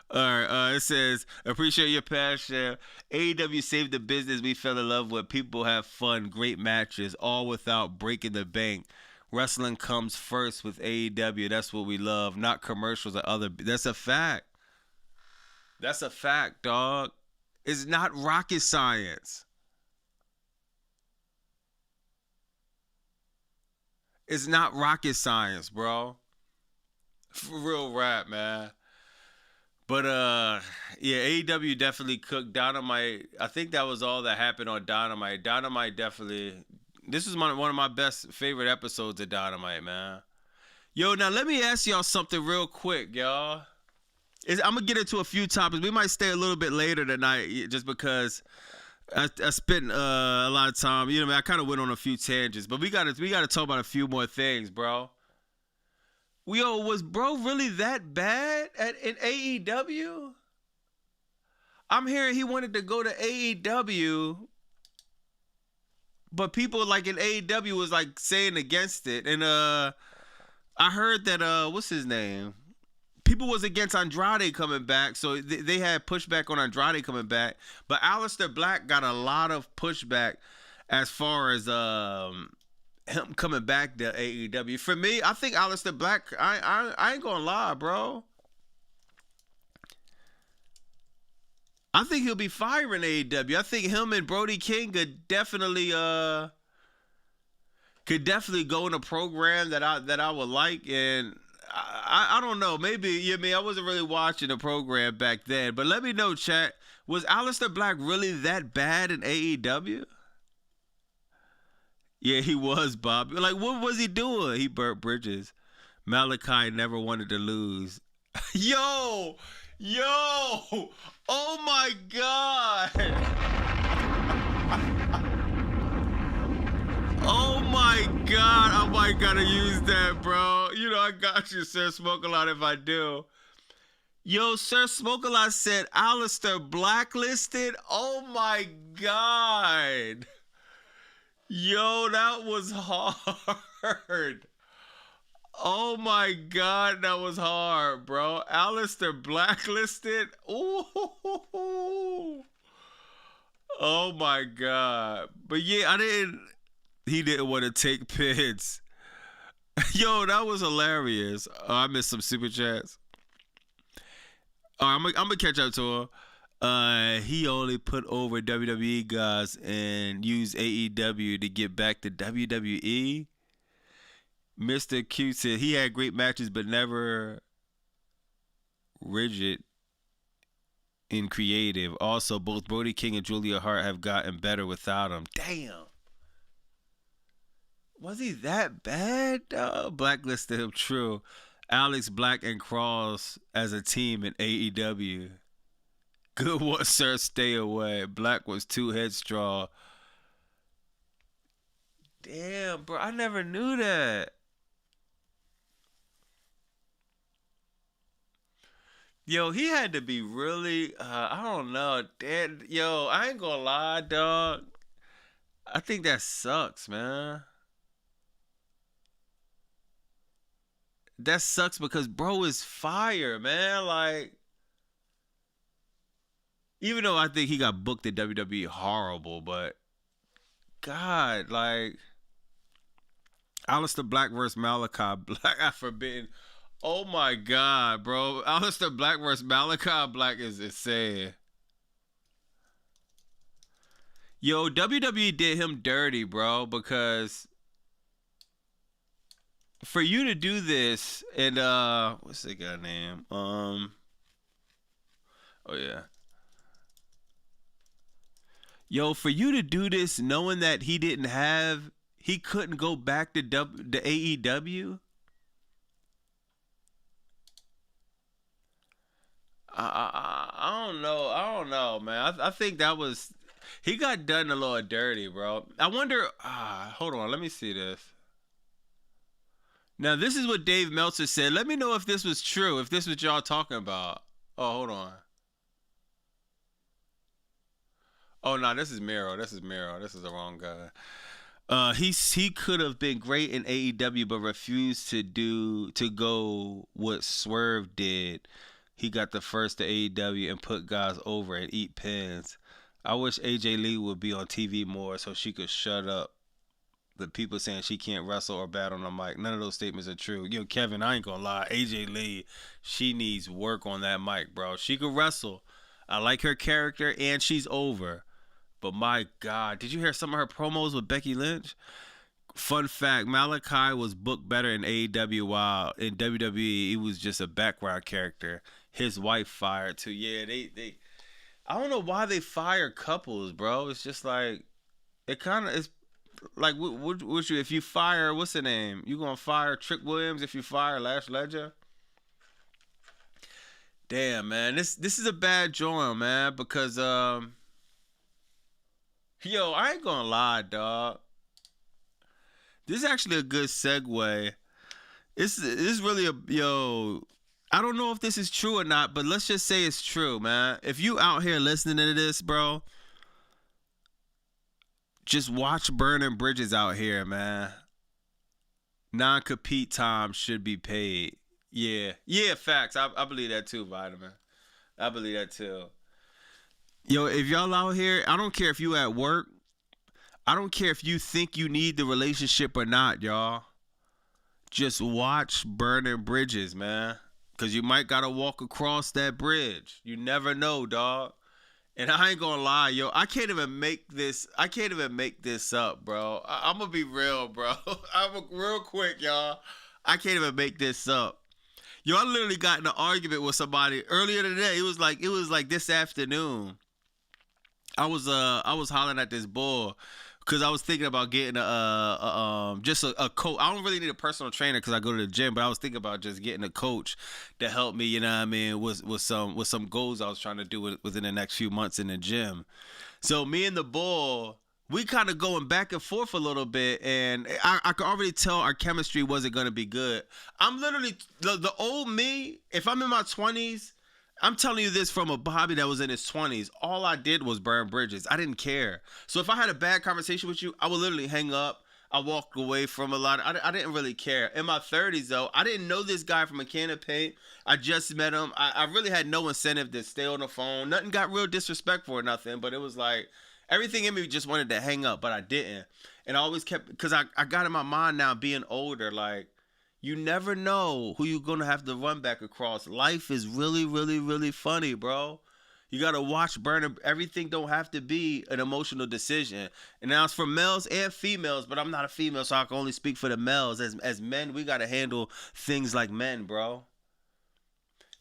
All right. It says, appreciate your passion. AEW saved the business we fell in love with. People have fun, great matches, all without breaking the bank. Wrestling comes first with AEW. That's what we love, not commercials or other. That's a fact. That's a fact, dog. It's not rocket science. It's not rocket science, bro. For real rap, man. But yeah, AEW definitely cooked Dynamite. I think that was all that happened on Dynamite. Dynamite definitely. This is one of my best favorite episodes of Dynamite, man. Yo, now let me ask y'all something real quick, y'all. I'm gonna get into a few topics. We might stay a little bit later tonight, just because I spent a lot of time. You know, I kind of went on a few tangents, but we gotta talk about a few more things, bro. Yo, was bro really that bad in AEW? I'm hearing he wanted to go to AEW, but people like in AEW was like saying against it, and I heard that what's his name? People was against Andrade coming back, so they had pushback on Andrade coming back. But Aleister Black got a lot of pushback as far as him coming back to AEW. For me, I think Aleister Black, I ain't gonna lie, bro. I think he'll be firing AEW. I think him and Brody King could definitely go in a program that I would like, and I don't know. Maybe, you mean I wasn't really watching the program back then, but let me know, chat. Was Aleister Black really that bad in AEW? Yeah, he was, Bob. Like, what was he doing? He burnt bridges. Malachi never wanted to lose. Yo! Oh my God! Oh my God, I might gotta use that, bro. You know, I got you, Sir Smoke a Lot, if I do. Yo, Sir Smoke a Lot said Aleister blacklisted. Oh my God. Yo, that was hard. Oh my God, that was hard, bro. Aleister blacklisted. Ooh. Oh my God. But yeah, he didn't want to take pins. Yo, that was hilarious. Oh, I missed some super chats. All right, I'm gonna catch up to him. He only put over WWE guys and used AEW to get back to WWE. Mr. Q said he had great matches, but never rigid and creative. Also, both Brody King and Julia Hart have gotten better without him. Damn. Was he that bad? Blacklisted him, true. Alex Black and Cross as a team in AEW. Good one, sir. Stay away. Black was too headstrong. Damn, bro. I never knew that. Yo, he had to be really, I don't know. Damn, yo, I ain't gonna lie, dog. I think that sucks, man. That sucks because bro is fire, man. Like, even though I think he got booked at WWE horrible, but God, like, Aleister Black versus Malachi Black, I forbidden. Oh my God, bro. Aleister Black versus Malachi Black is insane. Yo, WWE did him dirty, bro, because for you to do this, and what's the guy name? Oh yeah. Yo, for you to do this knowing that he couldn't go back to AEW. I don't know, man. I think that was, He got done a little dirty, bro. I wonder. Hold on. Let me see this. Now, this is what Dave Meltzer said. Let me know if this was true, if this was y'all talking about. Oh, hold on. Oh, no, this is Miro. This is the wrong guy. He could have been great in AEW, but refused to go what Swerve did. He got the first to AEW and put guys over and eat pins. I wish AJ Lee would be on TV more so she could shut up the people saying she can't wrestle or battle on the mic. None of those statements are true. Yo, Kevin, I ain't gonna lie. AJ Lee, she needs work on that mic, bro. She could wrestle. I like her character, and she's over. But my God, did you hear some of her promos with Becky Lynch? Fun fact, Malachi was booked better in AEW while in WWE he was just a background character. His wife fired too. Yeah, they I don't know why they fire couples, bro. It's just like, it kind of is like, would you, if you fire, what's the name? You gonna fire Trick Williams if you fire Lash Ledger? Damn, man, this is a bad joint, man, because yo, I ain't gonna lie, dog. This is actually a good segue. This really I don't know if this is true or not, but let's just say it's true, man. If you out here listening to this, bro, just watch burning bridges out here, man. Non-compete time should be paid. Yeah, facts. I believe that too, Vitamin. I believe that too. Yo, if y'all out here, I don't care if you at work. I don't care if you think you need the relationship or not, y'all. Just watch burning bridges, man. Because you might got to walk across that bridge. You never know, dog. And I ain't going to lie, yo. I can't even make this up, bro. I'm going to be real, bro. Real quick, y'all. I can't even make this up. Yo, I literally got in an argument with somebody earlier today. It was like this afternoon. I was hollering at this bull because I was thinking about getting just a coach. I don't really need a personal trainer because I go to the gym, but I was thinking about just getting a coach to help me, you know what I mean, with some goals I was trying to do within the next few months in the gym. So me and the bull, we kind of going back and forth a little bit, and I could already tell our chemistry wasn't going to be good. I'm literally, the old me, if I'm in my 20s, I'm telling you this from a Bobby that was in his 20s. All I did was burn bridges. I didn't care. So if I had a bad conversation with you, I would literally hang up. I walked away from a lot. I didn't really care. In my 30s, though, I didn't know this guy from a can of paint. I just met him. I really had no incentive to stay on the phone. Nothing got real disrespectful or nothing, but it was like everything in me just wanted to hang up, but I didn't. And I always kept, because I got in my mind now being older, like, you never know who you're going to have to run back across. Life is really, really, really funny, bro. You got to watch burning. Everything don't have to be an emotional decision. And now it's for males and females, but I'm not a female, so I can only speak for the males. As men, we got to handle things like men, bro.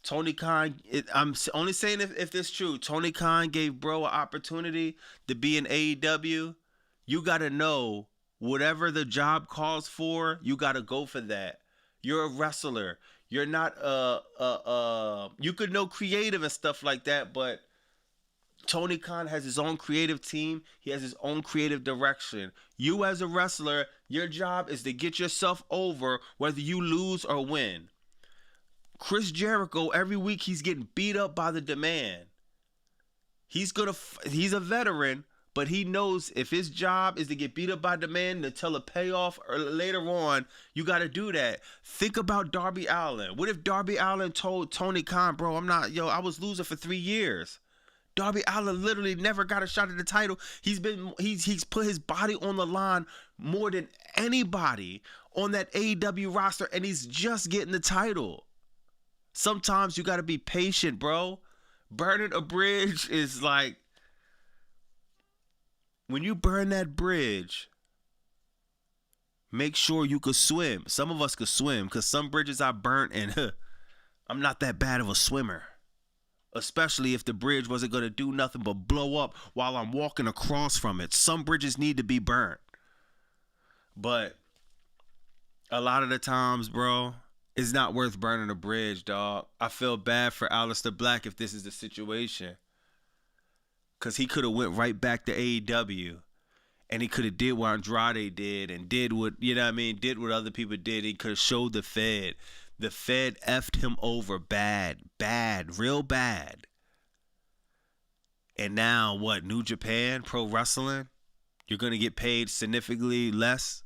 Tony Khan, I'm only saying if this is true. Tony Khan gave bro an opportunity to be in AEW. You got to know whatever the job calls for, you got to go for that. You're a wrestler. You're not you could know creative and stuff like that, but Tony Khan has his own creative team. He has his own creative direction. You as a wrestler, your job is to get yourself over whether you lose or win. Chris Jericho, every week he's getting beat up by the demand. He's a veteran, but he knows if his job is to get beat up by demand until a payoff or later on, you got to do that. Think about Darby Allen. What if Darby Allen told Tony Khan, bro, I was losing for 3 years. Darby Allen literally never got a shot at the title. He's put his body on the line more than anybody on that AEW roster, and he's just getting the title. Sometimes you got to be patient, bro. Burning a bridge is like, when you burn that bridge, make sure you could swim. Some of us could swim because some bridges I burnt and I'm not that bad of a swimmer. Especially if the bridge wasn't going to do nothing but blow up while I'm walking across from it. Some bridges need to be burnt. But a lot of the times, bro, it's not worth burning a bridge, dog. I feel bad for Aleister Black if this is the situation. because he could have went right back to AEW, and he could have did what Andrade did and did what, you know what I mean, did what other people did. He could have showed the Fed. The Fed effed him over bad, real bad. And now what? New Japan Pro Wrestling? You're gonna get paid significantly less.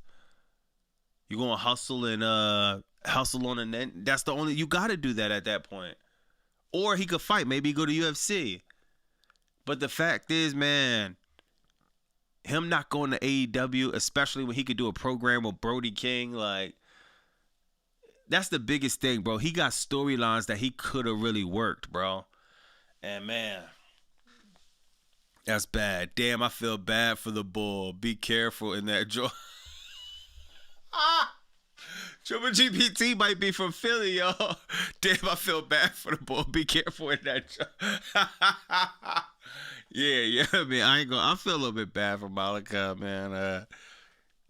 You're gonna hustle and hustle on, and then that's the only, you got to do that at that point. Or he could fight. Maybe go to UFC. But the fact is, man, him not going to AEW, especially when he could do a program with Brody King, like, that's the biggest thing, bro. He got storylines that he could have really worked, bro. And, man, that's bad. Damn, I feel bad for the bull. Be careful in that joint. Triple GPT might be from Philly, y'all. Damn, I feel bad for the bull. Be careful in that joint. Yeah, I mean, I feel a little bit bad for Malachi, man.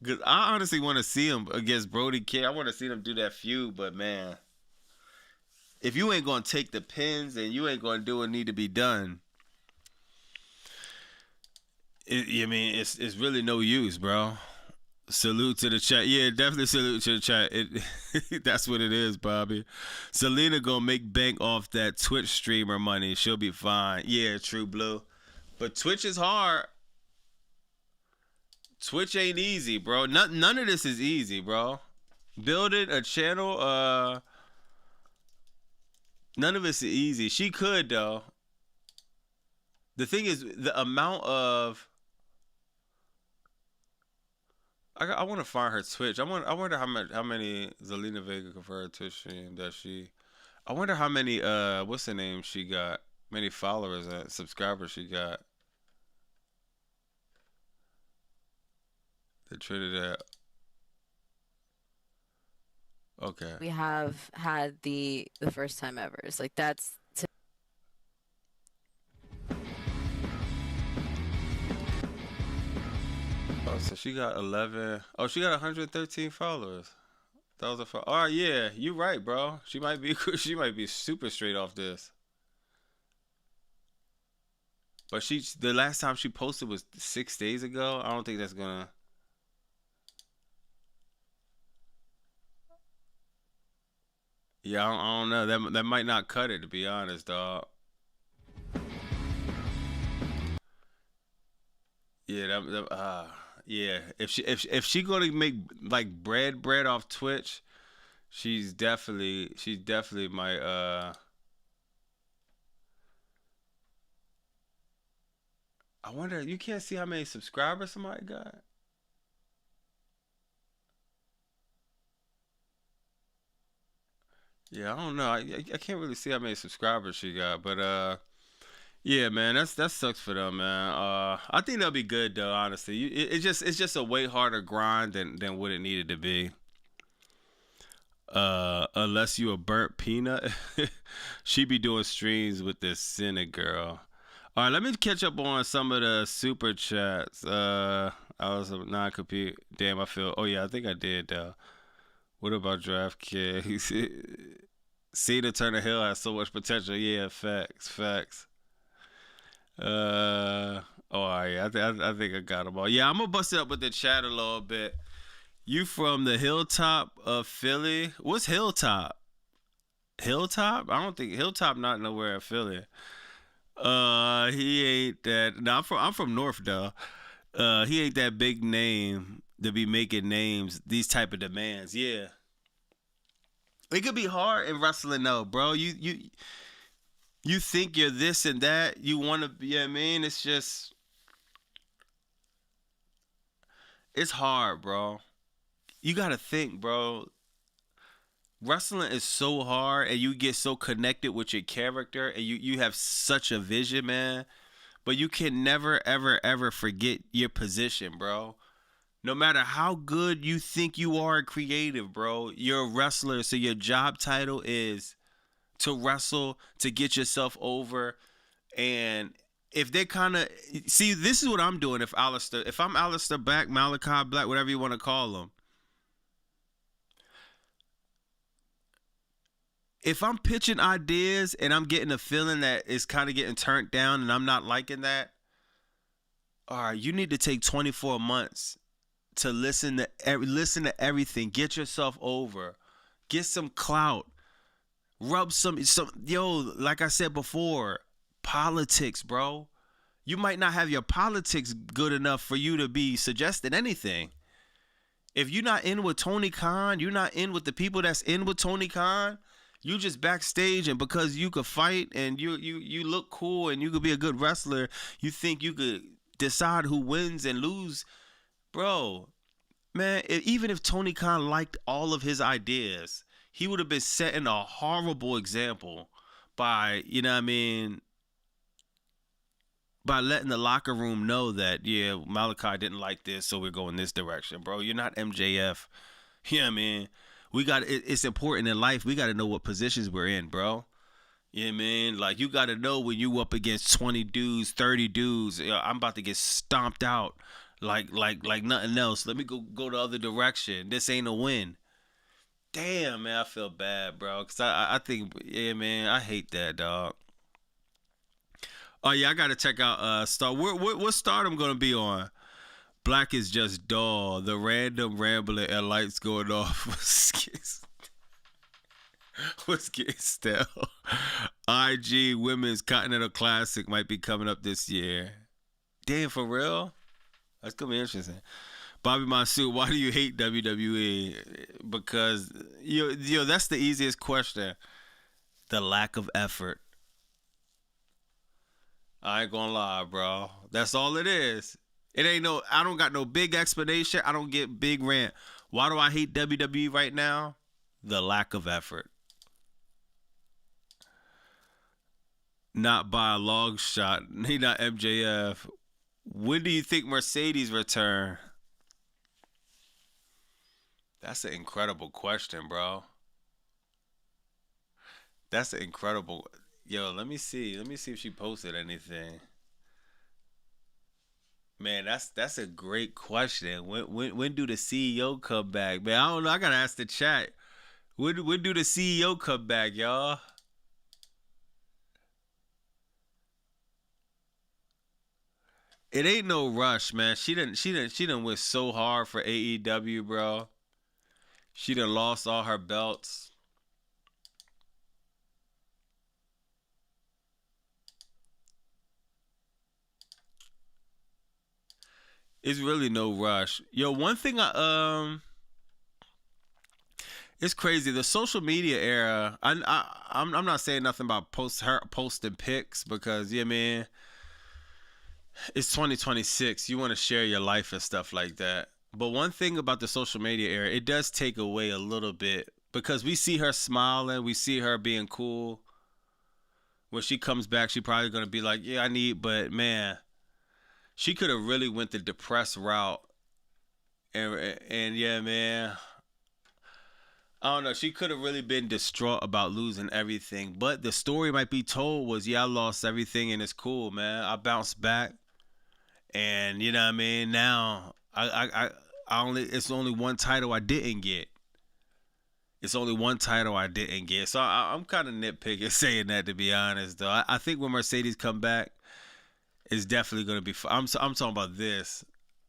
Cause I honestly want to see him against Brody King. I want to see them do that feud, but man, if you ain't gonna take the pins and you ain't gonna do what need to be done, it's really no use, bro. Salute to the chat. Yeah, definitely salute to the chat. That's what it is, Bobby. Selena gonna make bank off that Twitch streamer money. She'll be fine. Yeah, True Blue. But Twitch is hard. Twitch ain't easy, bro. None of this is easy, bro. Building a channel, none of it's easy. She could, though. The thing is, the amount of, I want to find her Twitch. I wonder how many Zelina Vega could her Twitch stream that she. I wonder how many what's the name she got? Many followers and subscribers she got. The Trinidad. Okay. We have had the first time evers. Like that's. Oh, so she got 11. Oh, she got 113 followers. That was a. Oh yeah, you right, bro. She might be super straight off this. But the last time she posted was 6 days ago. I don't think that's gonna. Yeah, I don't know. That might not cut it, to be honest, dog. Yeah, yeah. If she gonna make like bread off Twitch, she's definitely my I wonder, you can't see how many subscribers somebody got. Yeah, I don't know. I can't really see how many subscribers she got, but yeah, man, that sucks for them, man. I think they'll be good though, honestly. It's just a way harder grind than what it needed to be. Unless you a burnt peanut, she be doing streams with this Cynic girl. All right, let me catch up on some of the super chats. I was non-compete. Damn, I feel. Oh yeah, I think I did though. What about DraftKings? Cena Turner Hill has so much potential. Yeah, facts. Oh, yeah, I think I got them all. Yeah, I'm gonna bust it up with the chat a little bit. You from the hilltop of Philly? What's hilltop? Hilltop? I don't think hilltop not nowhere in Philly. He ain't that. No, I'm from North though. He ain't that big name to be making names, these type of demands. Yeah, it could be hard in wrestling though, bro. You think you're this and that. You want to be. You know what I mean, it's just, it's hard, bro. You gotta think, bro. Wrestling is so hard, and you get so connected with your character, and you have such a vision, man. But you can never, ever, ever forget your position, bro. No matter how good you think you are creative, bro, you're a wrestler, so your job title is to wrestle, to get yourself over. And if they kind of, see, this is what I'm doing. If I'm Alistair Black, Malachi Black, whatever you want to call him. If I'm pitching ideas and I'm getting a feeling that it's kind of getting turned down and I'm not liking that, all right, you need to take 24 months to listen to everything. Get yourself over. Get some clout. Rub some like I said before, politics, bro. You might not have your politics good enough for you to be suggesting anything. If you're not in with Tony Khan, you're not in with the people that's in with Tony Khan, you just backstage, and because you could fight and you look cool and you could be a good wrestler, you think you could decide who wins and lose. Bro, man, even if Tony Khan liked all of his ideas, he would have been setting a horrible example by, you know what I mean, by letting the locker room know that, yeah, Malachi didn't like this, so we're going this direction. Bro, you're not MJF. You know what I mean? It's important in life. We got to know what positions we're in, bro. You know what I mean? Like, you got to know when you up against 20 dudes, 30 dudes. I'm about to get stomped out like nothing else. Let me go the other direction. This ain't a win. Damn, man, I feel bad, bro. Because I think, yeah, man, I hate that, dog. Oh, yeah, I got to check out Star. What Stardom going to be on? Black is just dull. The random rambling and lights going off was getting stale. IG Women's Continental Classic might be coming up this year. Damn, for real? That's going to be interesting. Bobby Monsoon, why do you hate WWE? Because, yo, that's the easiest question. The lack of effort. I ain't gonna lie, bro. That's all it is. I don't got no big explanation. I don't get big rant. Why do I hate WWE right now? The lack of effort. Not by a long shot. He not MJF. When do you think Mercedes return? That's an incredible question, bro. That's an incredible. Yo, let me see. Let me see if she posted anything. Man, that's a great question. When do the CEO come back? Man, I don't know. I gotta ask the chat. When do the CEO come back, y'all? It ain't no rush, man. She done went so hard for AEW, bro. She done lost all her belts. It's really no rush. Yo, one thing it's crazy. The social media era. I'm not saying nothing about posting pics because, yeah, man, it's 2026. You want to share your life and stuff like that. But one thing about the social media era, it does take away a little bit because we see her smiling, we see her being cool. When she comes back, she probably gonna be like, yeah, but man, she could have really went the depressed route. And yeah, man, I don't know. She could have really been distraught about losing everything. But the story might be told was, yeah, I lost everything and it's cool, man. I bounced back. And you know what I mean? Now it's only one title I didn't get. It's only one title I didn't get. So I'm kind of nitpicking saying that, to be honest, though. I think when Mercedes come back, it's definitely going to be. I'm talking about this.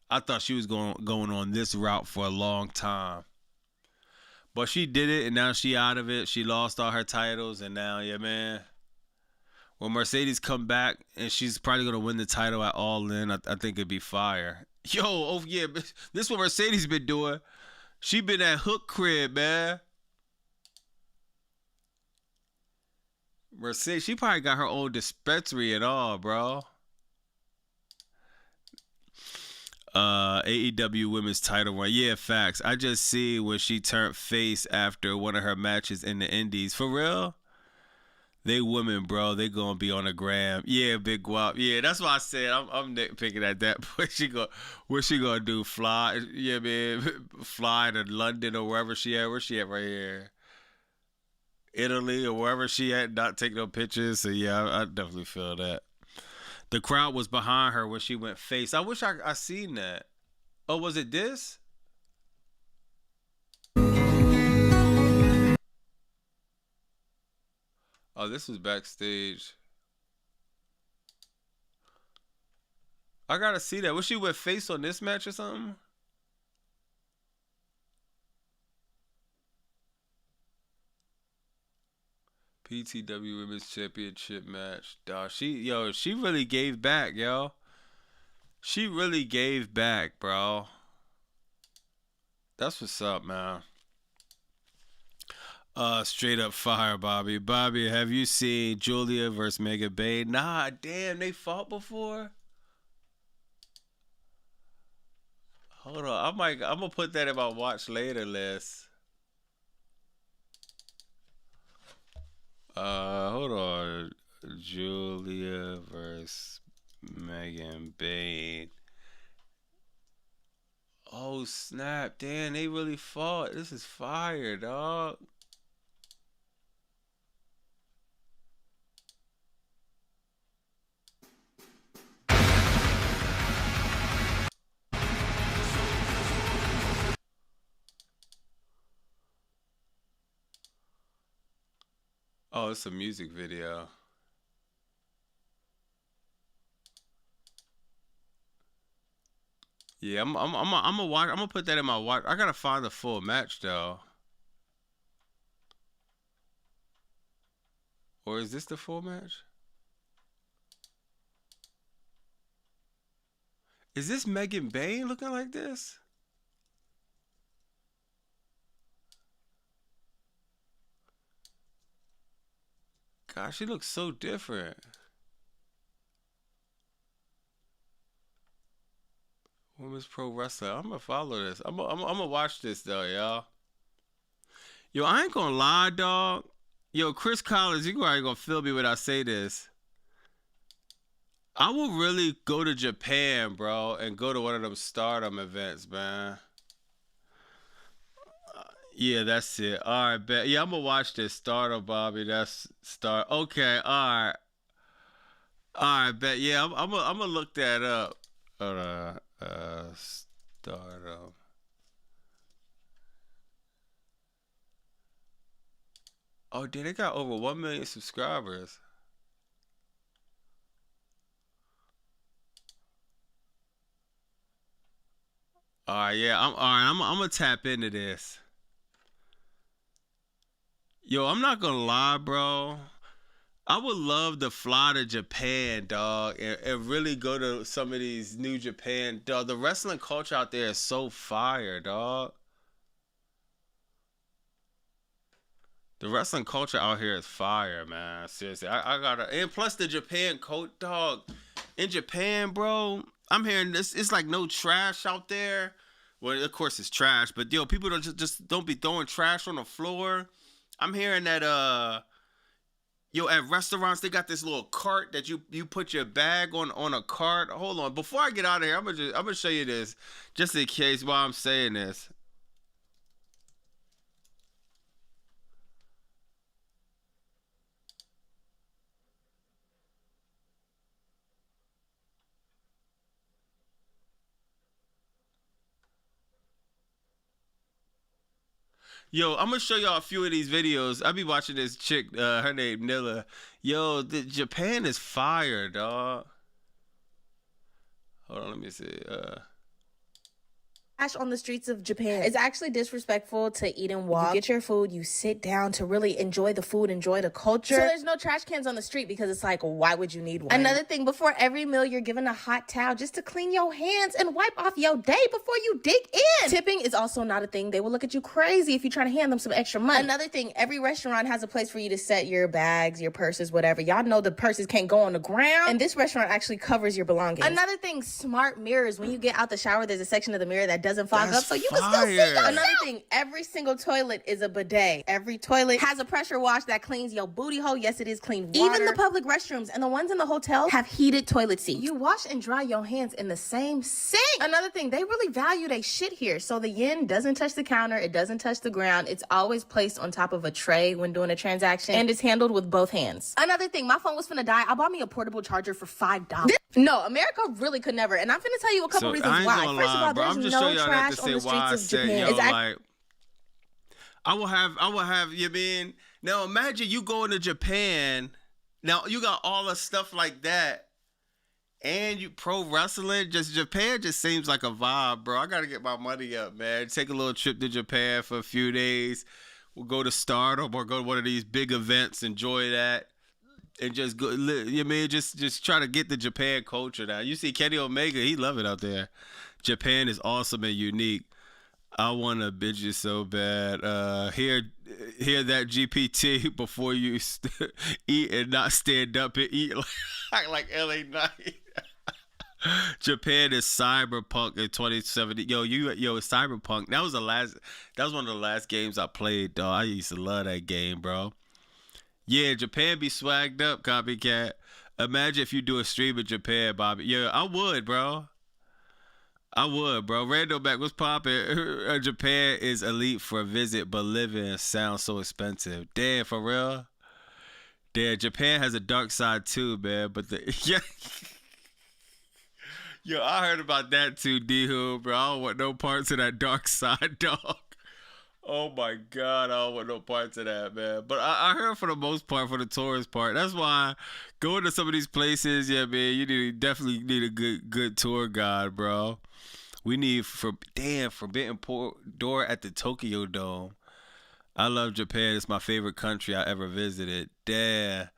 I thought she was going on this route for a long time. But she did it, and now she out of it. She lost all her titles, and now, yeah, man. When Mercedes come back, and she's probably going to win the title at All In, I think it'd be fire. Yo, oh, yeah, this is what Mercedes been doing. She been at Hook Crib, man. Mercedes, she probably got her own dispensary and all, bro. AEW Women's Title run. Yeah, facts. I just see when she turned face after one of her matches in the Indies. For real? They women, bro. They gonna be on the gram. Yeah, Big Guap. Yeah, that's why I said I'm nitpicking at that. What she gonna do? Fly? Yeah, man. Fly to London or wherever she at. Where she at right here? Italy or wherever she at. Not take no pictures. So yeah, I definitely feel that. The crowd was behind her when she went face. I wish I seen that. Oh, was it this? Oh, this was backstage. I gotta see that. Was she with face on this match or something? PTW Women's Championship match. Dog, she really gave back, yo. She really gave back, bro. That's what's up, man. Straight up fire, Bobby. Bobby, have you seen Julia versus Mega Bay? Nah, damn, they fought before. Hold on, I'm gonna put that in my watch later list. Hold on. Julia versus Megan Bain. Oh snap! Damn, they really fought. This is fire, dog. Oh, it's a music video. Yeah, I'm gonna watch. I'm gonna put that in my watch. I gotta find the full match though. Or is this the full match? Is this Megan Bain looking like this? Gosh, she looks so different. Women's Pro Wrestler. I'm gonna follow this. I'm gonna watch this though, y'all. Yo, I ain't gonna lie, dog. Yo, Chris Collins, you probably gonna feel me when I say this. I will really go to Japan, bro, and go to one of them Stardom events, man. Yeah, that's it. All right, bet. Yeah, I'm gonna watch this. Stardom, Bobby. That's Star. Okay, all right. All right, bet. Yeah, I'm gonna look that up. Hold on. Stardom. Oh, dude, they got over 1 million subscribers. All right, yeah. I'm gonna tap into this. Yo, I'm not gonna lie, bro. I would love to fly to Japan, dog, and really go to some of these New Japan, dog. The wrestling culture out there is so fire, dog. The wrestling culture out here is fire, man. Seriously, I gotta, and plus the Japan coach, dog. In Japan, bro, I'm hearing this. It's like no trash out there. Well, of course it's trash, but yo, people don't just don't be throwing trash on the floor. I'm hearing that yo, at restaurants they got this little cart that you put your bag on a cart. Hold on, before I get out of here, I'm gonna show you this just in case while I'm saying this. Yo, I'm gonna show y'all a few of these videos. I be watching this chick, her name Nilla. Yo, Japan is fire, dog. Hold on, let me see. Trash on the streets of Japan. It's actually disrespectful to eat and walk. You get your food, you sit down to really enjoy the food, enjoy the culture. So there's no trash cans on the street because it's like, why would you need one? Another thing, before every meal, you're given a hot towel just to clean your hands and wipe off your day before you dig in. Tipping is also not a thing. They will look at you crazy if you try to hand them some extra money. Another thing, every restaurant has a place for you to set your bags, your purses, whatever. Y'all know the purses can't go on the ground, and this restaurant actually covers your belongings. Another thing, smart mirrors. When you get out the shower, there's a section of the mirror that doesn't fog up, so you can still see yourself. Another thing, every single toilet is a bidet. Every toilet has a pressure wash that cleans your booty hole. Yes, it is clean water. Even the public restrooms and the ones in the hotel have heated toilet seats. You wash and dry your hands in the same sink. Another thing, they really value their shit here. So the yen doesn't touch the counter. It doesn't touch the ground. It's always placed on top of a tray when doing a transaction, and it's handled with both hands. Another thing, my phone was finna die. I bought me a portable charger for $5. No, America really could never. And I'm finna tell you a couple reasons why. First of all, there's no trash on the streets of Japan. Yo, like, I will have you mean now imagine you going to Japan. Now you got all the stuff like that, and you pro wrestling, just Japan just seems like a vibe, bro. I gotta get my money up, man. Take a little trip to Japan for a few days. We'll go to Stardom or go to one of these big events, enjoy that, and just go. You mean just try to get the Japan culture down. You see Kenny Omega, he love it out there. Japan is awesome and unique. I want to bitch you so bad. Hear that GPT before you eat and not stand up and eat like LA Knight. Japan is Cyberpunk in 2070. Yo, Cyberpunk. That was one of the last games I played, dog. I used to love that game, bro. Yeah, Japan be swagged up, copycat. Imagine if you do a stream in Japan, Bobby. Yeah, I would, bro. Rando back, what's poppin'? Japan is elite for a visit, but living sounds so expensive. Damn, for real? Damn, Japan has a dark side too, man. But yeah. Yo, I heard about that too, D-Hoo, bro. I don't want no parts of that dark side, dog. Oh my God, I don't want no parts of that, man. But I heard for the most part, for the tourist part, that's why going to some of these places, yeah, man, you definitely need a good tour guide, bro. We need Forbidden Door at the Tokyo Dome. I love Japan. It's my favorite country I ever visited. Damn.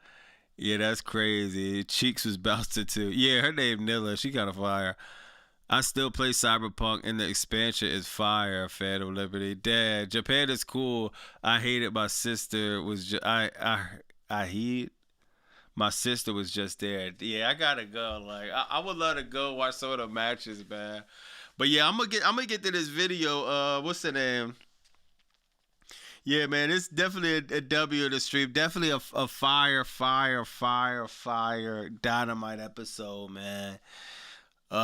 Yeah, that's crazy. Cheeks was bouncing too. Yeah, her name Nilla. She kind of fire. I still play Cyberpunk, and the expansion is fire. Fan of Liberty. Dad, Japan is cool. I hated my sister was my sister was just there. Yeah, I gotta go. Like I would love to go watch some of the matches, man. But yeah, I'm gonna get to this video. What's the name? Yeah, man, it's definitely a W in the stream. Definitely a fire Dynamite episode, man. You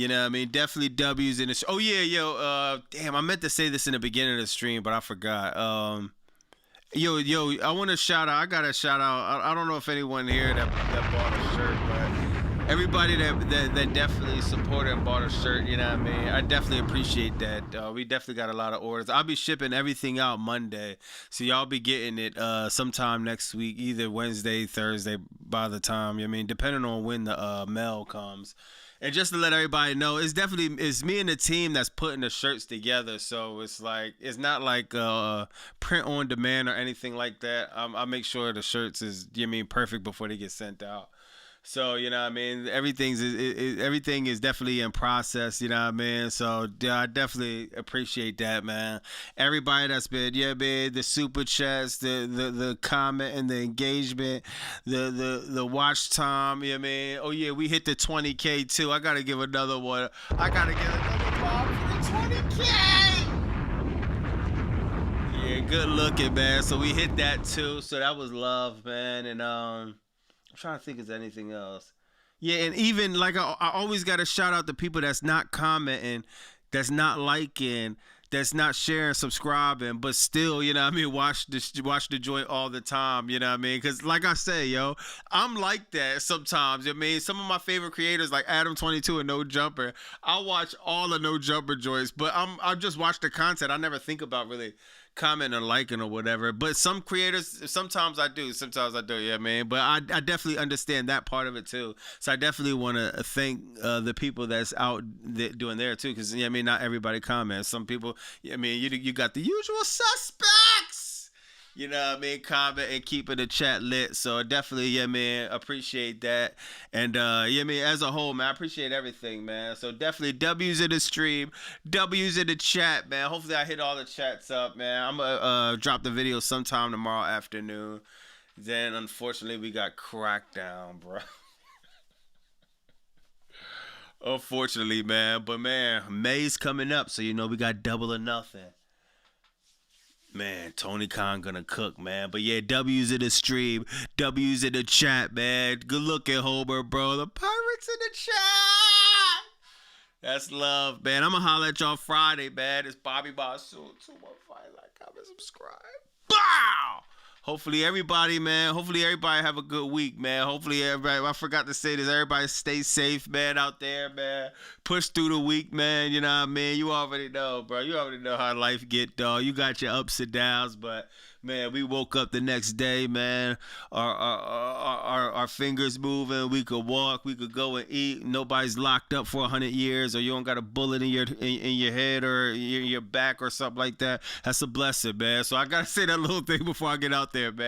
know what I mean? Definitely W's in the. Oh yeah, damn, I meant to say this in the beginning of the stream, but I forgot. Yo, I want to shout out. I got to shout out. I don't know if anyone here that bought a shirt, but everybody that definitely supported and bought a shirt, you know what I mean? I definitely appreciate that. We definitely got a lot of orders. I'll be shipping everything out Monday, so y'all be getting it sometime next week, either Wednesday, Thursday, by the time, I mean, depending on when the mail comes. And just to let everybody know, it's me and the team that's putting the shirts together. So it's not like print on demand or anything like that. I make sure the shirts is, perfect before they get sent out. So, you know what I mean? Everything is definitely in process, you know what I mean? So, yeah, I definitely appreciate that, man. Everybody that's been, man, the super chats, the comment and the engagement, the watch time, you know what I mean? Oh, yeah, we hit the 20K, too. I got to give another one. I got to give another bomb for the 20K! Yeah, good looking, man. So, we hit that, too. So, that was love, man. And, I'm trying to think of anything else. Yeah, and even like I always got to shout out the people that's not commenting, that's not liking, that's not sharing, subscribing, but still, you know what I mean, watch the joint all the time, you know what I mean? Because like I say, yo, I'm like that sometimes. I mean, some of my favorite creators like Adam22 and No Jumper, I watch all the No Jumper joints, but I just watch the content. I never think about really comment or liking or whatever, but some creators sometimes I do, yeah, man. But I definitely understand that part of it too. So I definitely want to thank the people that's out doing there too, because I mean, not everybody comments. Some people, I mean, you got the usual suspects, you know what I mean, comment and keeping the chat lit. So definitely, yeah, man, appreciate that. And yeah, man, as a whole, man, I appreciate everything, man. So definitely W's in the stream, W's in the chat, man. Hopefully I hit all the chats up, man. I'm gonna drop the video sometime tomorrow afternoon. Then unfortunately we got Crackdown, bro. Unfortunately, man. But man, May's coming up, so you know we got Double or Nothing. Man, Tony Khan gonna cook, man. But yeah, W's in the stream, W's in the chat, man. Good looking, Homer, bro. The Pirates in the chat. That's love, man. I'm gonna holler at y'all Friday, man. It's Bobby Boss. 215, like, comment, subscribe. Bow! Hopefully everybody, man. Hopefully everybody have a good week, man. Hopefully everybody, I forgot to say this, everybody stay safe, man, out there, man. Push through the week, man. You know what I mean? You already know, bro. You already know how life get, dog. You got your ups and downs, but Man, we woke up the next day, man. Our fingers moving. We could walk. We could go and eat. Nobody's locked up for 100 years, or you don't got a bullet in your head or your back or something like that. That's a blessing, man. So I gotta say that little thing before I get out there, man.